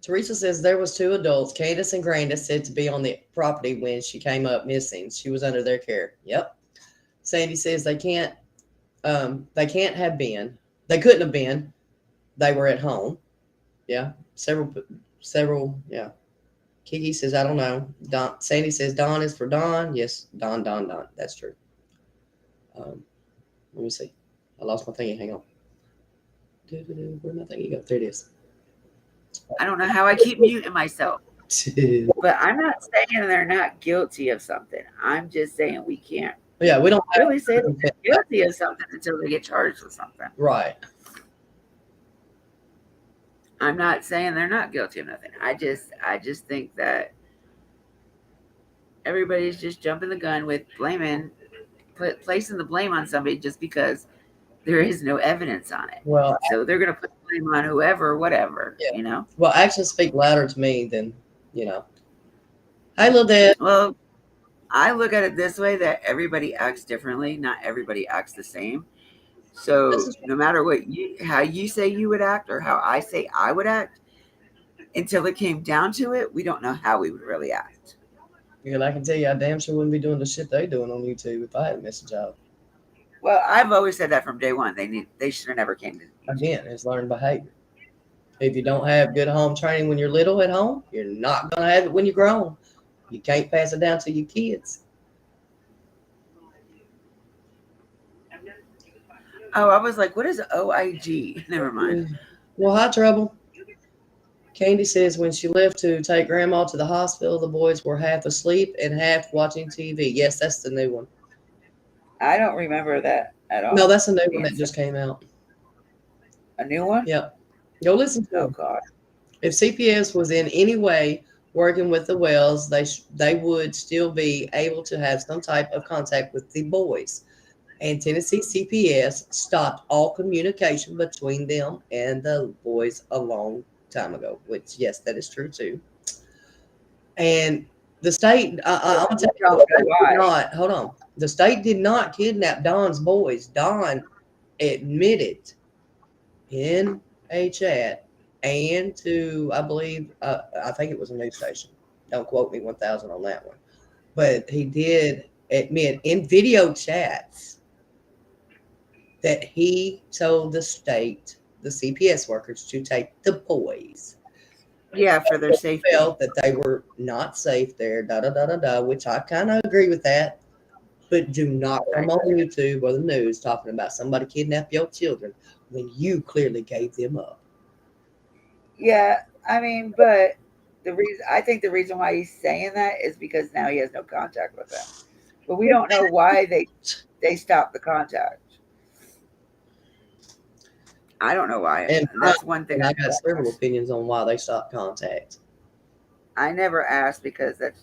Teresa says there was 2 adults, Candace and Grandis, said to be on the property when she came up missing. She was under their care. Yep. Sandy says they can't have been. They couldn't have been. They were at home. Yeah. Several. Yeah. Kiki says, I don't know. Sandy says Don is for Don. Yes. Don. That's true. Let me see. I lost my thingy. Hang on. Where'd my thingy go? There it is. I don't know how I keep muting myself. But I'm not saying they're not guilty of something. I'm just saying we can't. Yeah, we don't really say they're guilty of something until they get charged with something. Right. I'm not saying they're not guilty of nothing. I just think that everybody's just jumping the gun with placing the blame on somebody just because there is no evidence on it. Well, so they're going to put the blame on whoever, whatever, you know? Well, actions speak louder to me than, Hey, little dad. Well, I look at it this way, that everybody acts differently. Not everybody acts the same. So no matter how you say you would act or how I say I would act, until it came down to it, we don't know how we would really act. Yeah, I can tell you, I damn sure wouldn't be doing the shit they doing on YouTube if I had a message out. Well, I've always said that from day one. They should have never came to. Again, it's learned behavior. If you don't have good home training when you're little at home, you're not going to have it when you're grown. You can't pass it down to your kids. Oh, I was like, what is OIG? Never mind. Well, hi, Trouble. Candy says when she left to take Grandma to the hospital, the boys were half asleep and half watching TV. Yes, that's the new one. I don't remember that at all. No, that's a new one that just came out. A new one? Yep. Go listen to it. Oh, God. If CPS was in any way working with the Wells, they would still be able to have some type of contact with the boys. And Tennessee CPS stopped all communication between them and the boys a long time ago, which, yes, that is true, too. And the state, I'll tell you, hold on. The state did not kidnap Don's boys. Don admitted in a chat and to, I believe, I think it was a news station. Don't quote me 1,000 on that one. But he did admit in video chats that he told the state, the CPS workers, to take the boys. Yeah, for their safety. Felt that they were not safe there, which I kind of agree with that. But do not come on YouTube or the news talking about somebody kidnapped your children when you clearly gave them up. Yeah, I mean, but I think the reason why he's saying that is because now he has no contact with them. But we don't know why they stopped the contact. I don't know why. And that's one thing. And I got several opinions on why they stopped contact. I never asked because that's,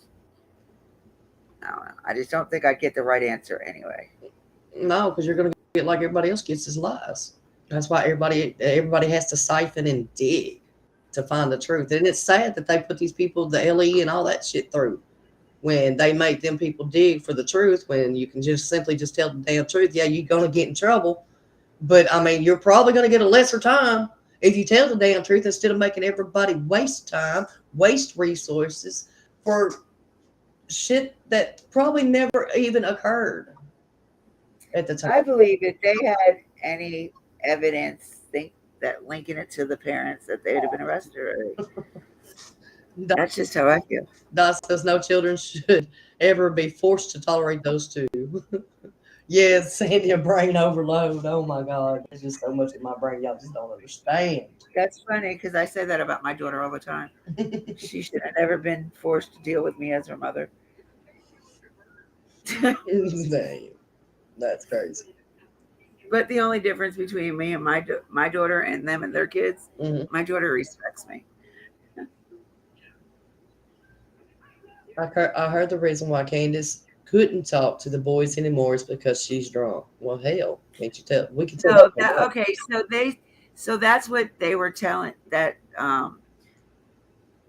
I don't know. I just don't think I'd get the right answer anyway. No, because you're going to get like everybody else gets his lies. That's why everybody has to siphon and dig to find the truth. And it's sad that they put these people, the LE and all that shit through when they make them people dig for the truth, when you can just simply just tell the damn truth. Yeah, you're going to get in trouble. But, I mean, you're probably going to get a lesser time if you tell the damn truth instead of making everybody waste time, waste resources for shit that probably never even occurred at the time. I believe if they had any evidence that linking it to the parents, that they would have been arrested already. That's just how I feel. Doc says no children should ever be forced to tolerate those two. Yes, Sandy, a brain overload. Oh my God. There's just so much in my brain y'all just don't understand. That's funny because I say that about my daughter all the time. She should have never been forced to deal with me as her mother. Damn. That's crazy. But the only difference between me and my daughter and them and their kids, my daughter respects me. I heard the reason why Candace couldn't talk to the boys anymore is because she's drunk. Well, hell, can't you tell? We can tell. So that's what they were telling, that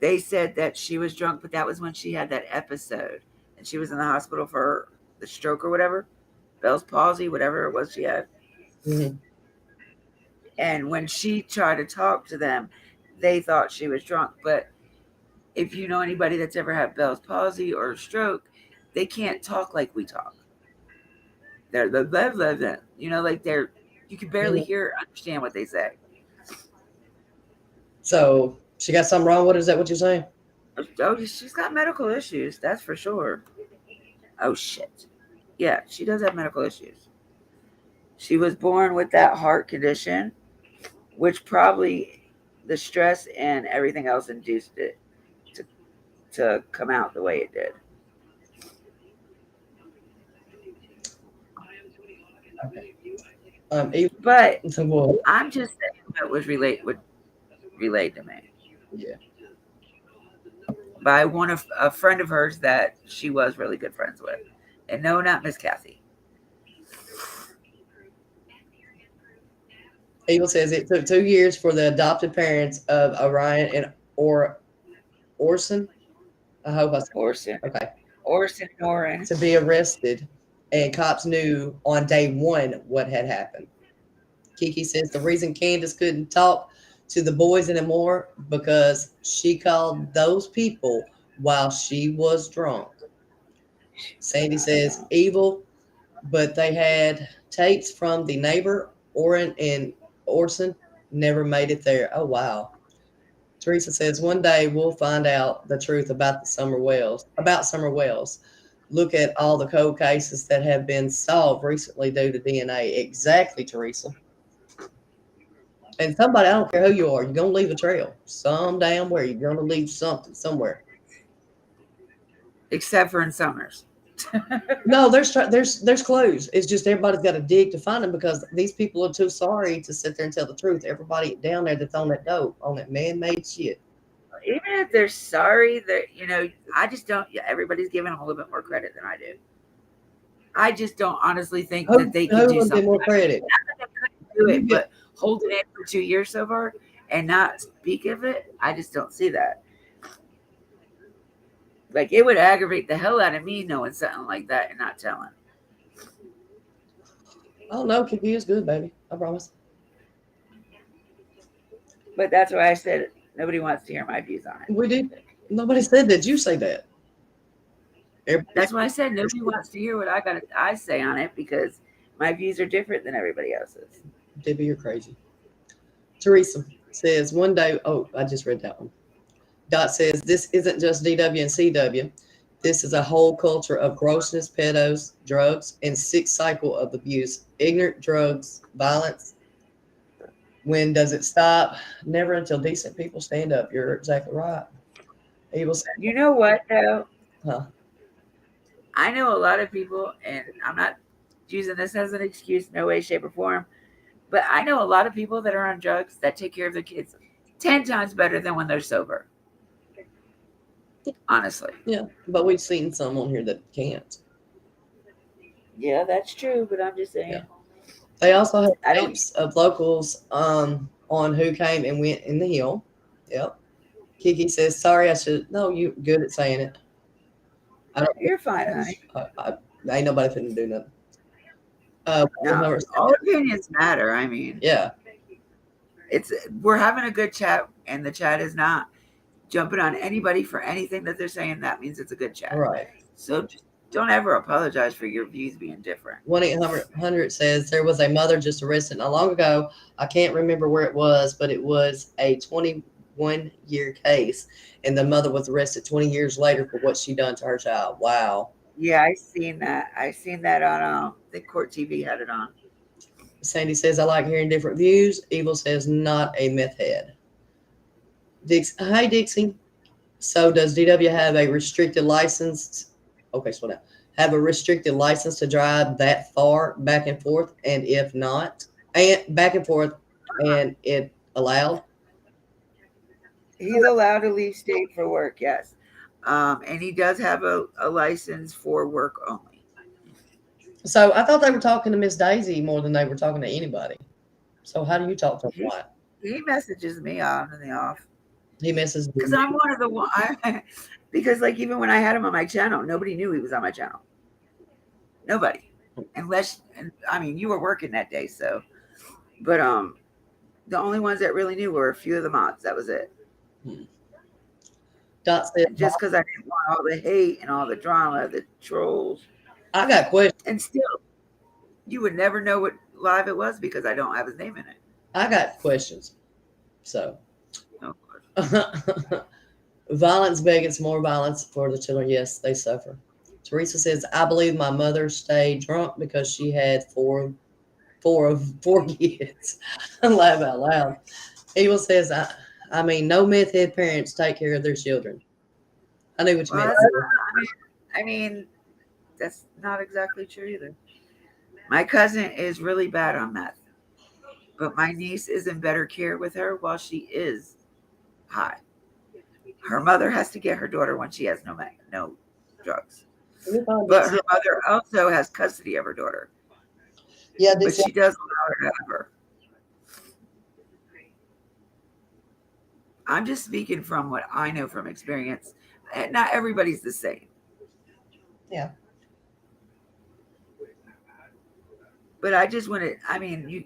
they said that she was drunk, but that was when she had that episode and she was in the hospital for the stroke or whatever, Bell's palsy, whatever it was she had. Mm-hmm. And when she tried to talk to them, they thought she was drunk. But if you know anybody that's ever had Bell's palsy or a stroke, they can't talk like we talk. They're the blah, blah, blah. You know, like you can barely understand what they say. So she got something wrong with her? Is that what you're saying? Oh, she's got medical issues. That's for sure. Oh, shit. Yeah, she does have medical issues. She was born with that heart condition, which probably the stress and everything else induced it to come out the way it did. Okay. But I'm just saying that was relayed to me. Yeah. By a friend of hers that she was really good friends with. And no, not Miss Kathy. Evil says it took 2 years for the adopted parents of Orion and Orson. I hope I said Orson. Okay. Orson and Oren. To be arrested, and cops knew on day one what had happened. Kiki says the reason Candace couldn't talk to the boys anymore because she called those people while she was drunk. Sandy says evil, but they had tapes from the neighbor, Oren and Orson, never made it there. Oh, wow. Teresa says one day we'll find out the truth about Summer Wells. Look at all the cold cases that have been solved recently due to DNA. Exactly, Teresa. And somebody, I don't care who you are, you're going to leave a trail. Some damn where. You're going to leave something somewhere. Except for in Summers. No, there's clues. It's just everybody's got to dig to find them because these people are too sorry to sit there and tell the truth. Everybody down there that's on that dope, on that man-made shit. Even if they're sorry, I just don't. Yeah, everybody's giving them a little bit more credit than I do. I just don't honestly think that they can do something. More credit. Not that they couldn't do it, but holding it for 2 years so far and not speak of it, I just don't see that. Like, it would aggravate the hell out of me knowing something like that and not telling. Oh, no, Kiki is good, baby. I promise. But that's why I said nobody wants to hear my views on it. We did. Nobody said that. You say that. That's why I said nobody wants to hear what I say on it because my views are different than everybody else's. Debbie, you're crazy. Teresa says one day. Oh, I just read that one. Dot says this isn't just DW and CW. This is a whole culture of grossness, pedos, drugs, and sick cycle of abuse. Ignorant drugs, violence. When does it stop? Never until decent people stand up. You're exactly right. Evil. You know what though? Huh? I know a lot of people, and I'm not using this as an excuse, no way, shape, or form, but I know a lot of people that are on drugs that take care of their kids 10 times better than when they're sober. Honestly. Yeah, but we've seen some on here that can't. Yeah, that's true, but I'm just saying. Yeah. They also have I don't- tapes of locals on who came and went in the hill. Yep. Kiki says, sorry, I should. No, you good at saying it. I don't. You're fine, honey. Ain't nobody finna do nothing. No, all opinions matter. I mean, Yeah. we're having a good chat, and the chat is not jumping on anybody for anything that they're saying. That means it's a good chat. Right. So just don't ever apologize for your views being different. 1-800 says there was a mother just arrested not long ago. I can't remember where it was, but it was a 21-year case, and the mother was arrested 20 years later for what she done to her child. Wow. Yeah, I seen that. I seen that on I think Court TV had it on. Sandy says I like hearing different views. Evil says not a meth head. Hi Dixie. So does DW have a restricted license? Okay, slow down. Have a restricted license to drive that far back and forth, and if not, and back and forth, and it allowed? He's allowed to leave state for work, yes. And he does have a license for work only. So I thought they were talking to Miss Daisy more than they were talking to anybody. So how do you talk to him? What? He messages me on and off. He misses Because I'm one of the one. Because like even when I had him on my channel, nobody knew he was on my channel. Nobody, unless, and I mean, you were working that day, so. But the only ones that really knew were a few of the mods. That was it. Dot said, Just because I didn't want all the hate and all the drama, the trolls. I got questions. And still, you would never know what live it was because I don't have his name in it. I got questions. So. No. Violence begets more violence for the children. Yes, they suffer. Teresa says, I believe my mother stayed drunk because she had four kids. Laugh out loud. Evil says, I mean, no meth head parents take care of their children. I knew what you meant. I mean, that's not exactly true either. My cousin is really bad on meth, but my niece is in better care with her while she is high. Her mother has to get her daughter when she has no drugs. But her mother also has custody of her daughter. Yeah, but she does allow her to have her. I'm just speaking from what I know from experience. And not everybody's the same. Yeah. But I just want to, I mean,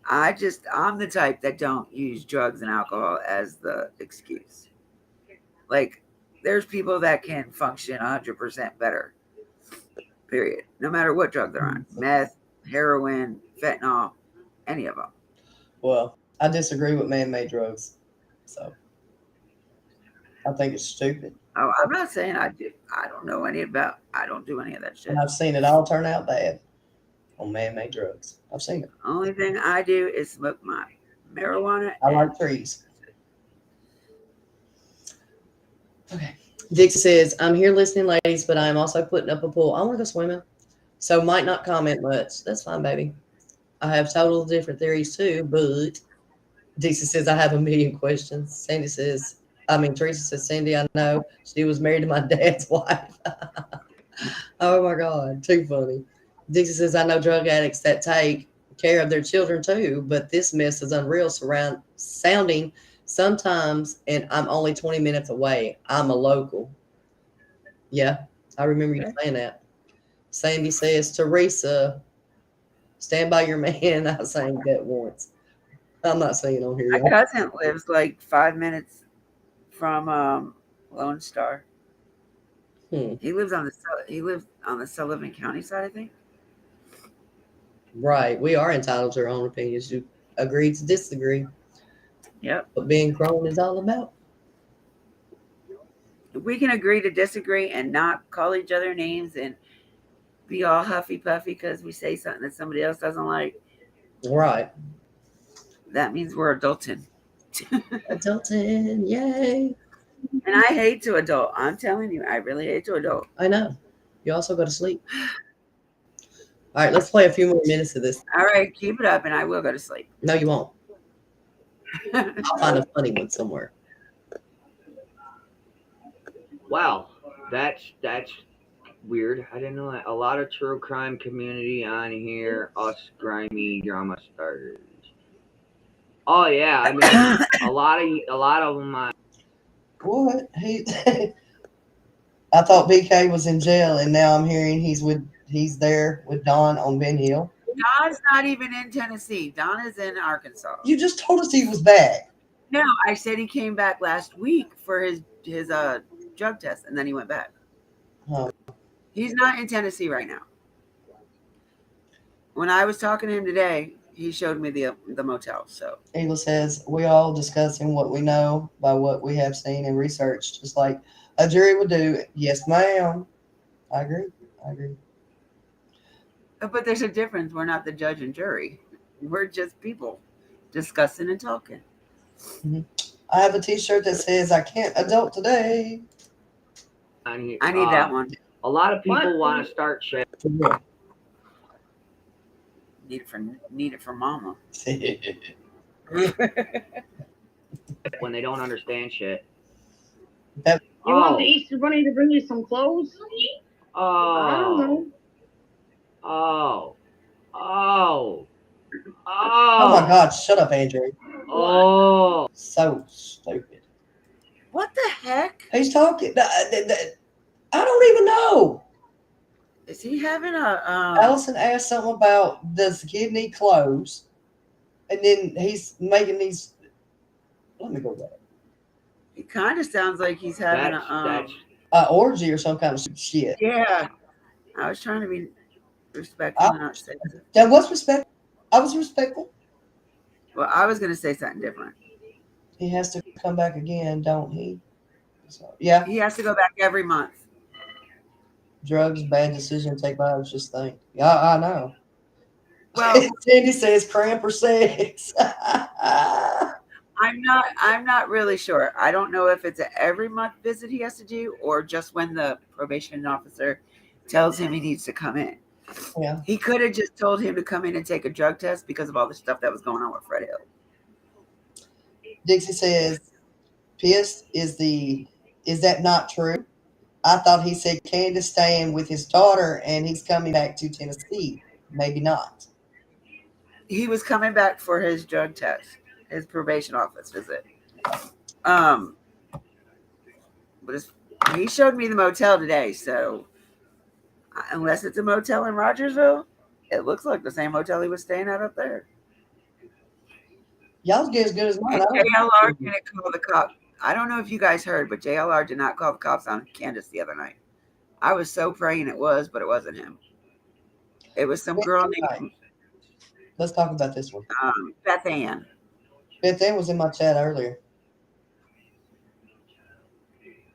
I'm the type that don't use drugs and alcohol as the excuse. Like, there's people that can function 100% better, period. No matter what drug they're on. Meth, heroin, fentanyl, any of them. Well, I disagree with man-made drugs. So, I think it's stupid. Oh, I'm not saying I do. I don't know I don't do any of that shit. And I've seen it all turn out bad on man-made drugs. I've seen it. Only thing I do is smoke my marijuana. I like trees. Okay. Dixie says, I'm here listening, ladies, but I'm also putting up a pool. I want to go swimming. So might not comment much. That's fine, baby. I have total different theories too, but Dixie says, I have a million questions. Teresa says, Sandy, I know. She was married to my dad's wife. Oh my God. Too funny. Dixie says, I know drug addicts that take care of their children too, but this mess is unreal sounding sometimes, and I'm only 20 minutes away. I'm a local. Yeah, I remember you saying that. Sandy says, Teresa, stand by your man. I sang that once. I'm not saying on here. My Y'all. cousin lives like 5 minutes from Lone Star. Hmm. He lives on the Sullivan County side, I think. Right. We are entitled to our own opinions. You agree to disagree. Yep. What being grown is all about. We can agree to disagree and not call each other names and be all huffy puffy because we say something that somebody else doesn't like. Right. That means we're adulting. Adulting, yay. And I hate to adult. I'm telling you, I really hate to adult. I know. You also go to sleep. All right, let's play a few more minutes of this. All right, keep it up and I will go to sleep. No, you won't. I'll find a funny one somewhere. Wow, that's weird. I didn't know that. A lot of true crime community on here. Us grimy drama starters. Oh yeah, I mean a lot of them. What? I thought BK was in jail, and now I'm hearing he's there with Don on Ben Hill. Don's not even in Tennessee. Don is in Arkansas. You just told us he was back. No, I said he came back last week for his drug test, and then he went back. Oh. He's not in Tennessee right now. When I was talking to him today, he showed me the motel. So Eagle says, we all discussing what we know by what we have seen and researched, just like a jury would do. Yes, ma'am. I agree. but there's a difference. We're not the judge and jury. We're just people discussing and talking. I have a t-shirt that says, I can't adult today. I need that one. A lot of people want to start shit Need it for mama. when they don't understand shit. You want the Easter Bunny to bring you some clothes? I don't know. Oh Oh my God, shut up, Andrew. Oh. So stupid. What the heck? He's talking. I don't even know. Is he having a Allison asked something about, does the kid need clothes? And then he's making these. Let me go back. It kind of sounds like he's having Orgy or some kind of shit. Yeah. I was trying to be respectful and not say that. That was respectful. I was respectful. Well, I was going to say something different. He has to come back again, don't he? So, yeah. He has to go back every month. Drugs, bad decision, take lives, just think. Yeah, I know. Well, Sandy says cramp or sex. I'm not really sure. I don't know if it's an every month visit he has to do or just when the probation officer tells him he needs to come in. Yeah. He could have just told him to come in and take a drug test because of all the stuff that was going on with Fred Hill. Dixie says, pissed is that not true? I thought he said Candace staying with his daughter and he's coming back to Tennessee. Maybe not. He was coming back for his drug test, his probation office visit. But he showed me the motel today, so unless it's a motel in Rogersville, it looks like the same motel he was staying at up there. Y'all's get as good as mine. JLR didn't call the cops. I don't know if you guys heard, but JLR did not call the cops on Candace the other night. I was so praying it was, but it wasn't him. It was some girl named. Let's talk about this one. Beth Ann. Beth Ann was in my chat earlier.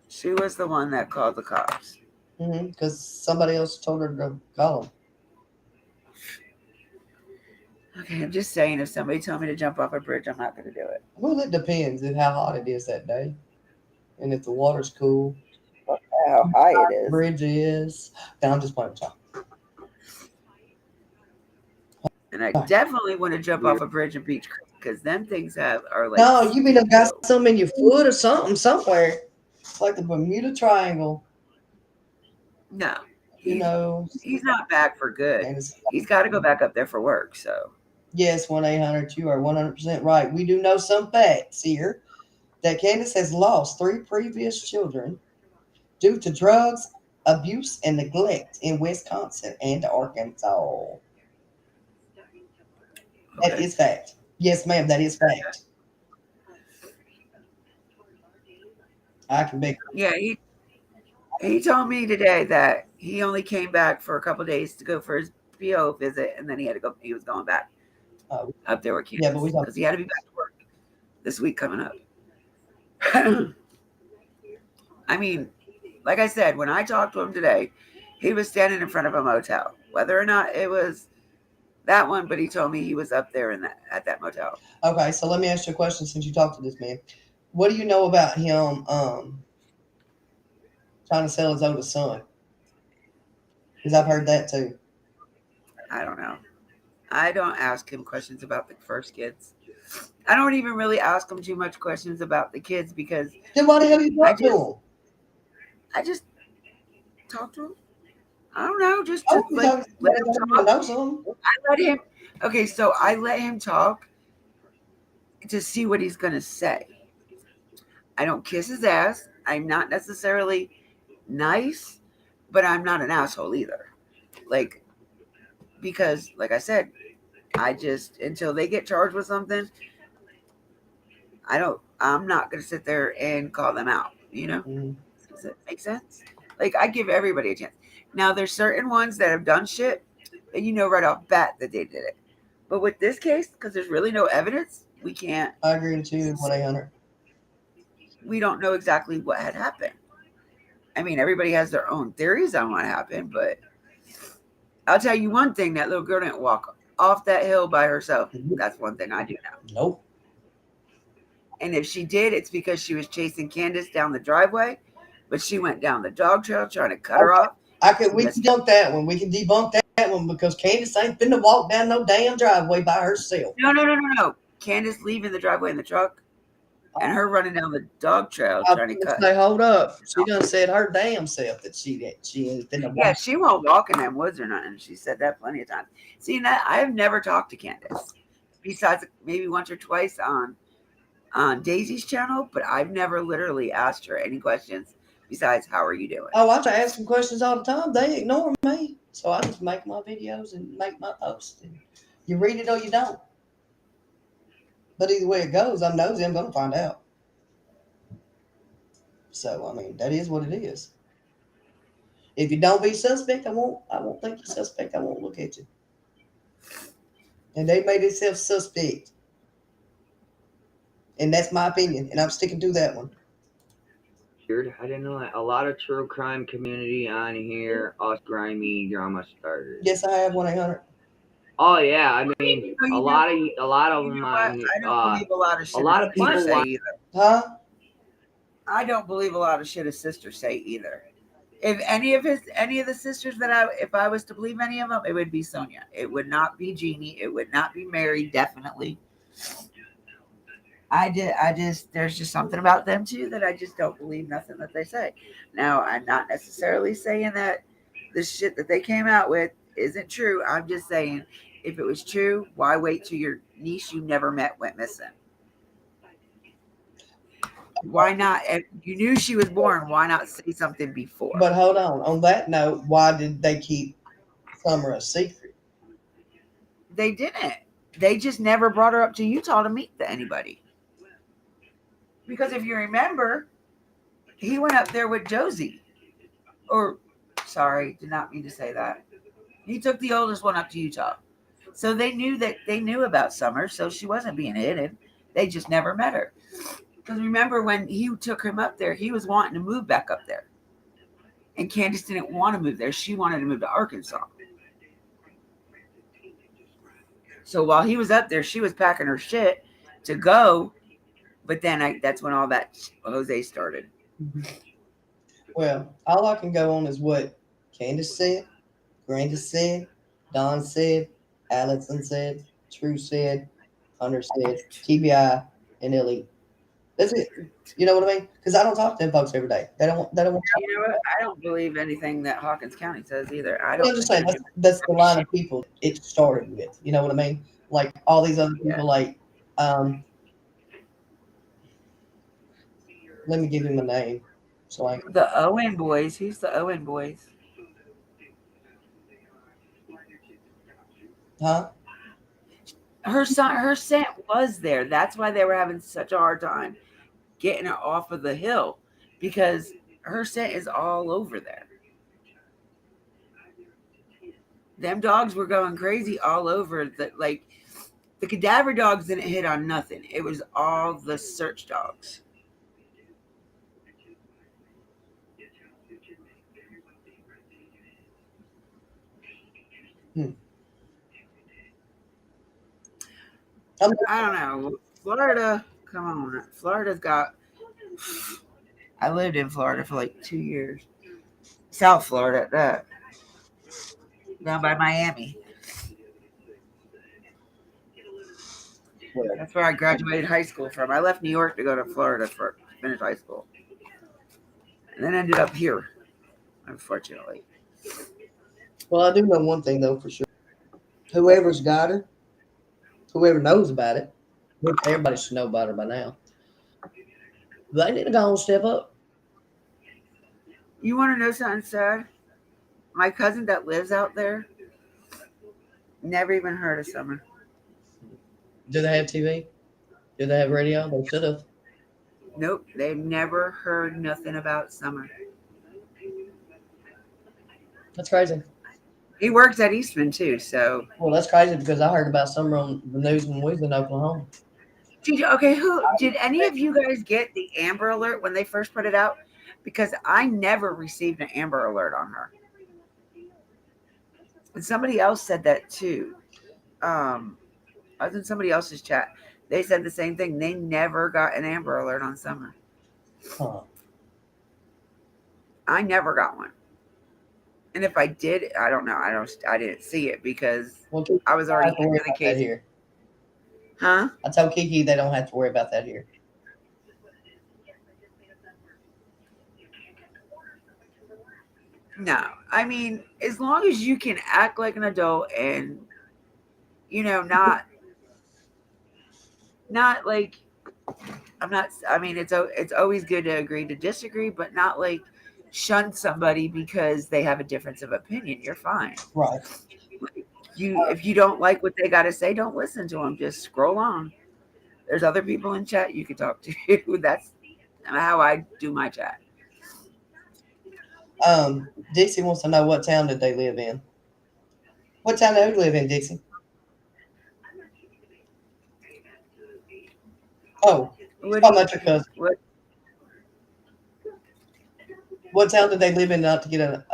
She was the one that called the cops. Because somebody else told her to call them. Okay, I'm just saying, if somebody told me to jump off a bridge, I'm not going to do it. Well, it depends on how hot it is that day. And if the water's cool. How high it is. Bridge is. No, I'm just playing with y'all. And I definitely want to jump off a bridge in Beach Creek because them things are like. No, you mean I've got some in your foot or something somewhere. It's like the Bermuda Triangle. No. He's not back for good. He's got to go back up there for work, so. Yes, 1-800, you are 100% right. We do know some facts here that Candace has lost 3 previous children due to drugs, abuse, and neglect in Wisconsin and Arkansas. Okay. That is fact. Yes, ma'am, that is fact. I can be. Yeah, he told me today that he only came back for a couple of days to go for his PO visit, and then he had to go. He was going back up there with Yeah, but we Candace talk. because he had to be back to work this week coming up. I mean, like I said, when I talked to him today, he was standing in front of a motel. Whether or not it was that one, but he told me he was up there at that motel. Okay, so let me ask you a question since you talked to this man. What do you know about him trying to sell his oldest son? Because I've heard that too. I don't know. I don't ask him questions about the first kids. I don't even really ask him too much questions about the kids because Then why the hell you talk to him? I just talk to him. I don't know, just Oh, to like let him talk. know something. I let him. Okay, so I let him talk to see what he's gonna say. I don't kiss his ass. I'm not necessarily nice, but I'm not an asshole either. Like, because, like I said, I just until they get charged with something, I'm not gonna sit there and call them out. You know, does it make sense? Like, I give everybody a chance. Now, there's certain ones that have done shit, and you know right off bat that they did it. But with this case, because there's really no evidence, we can't. I agree with you, 1-800. We don't know exactly what had happened. I mean, everybody has their own theories on what happened, but I'll tell you one thing: that little girl didn't walk off that hill by herself. That's one thing I do know. Nope. And if she did, it's because she was chasing Candace down the driveway, but she went down the dog trail trying to cut her off. We can debunk that one. We can debunk that one because Candace ain't finna walk down no damn driveway by herself. No. Candace leaving the driveway in the truck and her running down the dog trail trying to cut. Say, hold up. She done said her damn self that she ain't finna walk. Yeah, she won't walk in them woods or nothing. She said that plenty of times. See, that I have never talked to Candace besides maybe once or twice on Daisy's channel, but I've never literally asked her any questions besides how are you doing. Oh, I try to ask them questions all the time. They ignore me, so I just make my videos and make my posts. And you read it or you don't. But either way it goes, I'm nosy. I'm gonna find out. So I mean, that is what it is. If you don't be suspect, I won't think you're suspect. I won't look at you. And they made themselves suspect. And that's my opinion, and I'm sticking to that one. I didn't know that. A lot of true crime community on here, us grimy drama starters. Yes, I have 1-800. Oh yeah, I mean a lot of them on. I don't believe a lot of shit. A lot of people say either. Huh? I don't believe a lot of shit his sisters say either. If any of the sisters if I was to believe any of them, it would be Sonia. It would not be Jeannie. It would not be Mary. Definitely. There's just something about them too that I just don't believe nothing that they say. Now, I'm not necessarily saying that the shit that they came out with isn't true. I'm just saying if it was true, why wait till your niece you never met went missing? Why not? If you knew she was born, why not say something before? But hold on. On that note, why did they keep Summer a secret? They didn't. They just never brought her up to Utah to meet anybody. Because if you remember, he went up there with Josie. Sorry, did not mean to say that. He took the oldest one up to Utah. So they knew about Summer, so she wasn't being hidden. They just never met her. Because remember when he took him up there, he was wanting to move back up there. And Candace didn't want to move there. She wanted to move to Arkansas. So while he was up there, she was packing her shit to go. But then that's when all that Jose started. Well, all I can go on is what Candace said, Grandis said, Don said, Allison said, True said, Hunter said, TBI, and Ellie. That's it. You know what I mean? Because I don't talk to them folks every day. They don't want. You know what? I don't believe anything that Hawkins County says either. I don't. I'm just saying that's the line of people it started with. You know what I mean? Like all these other people, like let me give him a name. So the Owen boys. Who's the Owen boys? Huh? her scent was there. That's why they were having such a hard time getting her off of the hill, because her scent is all over there. Them dogs were going crazy all over. The cadaver dogs didn't hit on nothing. It was all the search dogs. I don't know. Florida, come on. Florida's got. I lived in Florida for like 2 years. South Florida at that. Down by Miami. That's where I graduated high school from. I left New York to go to Florida to finish high school. And then ended up here, unfortunately. Well, I do know one thing though for sure. Whoever's got her, whoever knows about it, which everybody should know about her by now. They need to go and step up. You want to know something sad? My cousin that lives out there never even heard of Summer. Do they have TV? Do they have radio? They should have. Nope, they've never heard nothing about Summer. That's crazy. He works at Eastman too, so. Well, that's crazy because I heard about Summer on the news when we was in Oklahoma. Did any of you guys get the Amber Alert when they first put it out? Because I never received an Amber Alert on her. And somebody else said that too. I was in somebody else's chat. They said the same thing. They never got an Amber Alert on Summer. Huh. I never got one. And if I did, I don't know. I didn't see it because I was already into the case here. Huh? I told Kiki they don't have to worry about that here. No, I mean, as long as you can act like an adult and, not like, it's always good to agree to disagree, but not like shun somebody because they have a difference of opinion. You're fine. Right. If you don't like what they got to say, don't listen to them. Just scroll on. There's other people in chat you can talk to. That's how I do my chat. Dixie wants to know what town did they live in. What town did they live in, Dixie? Oh, how much your cousin? What town did they live in not to get an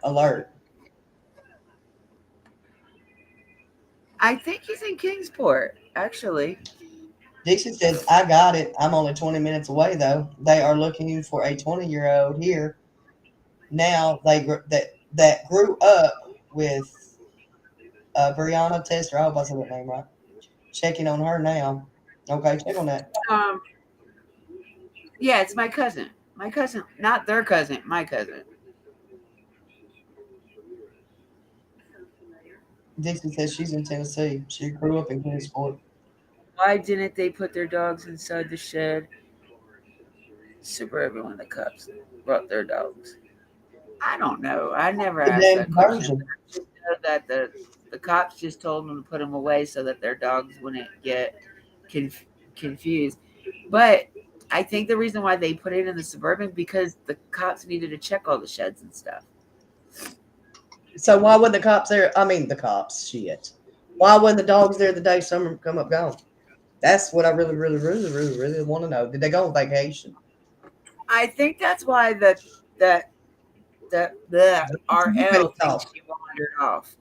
alert? I think he's in Kingsport, actually. Dixie says, I got it. I'm only 20 minutes away, though. They are looking for a 20-year-old here. Now, that grew up with Brianna Tester. I hope I said that name right. Checking on her now. Okay, check on that. Yeah, it's my cousin. My cousin, not their cousin, my cousin. Dixie says she's in Tennessee. She grew up in Kingsport. Why didn't they put their dogs inside the shed? Super when the cops brought their dogs. I don't know. I never asked that question. I just know that the cops just told them to put them away so that their dogs wouldn't get confused. But I think the reason why they put it in the Suburban because the cops needed to check all the sheds and stuff. So why would the cops there? I mean, the cops, shit. Why wasn't the dogs there the day Summer come up gone? That's what I really want to know. Did they go on vacation? I think that's why the RL thinks she wandered off.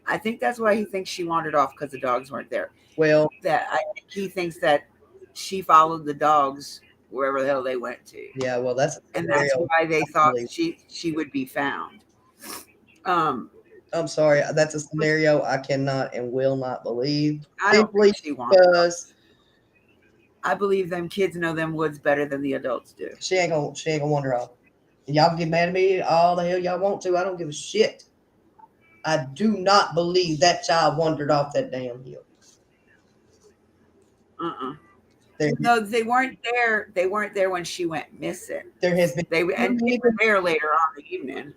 I think that's why he thinks she wandered off because the dogs weren't there. Well, I think he thinks that she followed the dogs wherever the hell they went to. Yeah, well, that's why they thought she would be found. I'm sorry, that's a scenario I cannot and will not believe. I don't think she because I believe them kids know them woods better than the adults do. She ain't gonna wander off. Y'all can get mad at me all the hell y'all want to. I don't give a shit. I do not believe that child wandered off that damn hill. No, they weren't there. They weren't there when she went missing. They were there later on in the evening.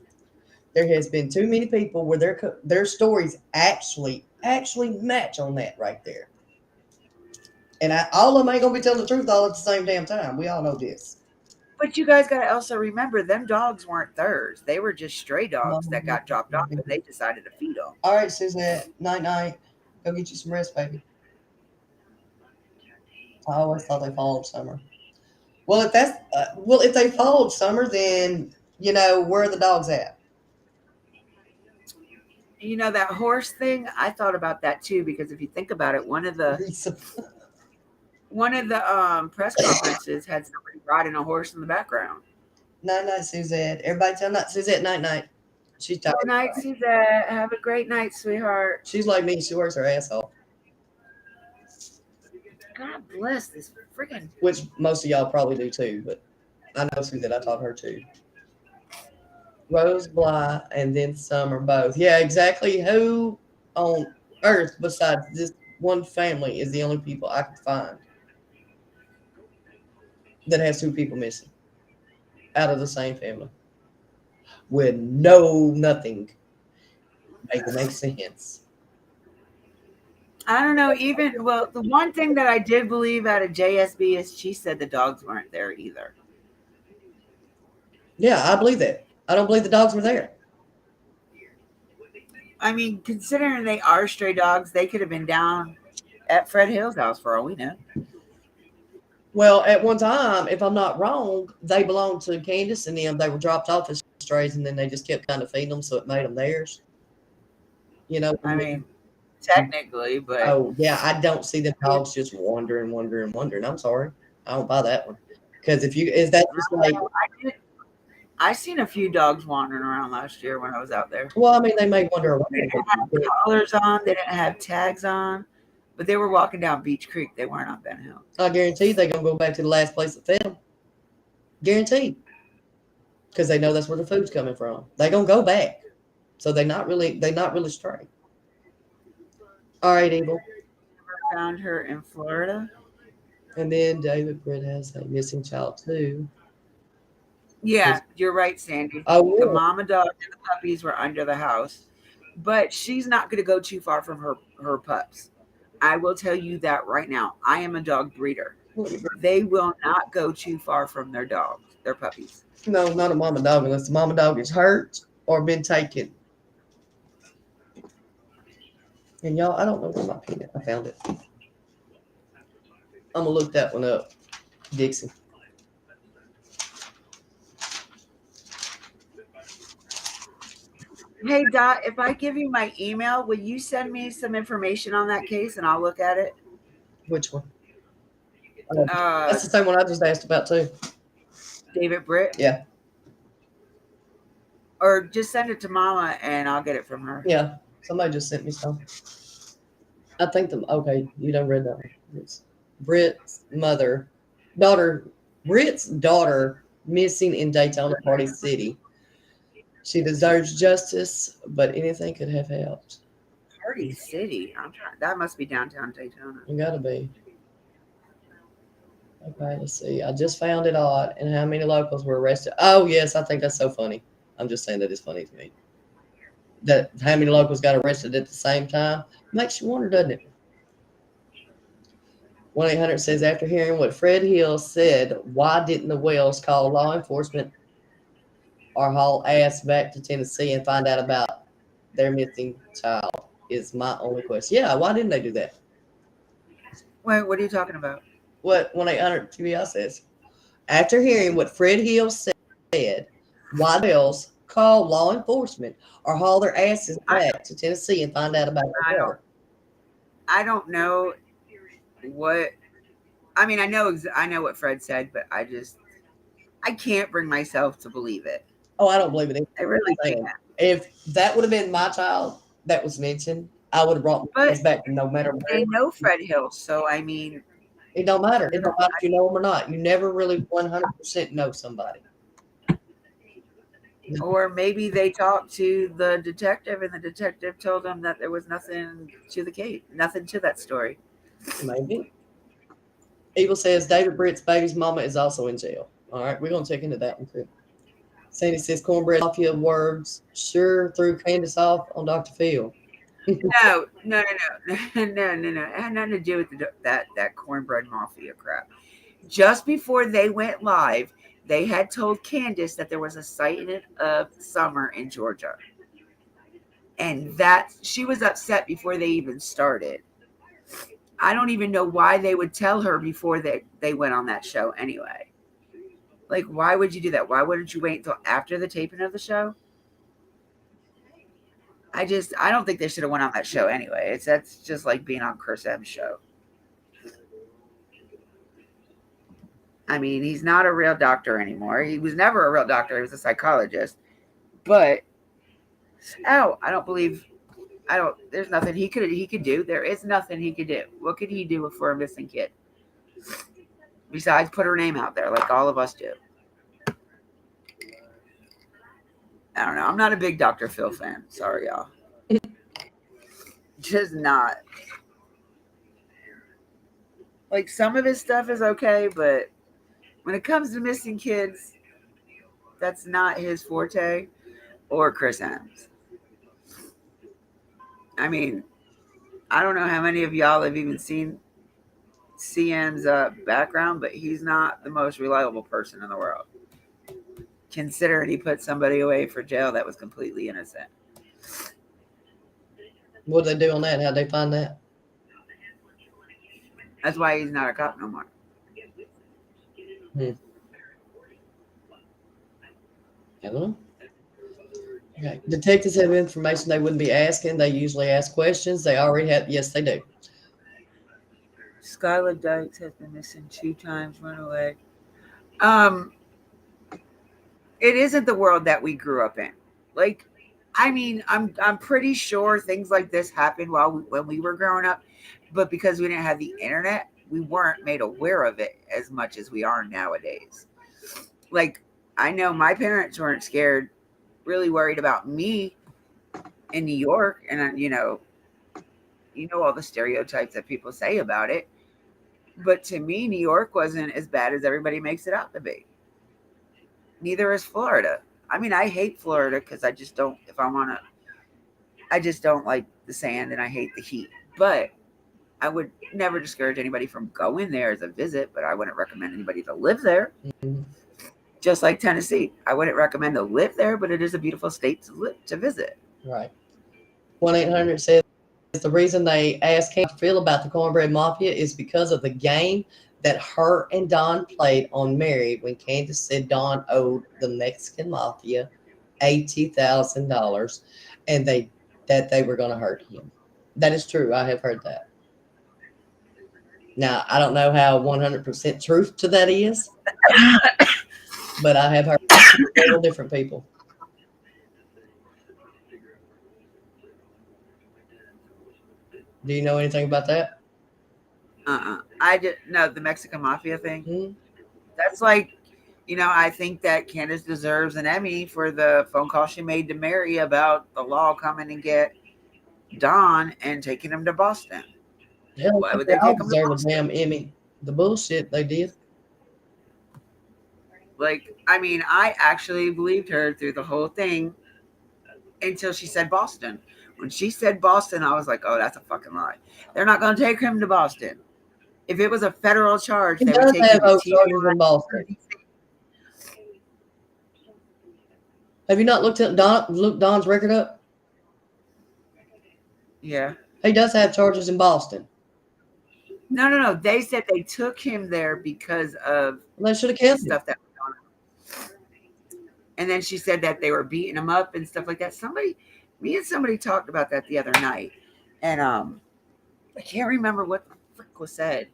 There has been too many people where their stories actually match on that right there. And all of them ain't gonna be telling the truth all at the same damn time. We all know this. But you guys got to also remember, them dogs weren't theirs. They were just stray dogs that got dropped off, and they decided to feed them. All right, Suzette. Night night. Go get you some rest, baby. I always thought they followed Summer. Well, if they followed Summer, then where are the dogs at? You know, that horse thing, I thought about that too, because if you think about it, one of the press conferences had somebody riding a horse in the background. Night night, Suzette. Everybody tell Suzette night night. She's tired. Good night, Suzette. Have a great night, sweetheart. She's like me. She works her ass off. God bless this freaking. Which most of y'all probably do too, but I know Suzette. I taught her too. Rose Bly and then Summer both. Yeah, exactly. Who on earth besides this one family is the only people I can find that has two people missing out of the same family with nothing makes sense. I don't know. The one thing that I did believe out of JSB is she said the dogs weren't there either. Yeah, I believe that. I don't believe the dogs were there. I mean, considering they are stray dogs, they could have been down at Fred Hill's house for all we know. Well, at one time, if I'm not wrong, they belonged to Candace and them. They were dropped off as strays, and then they just kept kind of feeding them, so it made them theirs. I mean, technically, but oh yeah, I don't see the dogs just wandering. I'm sorry, I don't buy that one. Because is that just like? I seen a few dogs wandering around last year when I was out there. Well, I mean, they may wander They around. didn't have collars on. They didn't have tags on, but they were walking down Beach Creek. They weren't on Ben Hill. I guarantee they're gonna go back to the last place that fed them. Guaranteed. Because they know that's where the food's coming from. They're gonna go back. So they're not really stray. All right, Evil. Found her in Florida. And then David Britt has a missing child too. Yeah, you're right, Sandy. Oh, The mama dog and the puppies were under the house, but she's not going to go too far from her pups. I will tell you that right now. I am a dog breeder. They will not go too far from their dogs, their puppies. no, not a mama dog unless the mama dog is hurt or been taken. And y'all, I don't know where my peanut. I found it. I'm gonna look that one up, Dixie. Hey, Dot, if I give you my email, will you send me some information on that case and I'll look at it? Which one? That's the same one I just asked about too. David Britt? Yeah. Or just send it to Mama and I'll get it from her. Yeah. Somebody just sent me some. I think okay, you done read that one. It's Britt's daughter missing in Daytona Party City. She deserves justice, but anything could have helped. Party City. That must be downtown Daytona. You gotta be. Okay, let's see. I just found it odd. And how many locals were arrested? Oh, yes, I think that's so funny. I'm just saying that it's funny to me. That how many locals got arrested at the same time makes you wonder, doesn't it? 1-800 says, after hearing what Fred Hill said, why didn't the Wells call law enforcement or haul ass back to Tennessee and find out about their missing child? Is my only question. Yeah, why didn't they do that? Wait, what are you talking about? What 1-800 TBI says. After hearing what Fred Hill said, why else call law enforcement or haul their asses back to Tennessee and find out about their daughter? I don't know what. I mean, I know what Fred said, but I can't bring myself to believe it. Oh, I don't believe it. I really can't. If that would have been my child that was mentioned, I would have brought my kids back no matter what. They know Fred Hill, so I mean, it don't matter. It don't matter if you know him or not. You never really 100% know somebody. Or maybe they talked to the detective, and the detective told them that there was nothing to the case, nothing to that story. Maybe. Evil says David Britt's baby's mama is also in jail. All right, we're gonna check into that one too. Sandy says cornbread mafia words sure threw Candace off on Dr. Phil. No. It had nothing to do with that cornbread mafia crap. Just before they went live, they had told Candace that there was a sighting of Summer in Georgia, and that she was upset before they even started. I don't even know why they would tell her before they went on that show anyway. Like, why would you do that? Why wouldn't you wait until after the taping of the show? I don't think they should have went on that show anyway. That's just like being on Chris M's show. I mean, he's not a real doctor anymore. He was never a real doctor. He was a psychologist. But there's nothing he could do. There is nothing he could do. What could he do for a missing kid? Besides put her name out there like all of us do. I don't know. I'm not a big Dr. Phil fan. Sorry, y'all. Just not. Like, some of his stuff is okay, but when it comes to missing kids, that's not his forte, or Chris M's. I mean, I don't know how many of y'all have even seen CM's background, but he's not the most reliable person in the world. Considering he put somebody away for jail that was completely innocent. What did they do on that? How'd they find that? That's why he's not a cop no more. I don't know. Okay. Detectives have information they wouldn't be asking. They usually ask questions. They already have. Yes, they do. Skylar Dykes has been missing 2 times, run away. It isn't the world that we grew up in. Like, I mean, I'm pretty sure things like this happened when we were growing up, but because we didn't have the internet, we weren't made aware of it as much as we are nowadays. Like, I know my parents weren't scared, really worried about me in New York, and you know all the stereotypes that people say about it. But to me, New York wasn't as bad as everybody makes it out to be. Neither is Florida. I mean, I hate Florida because I just don't like the sand and I hate the heat. But I would never discourage anybody from going there as a visit, but I wouldn't recommend anybody to live there. Mm-hmm. Just like Tennessee. I wouldn't recommend to live there, but it is a beautiful state to visit. Right. 1-800 says the reason they asked him how to feel about the Cornbread Mafia is because of the game that her and Don played on Mary when Candace said Don owed the Mexican Mafia $80,000 and that they were going to hurt him. That is true. I have heard that. Now, I don't know how 100% truth to that is, but I have heard several different people. Do you know anything about that? I did no the Mexican Mafia thing. Mm-hmm. That's like, I think that Candace deserves an Emmy for the phone call she made to Mary about the law coming and get Don and taking him to Boston. Hell, why would they take him to Boston? Damn Emmy. The bullshit they did. Like, I mean, I actually believed her through the whole thing until she said Boston. When she said Boston, I was like, oh, that's a fucking lie. They're not going to take him to Boston. If it was a federal charge, they would take him to charges in Boston. Have you not looked Don's record up? Yeah. He does have charges in Boston. No. They said they took him there because of they should have killed stuff that was on him. And then she said that they were beating him up and stuff like that. Me and somebody talked about that the other night, and I can't remember what the frick was said.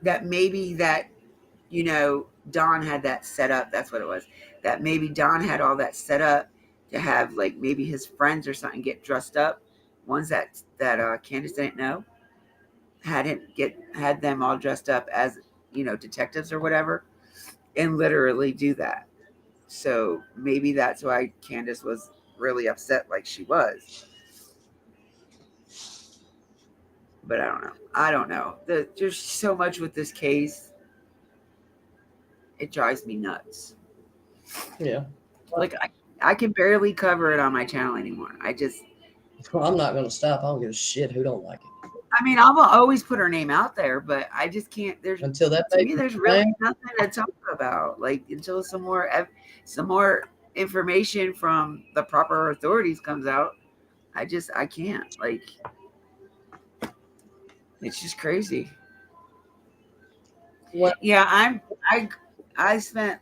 That maybe that, Don had that set up. That's what it was. That maybe Don had all that set up to have, like, maybe his friends or something get dressed up. Ones that Candace didn't know. Had them all dressed up as, detectives or whatever. And literally do that. So maybe that's why Candace was really upset like she was. But I don't know. There's so much with this case. It drives me nuts. Yeah. Like I can barely cover it on my channel anymore. Well, I'm not going to stop. I don't give a shit who don't like it. I mean, I'll always put her name out there, but I just can't. Until that To me, baby there's really bang, nothing to talk about. Like until some more information from the proper authorities comes out, I can't. Like it's just crazy. what Yeah, I spent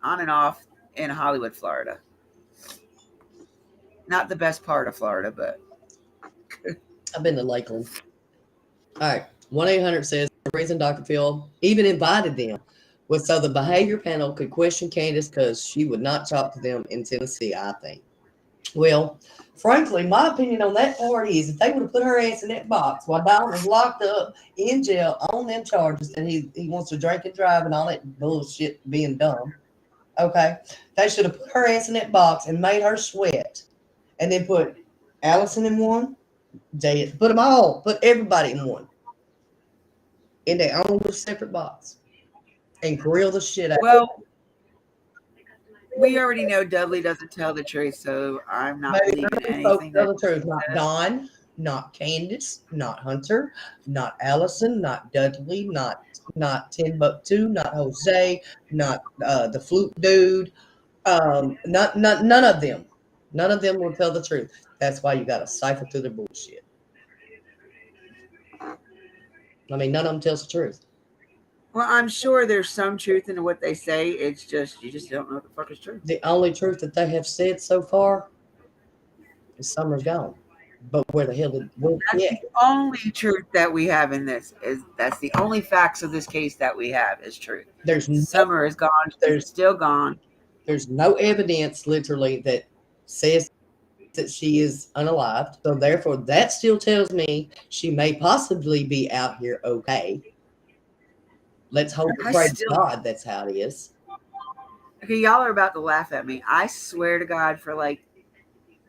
on and off in Hollywood, Florida. Not the best part of Florida, but I've been to Lakeland. All right. 1-800 says the reason Dr. Phil even invited them was so the behavior panel could question Candace because she would not talk to them in Tennessee, I think. Well, frankly, my opinion on that part is if they would have put her ass in that box while Don was locked up in jail on them charges and he wants to drink and drive and all that bullshit being dumb, okay, they should have put her ass in that box and made her sweat and then put Allison in one, put everybody in one, in their own little separate box and grill the shit out. well, we already know Dudley doesn't tell the truth, so I'm not Maybe believing folks anything. tell the truth. Not Don, not Candace, not Hunter, not Allison, not Dudley, not Timbuktu, not Jose, not the flute dude. None of them. None of them will tell the truth. That's why you got to cipher through the bullshit. I mean, none of them tells the truth. Well, I'm sure there's some truth in what they say. It's just you just don't know what the fuck is true. The only truth that they have said so far is Summer's gone. But where the hell did The only truth that we have in this that's the only facts of this case that we have is truth. There's Summer is gone. She's still gone. There's no evidence literally that says that she is unalived. So therefore that still tells me she may possibly be out here okay. Let's hope and pray to God that's how it is. Okay, y'all are about to laugh at me. I swear to God, for like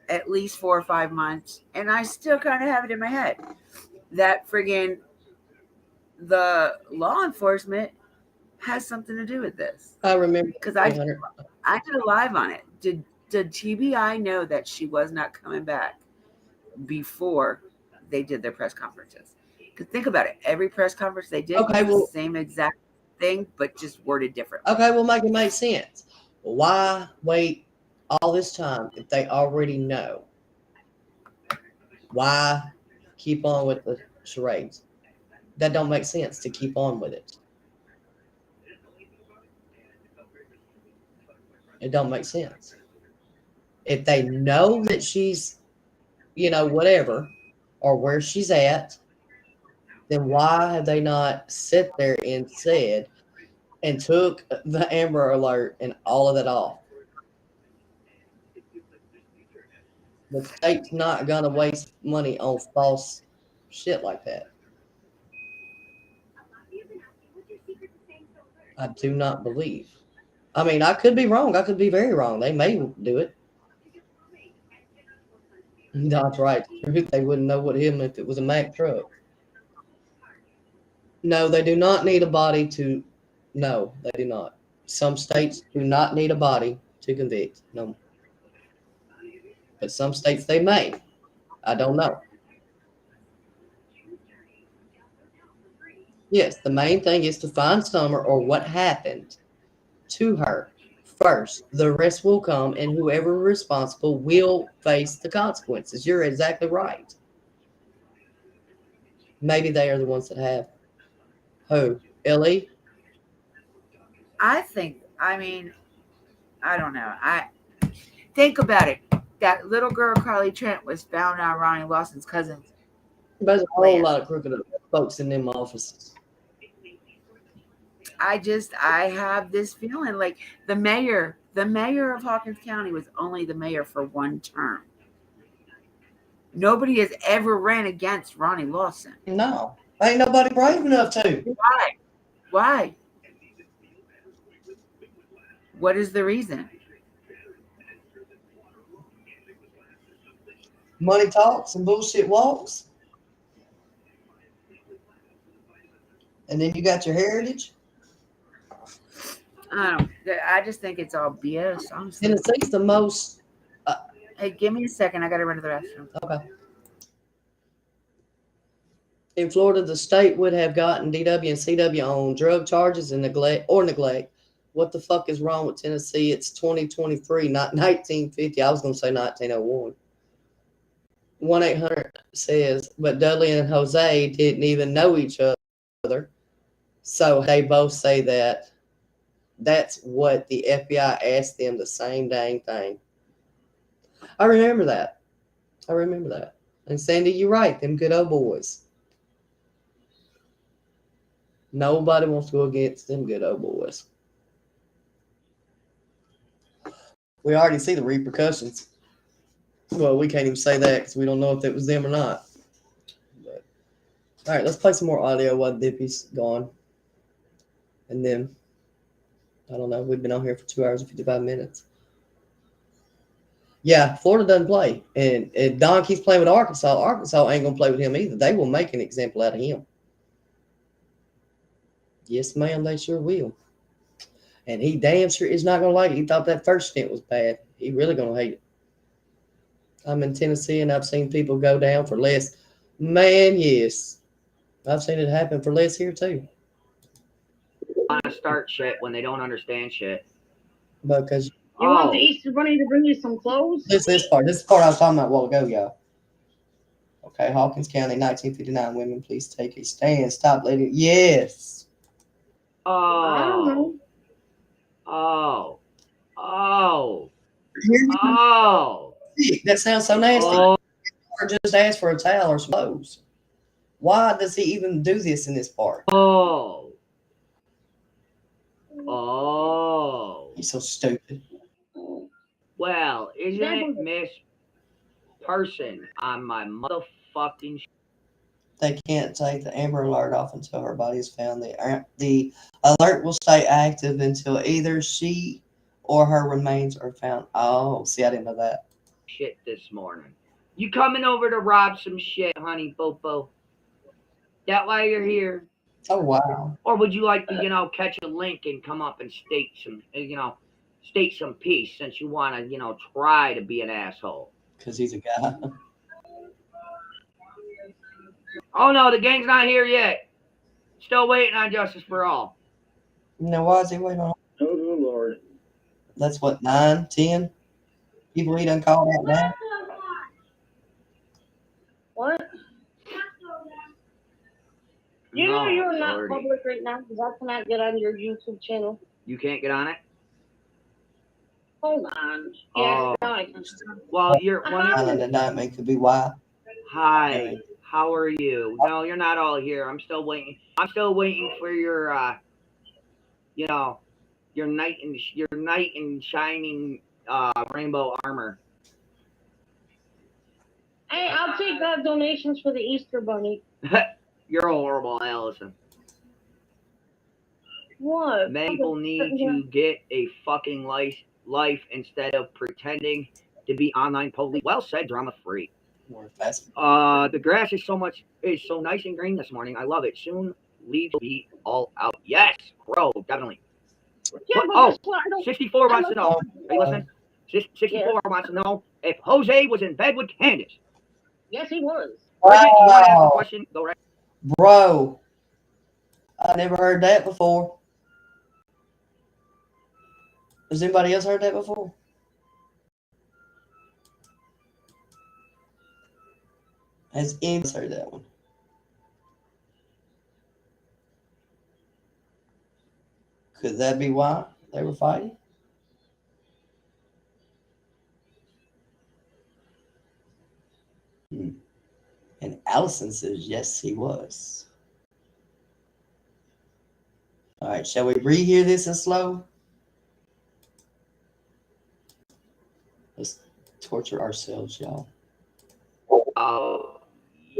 at least 4 or 5 months, and I still kind of have it in my head that friggin' the law enforcement has something to do with this. I remember because I did a live on it. Did TBI know that she was not coming back before they did their press conferences? Because think about it, every press conference they did was the same exact thing, but just worded differently. Okay, well, make it make sense. Why wait all this time if they already know? Why keep on with the charades? That don't make sense to keep on with it. It don't make sense. If they know that she's, whatever, or where she's at, then why have they not sat there and said and took the Amber Alert and all of that off? The state's not going to waste money on false shit like that. I do not believe. I mean, I could be wrong. I could be very wrong. They may do it. That's right. They wouldn't know what him if it was a Mack truck. No, they do not need a body to. No, they do not. Some states do not need a body to convict. No. But some states they may. I don't know. Yes, the main thing is to find Summer or what happened to her first. The rest will come, and whoever is responsible will face the consequences. You're exactly right. Maybe they are the ones that have. Who? Ellie? I don't know. I think about it. That little girl, Carly Trent, was found on Ronnie Lawson's cousin's. There's a whole lot of crooked folks in them offices. I have this feeling like the mayor of Hawkins County was only the mayor for one term. Nobody has ever ran against Ronnie Lawson. No, ain't nobody brave enough to. Why? What is the reason? Money talks and bullshit walks. And then you got your heritage. I just think it's all BS, honestly. Tennessee's the most. Hey, give me a second. I got to run to the restroom. Okay. In Florida, the state would have gotten DW and CW on drug charges and neglect. What the fuck is wrong with Tennessee? It's 2023, not 1950. I was going to say 1901. 1-800 says, but Dudley and Jose didn't even know each other. So they both say that that's what the FBI asked them, the same dang thing. I remember that. And Sandy, you're right. Them good old boys. Nobody wants to go against them good old boys. We already see the repercussions. Well, we can't even say that because we don't know if it was them or not. But, all right, let's play some more audio while Dippy's gone. And then, I don't know, we've been on here for 2 hours and 55 minutes. Yeah, Florida doesn't play. And if Don keeps playing with Arkansas, Arkansas ain't going to play with him either. They will make an example out of him. Yes, ma'am, they sure will. And he damn sure is not going to like it. He thought that first stint was bad. He really going to hate it. I'm in Tennessee, and I've seen people go down for less. Man, yes. I've seen it happen for less here, too. Want to start shit when they don't understand shit. Because You want the Easter Bunny to bring you some clothes? this part I was talking about a while ago, y'all. Okay, Hawkins County, 1959. Women, please take a stand. Stop letting. Yes. I don't know. Oh. That sounds so nasty. Oh. Or just ask for a towel or some clothes. Why does he even do this in this part? Oh. He's so stupid. Well, isn't it Miss Person on my motherfucking They can't take the Amber Alert off until her body is found. The alert will stay active until either she or her remains are found. Oh, see, I didn't know that. shit this morning? You coming over to rob some shit, honey, Popo? That why you're here? Oh, wow. Or would you like to, catch a link and come up and state some peace since you want to, try to be an asshole? Because he's a guy. Oh, no, the gang's not here yet. Still waiting on justice for all. Now, why is he waiting on? Oh, Lord. That's what, 9, 10 people he done called out now? What? You know you're not public right now because I cannot get on your YouTube channel. You can't get on it? Hold on. Yeah, now I can. Well, you're... Island at night, man, could be why. Hi. How are you? No, you're not all here. I'm still waiting. I'm still waiting for your, your knight in shining rainbow armor. Hey, I'll take donations for the Easter Bunny. You're horrible, Allison. What? People need to get a fucking life instead of pretending to be online police. Well said, drama free. The grass is so nice and green this morning. I love it. Soon leaves will be all out. Yes, grow, definitely. Yeah, What? Oh, 64 wants to know. Are you listening? 64 wants to know if Jose was in bed with Candace. Yes, he was. Bridget, you want to ask a question? Go right. Bro, I never heard that before. Has anybody else heard that before? Has anyone else heard that one? Could that be why they were fighting? And Allison says, yes, he was. All right, shall we rehear this in slow? Let's torture ourselves, y'all. Oh,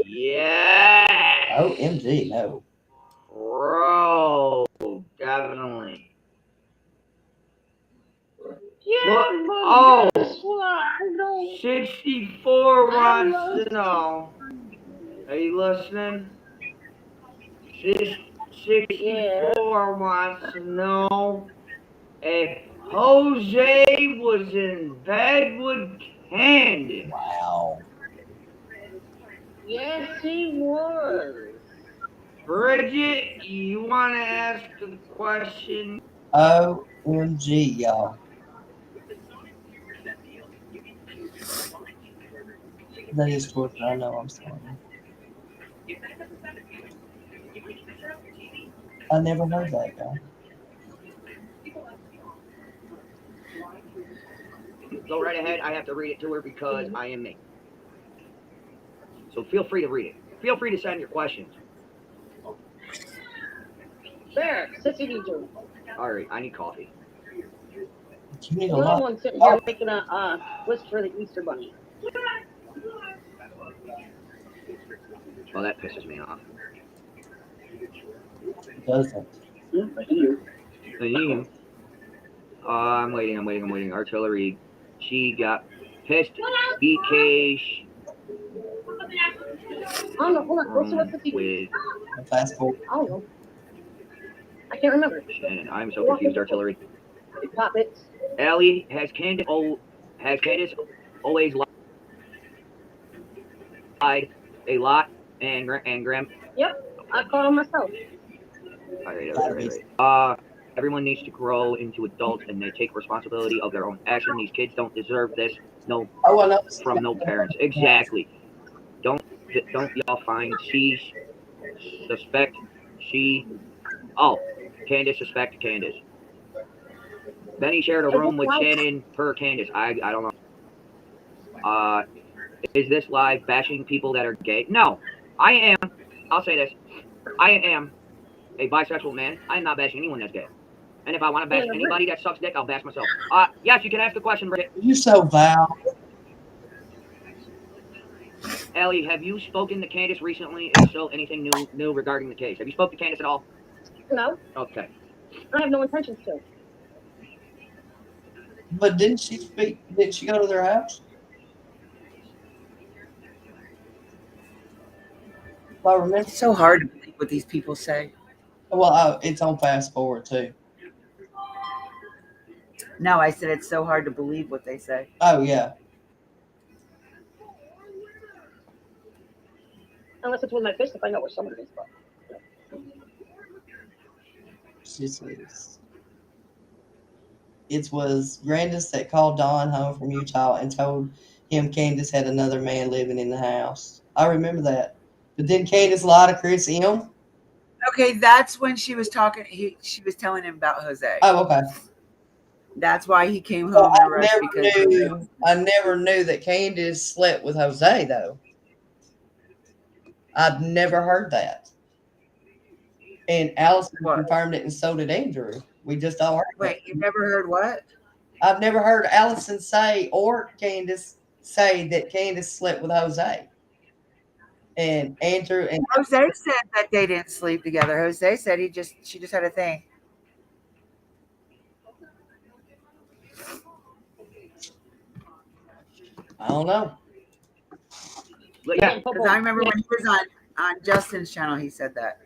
yeah. OMG, no. Bro, definitely. Yeah, oh, I 64 wants to know. Are you listening? 64 wants to know If Jose was in bed with Candace. Wow. Yes, he was. Bridget, you want to ask the question? OMG, y'all. That is torture. I know. I'm sorry. I never heard that, guy. Go right ahead. I have to read it to her because I am me. So feel free to read it. Feel free to send your questions. There, Sissy needs you. All right, I need coffee. You need a Another lot. one sitting here making a wish for the Easter Bunny. Well, that pisses me off. Doesn't. Yeah, I can hear. I'm waiting. Artillery. She got pissed because Oh no, hold on. Go see what Sissy with Fast forward. I don't know. I can't remember. and I'm so confused. Artillery. Pop it. Allie, has Candace always lied a lot and Graham? Yep, I caught him myself. All right. Everyone needs to grow into adults and they take responsibility of their own action. These kids don't deserve this. No, Oh, I know. from no parents. Exactly. Don't y'all find Candace suspect Candace. Benny shared a room with Shannon per Candace. I don't know. Is this live bashing people that are gay? No, I'll say this. I am a bisexual man. I am not bashing anyone that's gay. And if I want to bash anybody that sucks dick, I'll bash myself. Yes, you can ask the question, Bridget. You're so vile. Allie, have you spoken to Candace recently? If so, anything new regarding the case? Have you spoken to Candace at all? No. Okay. I have no intentions to. But didn't she speak? Didn't she go to their house? If I remember. It's so hard to believe what these people say. Well, it's on fast forward too. No, I said it's so hard to believe what they say. Oh yeah. Unless it's with my fist if I know where someone is. She says. It was Grandis that called Don home from Utah and told him Candace had another man living in the house. I remember that. But then Candace lied to Chris M. Okay, that's when she was talking. She was telling him about Jose. Oh, okay. That's why he came home in a rush because I never knew that Candace slept with Jose though. I'd never heard that. And Allison confirmed it, and so did Andrew. We just all heard. Wait, you never heard what? I've never heard Allison say or Candace say that Candace slept with Jose. And Andrew and Jose said that they didn't sleep together. Jose said she just had a thing. I don't know. Yeah, because I remember when he was on Justin's channel, he said that.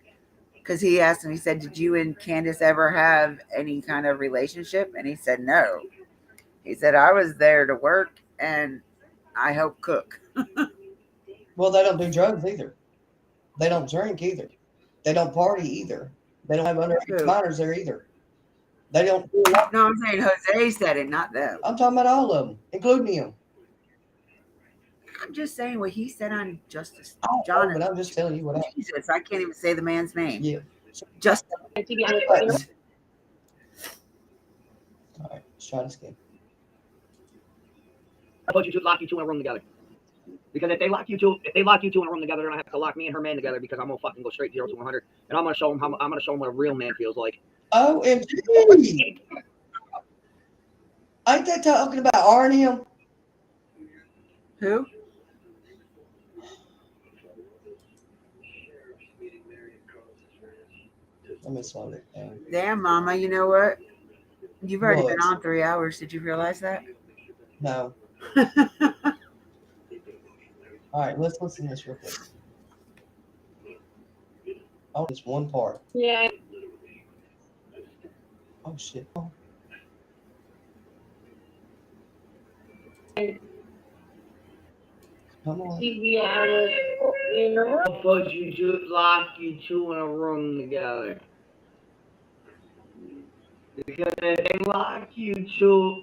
Because he asked him, he said, "Did you and Candace ever have any kind of relationship?" And he said, "No." He said, "I was there to work and I helped cook." Well, they don't do drugs either. They don't drink either. They don't party either. They don't have underage minors there either. They don't do a lot. No, I'm saying Jose said it, not them. I'm talking about all of them, including him. I'm just saying what he said on Justice. John, but I'm just telling you what Jesus, I can't even say the man's name. Yeah. Justin. All right, let's try this again. I told you to lock you two in a room together. Because if they lock you two in a room together, they're gonna have to lock me and her man together because I'm gonna fucking go straight 0 to 100, and I'm gonna show them what a real man feels like. OMG! Ain't they talking about Arnie? Who? Let me slow it down. Damn, Mama, you know what? You've already been on 3 hours. Did you realize that? No. All right, let's listen to this real quick. Oh, it's one part. Yeah. Oh, shit. Oh. Come on. TV on was in the room. But you two lock you two in a room together. Because if they lock you two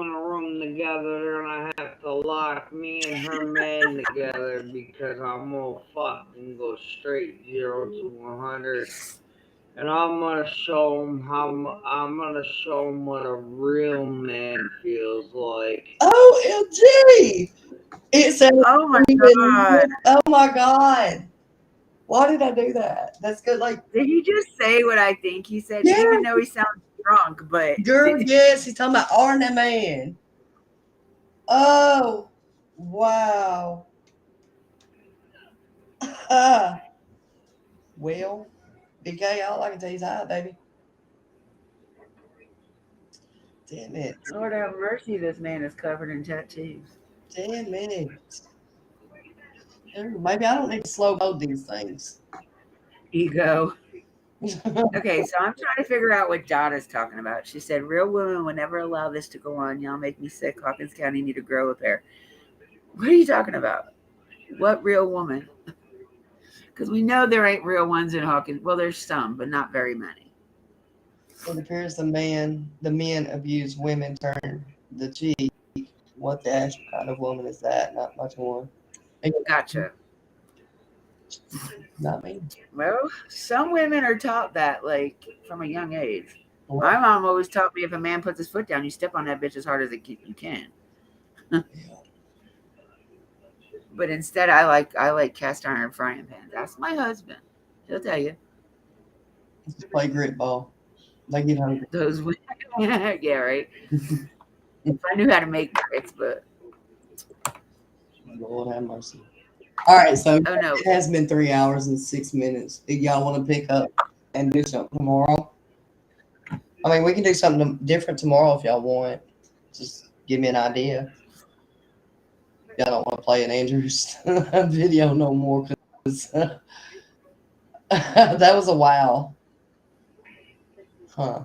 in a room together, they're gonna have to lock me and her man together because I'm gonna fucking go straight 0 to 100. And I'm gonna show them what a real man feels like. OMG! It said, Oh my God. oh my God. Why did I do that? That's good. Like, Did he just say what I think he said? Yeah. Even though he sounds drunk, but girl, yes, he's talking about Arn the man. Oh, wow. Well, BK, all I can tell you is hi, baby. Damn it. Lord have mercy, this man is covered in tattoos. Damn it. Maybe I don't need to slow load these things. Ego. Okay, so I'm trying to figure out what Dot is talking about. She said, real women would never allow this to go on. Y'all make me sick. Hawkins County need to grow a pair. What are you talking about? What real woman? Because we know there ain't real ones in Hawkins. Well, there's some, but not very many. It appears the men abuse women turn the cheek. What the actual kind of woman is that? Not much more. Gotcha. Not me. Well, some women are taught that, like, from a young age. My mom always taught me if a man puts his foot down, you step on that bitch as hard as you can. But instead, I like cast iron frying pans. Ask my husband; he'll tell you. Just play grit ball. They get hungry. Those women, yeah, right. If I knew how to make grits, but Lord have mercy. All right, so oh no, it has been 3 hours and 6 minutes. If y'all want to pick up and do something tomorrow, I mean, we can do something different tomorrow if y'all want. Just give me an idea. Y'all don't want to play an Andrews video no more because that was a wow. Huh.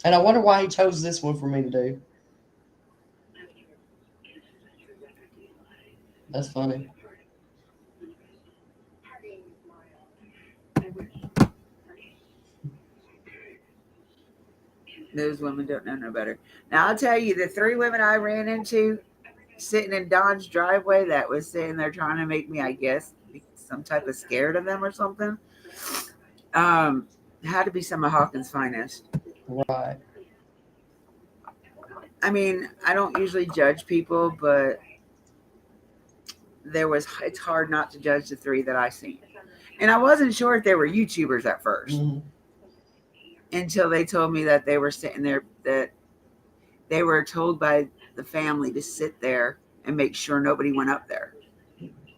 And I wonder why he chose this one for me to do. That's funny. those women don't know no better. Now I'll tell you, the 3 women I ran into sitting in Don's driveway that was sitting there trying to make me, I guess, be some type of scared of them or something. Had to be some of Hawkins' finest. Right. I mean, I don't usually judge people, but it's hard not to judge the 3 that I seen. And I wasn't sure if they were YouTubers at first until they told me that they were sitting there, that they were told by the family to sit there and make sure nobody went up there.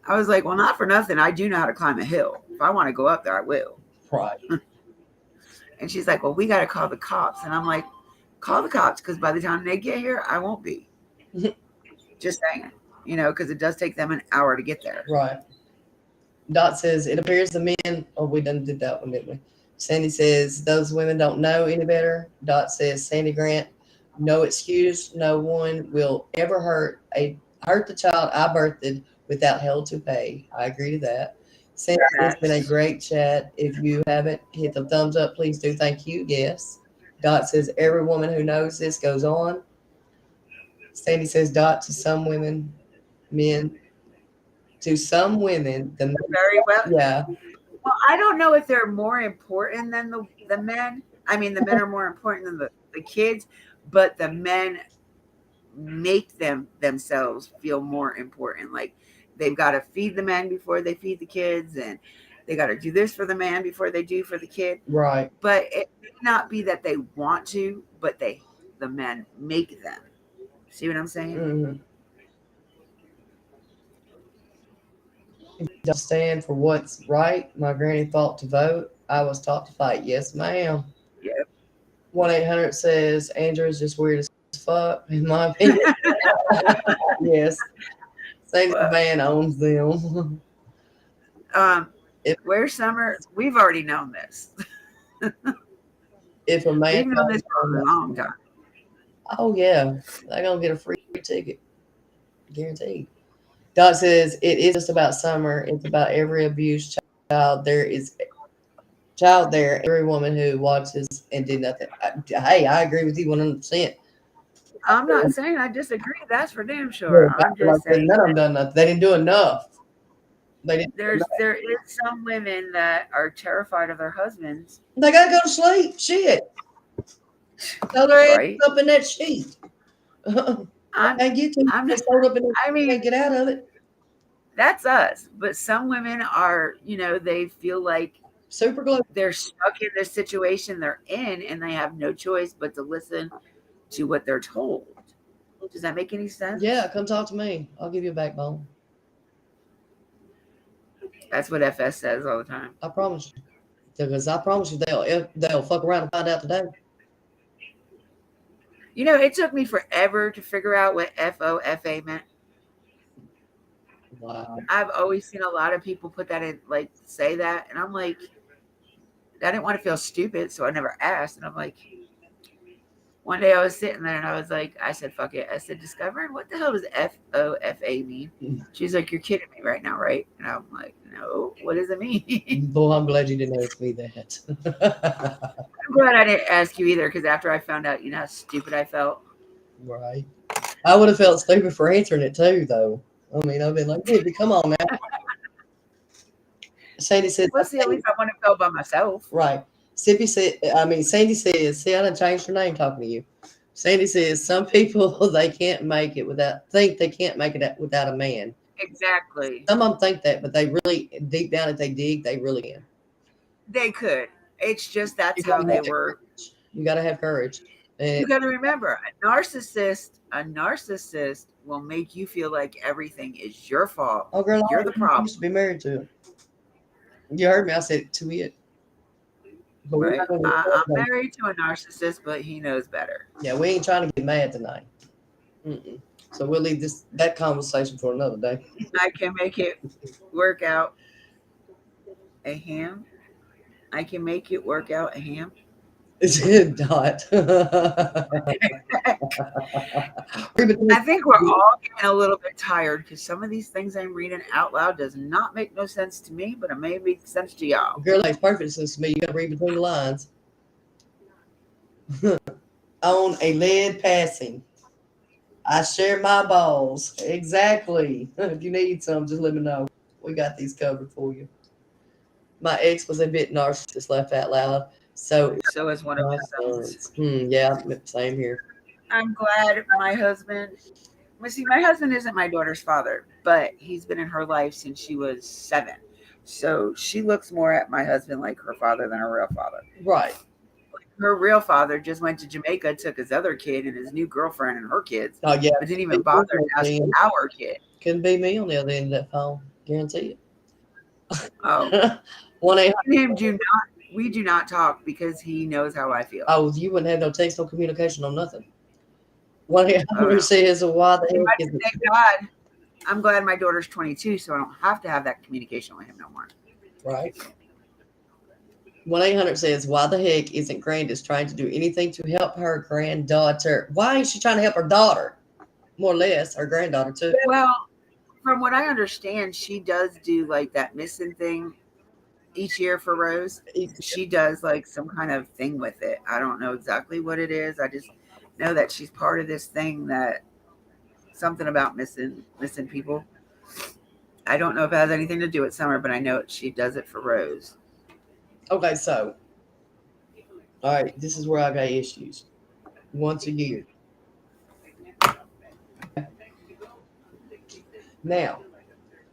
I was like, well, not for nothing. I do know how to climb a hill. If I want to go up there, I will. Right. And she's like, well, we got to call the cops. And I'm like, call the cops, because by the time they get here, I won't be. Just saying, because it does take them an hour to get there. Right. Dot says, it appears the men, we done did that one, didn't we? Sandy says, those women don't know any better. Dot says, Sandy Grant, no excuse. No one will ever hurt the child I birthed without hell to pay. I agree to that. Sandy, it's been a great chat. If you haven't hit the thumbs up, please do. Thank you. Yes. Dot says, every woman who knows this goes on. Sandy says, Dot, to some women, the Very well. Yeah. Well, I don't know if they're more important than the men. I mean, the men are more important than the kids, but the men make themselves feel more important. Like, they've got to feed the men before they feed the kids, and they got to do this for the man before they do for the kid. Right. But it may not be that they want to, but the men make them. See what I'm saying? Mm-hmm. Don't stand for what's right. My granny thought to vote. I was taught to fight. Yes, ma'am. Yeah. 1-800 says Andrew is just weird as fuck, in my opinion. Yes. Say the man owns them. Where's Summer? We've already known this. If a man We've known this for a long time. Oh yeah, they're gonna get a free ticket. Guaranteed. Doc says it is just about Summer. It's about every abused child. There is child there. Every woman who watches and did nothing. Hey, I agree with you 100%. I'm not saying I disagree. That's for damn sure. I'm just saying none of them done nothing. They didn't do enough. They didn't. there is some women that are terrified of their husbands. They gotta go to sleep. Shit. Tell their ass Right. up in that sheet. I'm Can't get to I'm they just- sold up in I mean, can't get out of it. that's us. But some women are, they feel like Super glue. they're stuck in the situation they're in and they have no choice but to listen to what they're told. Does that make any sense? Yeah, come talk to me. I'll give you a backbone. That's what FS says all the time. I promise you. Because I promise you they'll fuck around and find out today. It took me forever to figure out what FOFA meant. Wow. I've always seen a lot of people put that in, like, say that. And I'm like, I didn't want to feel stupid, so I never asked. And I'm like, one day I was sitting there and I said, fuck it. I said, discovering what the hell does FOFA mean? She's like, you're kidding me right now, right? And I'm like, no, what does it mean? Boy, I'm glad you didn't ask me that. I'm glad I didn't ask you either, because after I found out, how stupid I felt. Right. I would have felt stupid for answering it too, though. I mean, I've been like, baby, come on now. Sandy said, Well, see, at least I want to feel by myself. right. Sandy says, see, I done changed her name talking to you. Sandy says, some people, they can't make it without a man. Exactly. Some of them think that, but they really, deep down, if they dig, they really can. They could. It's just that's You gotta how they have were. courage. You got to have courage. And You got to remember, a narcissist will make you feel like everything is your fault. oh, girl, You're the I problem. used to be married to him. You heard me. I said to it. But we're Right? not gonna I'm get mad. married to a narcissist, but he knows better. Yeah, we ain't trying to get mad tonight. Mm-mm. So we'll leave that conversation for another day. I can make it work out a ham. I can make it work out a ham. It's good, Dot. I think we're all getting a little bit tired because some of these things I'm reading out loud does not make no sense to me, but it may make sense to y'all. Girl, makes perfect sense to me. You got to read between the lines. On a lead passing. I share my balls. Exactly. If you need some, just let me know. We got these covered for you. My ex was a bit narcissist, laugh out loud. So is one of my sons. Yeah, same here. I'm glad my husband. Well, see, my husband isn't my daughter's father, but he's been in her life since she was 7. So she looks more at my husband like her father than her real father. Right. Her real father just went to Jamaica, took his other kid and his new girlfriend and her kids, Oh, yeah. but didn't even bother asking our kid. Couldn't be me on the other end of that phone. Guarantee it. Oh, 1-800. we do not talk because he knows how I feel. Oh, you wouldn't have no text, no communication, no nothing. 1-800 says, why the heck is it? Thank God. I'm glad my daughter's 22, so I don't have to have that communication with him no more. Right. 1-800 says, why the heck isn't Grandis trying to do anything to help her granddaughter? Why is she trying to help her daughter? More or less, her granddaughter, too. Well, from what I understand, she does do like that missing thing each year for Rose. She does like some kind of thing with it. I don't know exactly what it is. I just know that she's part of this thing that something about missing people. I don't know if it has anything to do with Summer, but I know she does it for Rose. Okay, so, all right, this is where I got issues. Once a year. Now,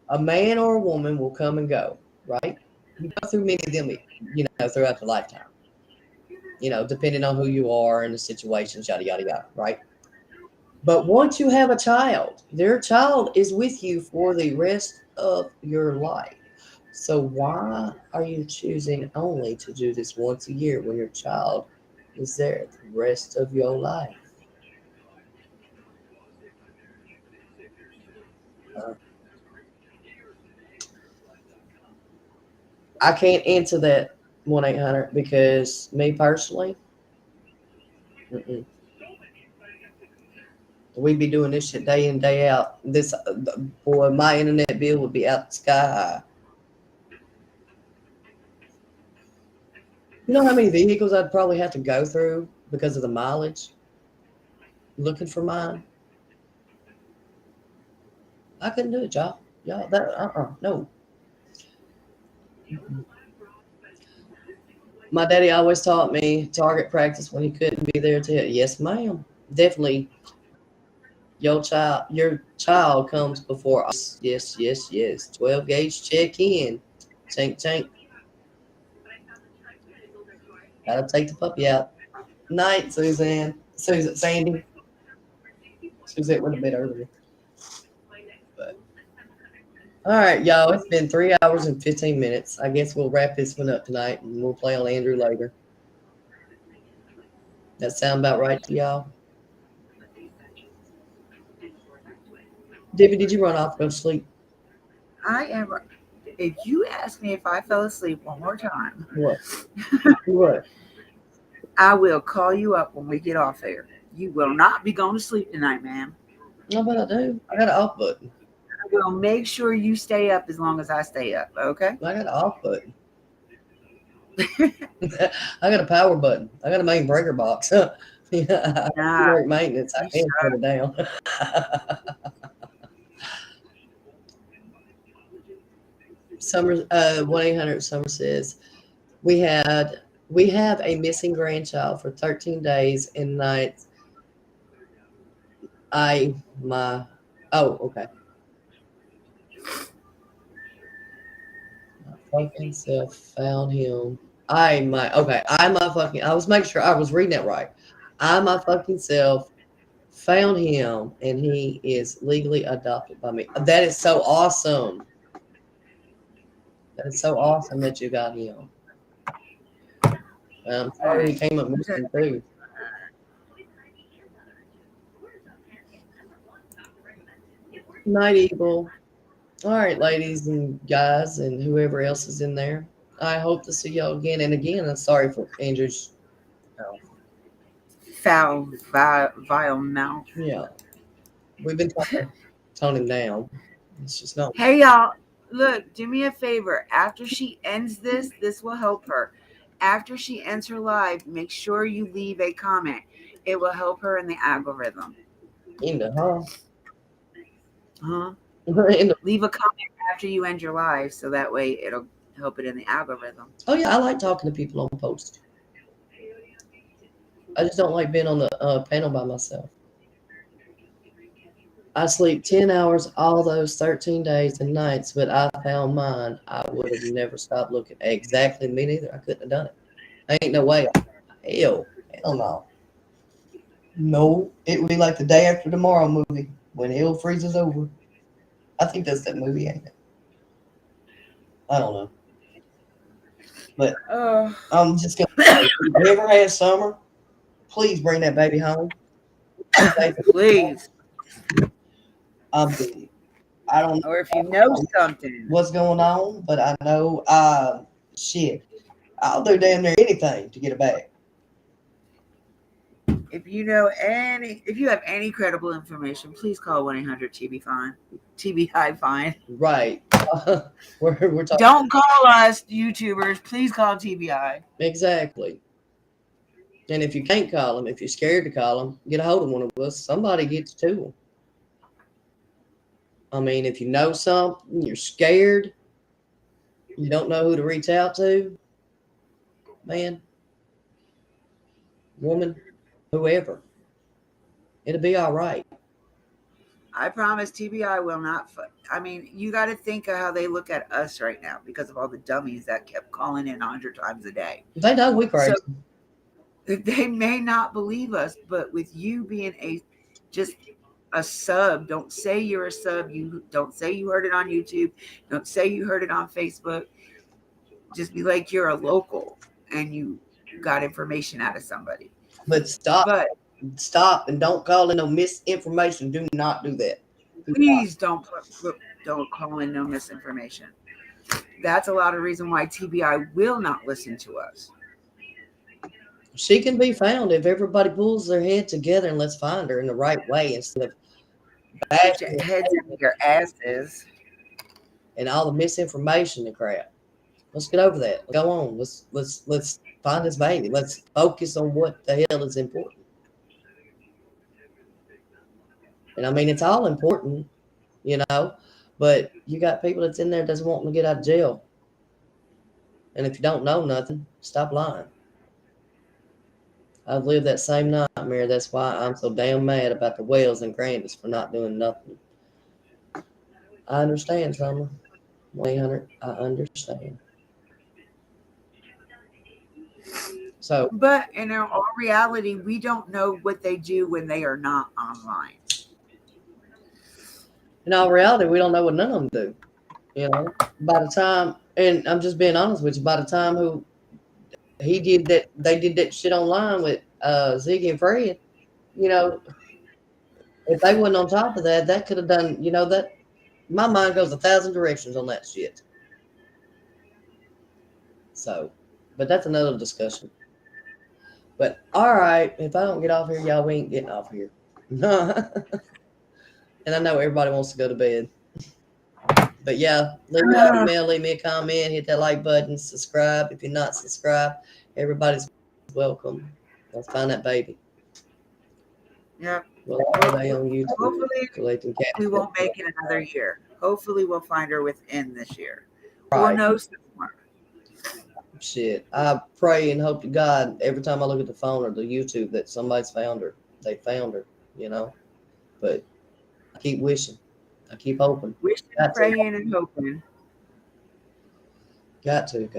a man or a woman will come and go, right? You go through many of them, throughout your lifetime. Depending on who you are and the situations, yada, yada, yada, right? But once you have a child, their child is with you for the rest of your life. So why are you choosing only to do this once a year when your child is there the rest of your life? I can't answer that 1-800 because me personally, We'd be doing this shit day in, day out. This boy, my internet bill would be out the sky high. You know how many vehicles I'd probably have to go through because of the mileage? Looking for mine. I couldn't do it, y'all. Y'all, that no. My daddy always taught me target practice when he couldn't be there to help. Yes, ma'am. Definitely. Your child comes before us. Yes. 12 gauge check in. Chink. Gotta take the puppy out. Night, Suzanne. Sandy. Suzette went a bit earlier. But all right, y'all. It's been 3 hours and 15 minutes. I guess we'll wrap this one up tonight and we'll play on Andrew later. That sound about right to y'all? Debbie, did you run off and go to sleep? I am. If you ask me if I fell asleep one more time, What? I will call you up when we get off air. You will not be going to sleep tonight, ma'am. No, but I do. I got an off button. I will make sure you stay up as long as I stay up, okay? I got an off button. I got a power button. I got a main breaker box. Nah, Maintenance. I can't turn it down. Summer 1-800 Summer says we have a missing grandchild for 13 days and nights. Okay. My fucking self found him. I was making sure I was reading that right. I my fucking self found him and he is legally adopted by me. That is so awesome. That is so awesome that you got him. I'm sorry he came up missing too. Night Eagle. All right, ladies and guys and whoever else is in there. I hope to see y'all again. And again, I'm sorry for Andrew's vile mouth. Yeah. We've been tone him down. It's just not. Hey, y'all. Look, do me a favor. After she ends this will help her. After she ends her live, make sure you leave a comment. It will help her in the algorithm. Leave a comment after you end your live so that way it'll help it in the algorithm. Oh, yeah. I like talking to people on post. I just don't like being on the panel by myself. I sleep 10 hours all those 13 days and nights, but I found mine. I would have never stopped looking. Exactly, me neither. I couldn't have done it. Ain't no way. Hell no. No, it would be like the Day After Tomorrow movie when hell freezes over. I think that's that movie, ain't it? I don't know. But I'm just going to say, if you ever had summer, please bring that baby home. Please. I don't know. Or if you know something. What's going on, but I know, shit. I'll do damn near anything to get it back. If you have any credible information, please call 1-800-TBI Fine. Right. we're talking. Don't call us YouTubers. Please call TBI. Exactly. And if you can't call them, if you're scared to call them, get a hold of one of us. Somebody gets to them. I mean, if you know something, you're scared, you don't know who to reach out to, man, woman, whoever, it'll be all right. I promise TBI will not. I mean, you got to think of how they look at us right now because of all the dummies that kept calling in 100 times a day. They know we crazy. So, they may not believe us, but with you being just a sub, don't say you're a sub. You don't say you heard it on YouTube. Don't say you heard it on Facebook. Just be like you're a local and you got information out of somebody. But stop and don't call in no misinformation. Do not do that. Please don't call in no misinformation. That's a lot of reason why TBI will not listen to us. she can be found if everybody pulls their head together and let's find her in the right way instead of Get bashing your heads in your asses. and all the misinformation and crap. Let's get over that. Go on. Let's find this baby. Let's focus on what the hell is important. And I mean, it's all important, you know, but you got people that's in there doesn't want to get out of jail. And if you don't know nothing, stop lying. I've lived that same nightmare. That's why I'm so damn mad about the Wells and Grandis for not doing nothing. I understand, Summer. 100, I understand. So, But in all reality, we don't know what they do when they are not online. in all reality, we don't know what none of them do. You know, by the time, and I'm just being honest with you, by the time they did that shit online with Ziggy and Fred, you know, if they wasn't on top of that, that could have done, you know, that my mind goes 1,000 directions on that shit. So, but that's another discussion. But all right, if I don't get off here, y'all, we ain't getting off here. And I know everybody wants to go to bed. But yeah, leave me an email, leave me a comment, hit that like button, subscribe. If you're not subscribed, everybody's welcome. Let's find that baby. Yep. Well, they on YouTube. Hopefully, Collecting cat. we won't make it another year. Hopefully, we'll find her within this year. Right. Or no sooner. Shit. I pray and hope to God every time I look at the phone or the YouTube that somebody's found her. They found her, you know. But I keep wishing. I keep hoping. Wishing, praying, and hoping. Got to.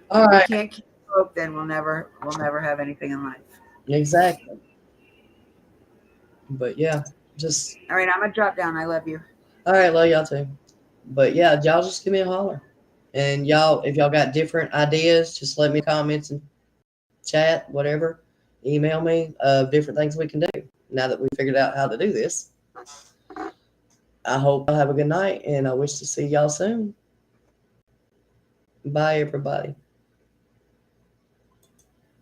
All right. If we can't keep hope, then we'll never have anything in life. Exactly. But yeah, just All right, I'm gonna drop down. I love you. all right, love y'all too. But yeah, y'all just give me a holler. And y'all, if y'all got different ideas, just let me comments and chat, whatever. Email me different things we can do now that we figured out how to do this. I hope y'all have a good night and I wish to see y'all soon. Bye, everybody.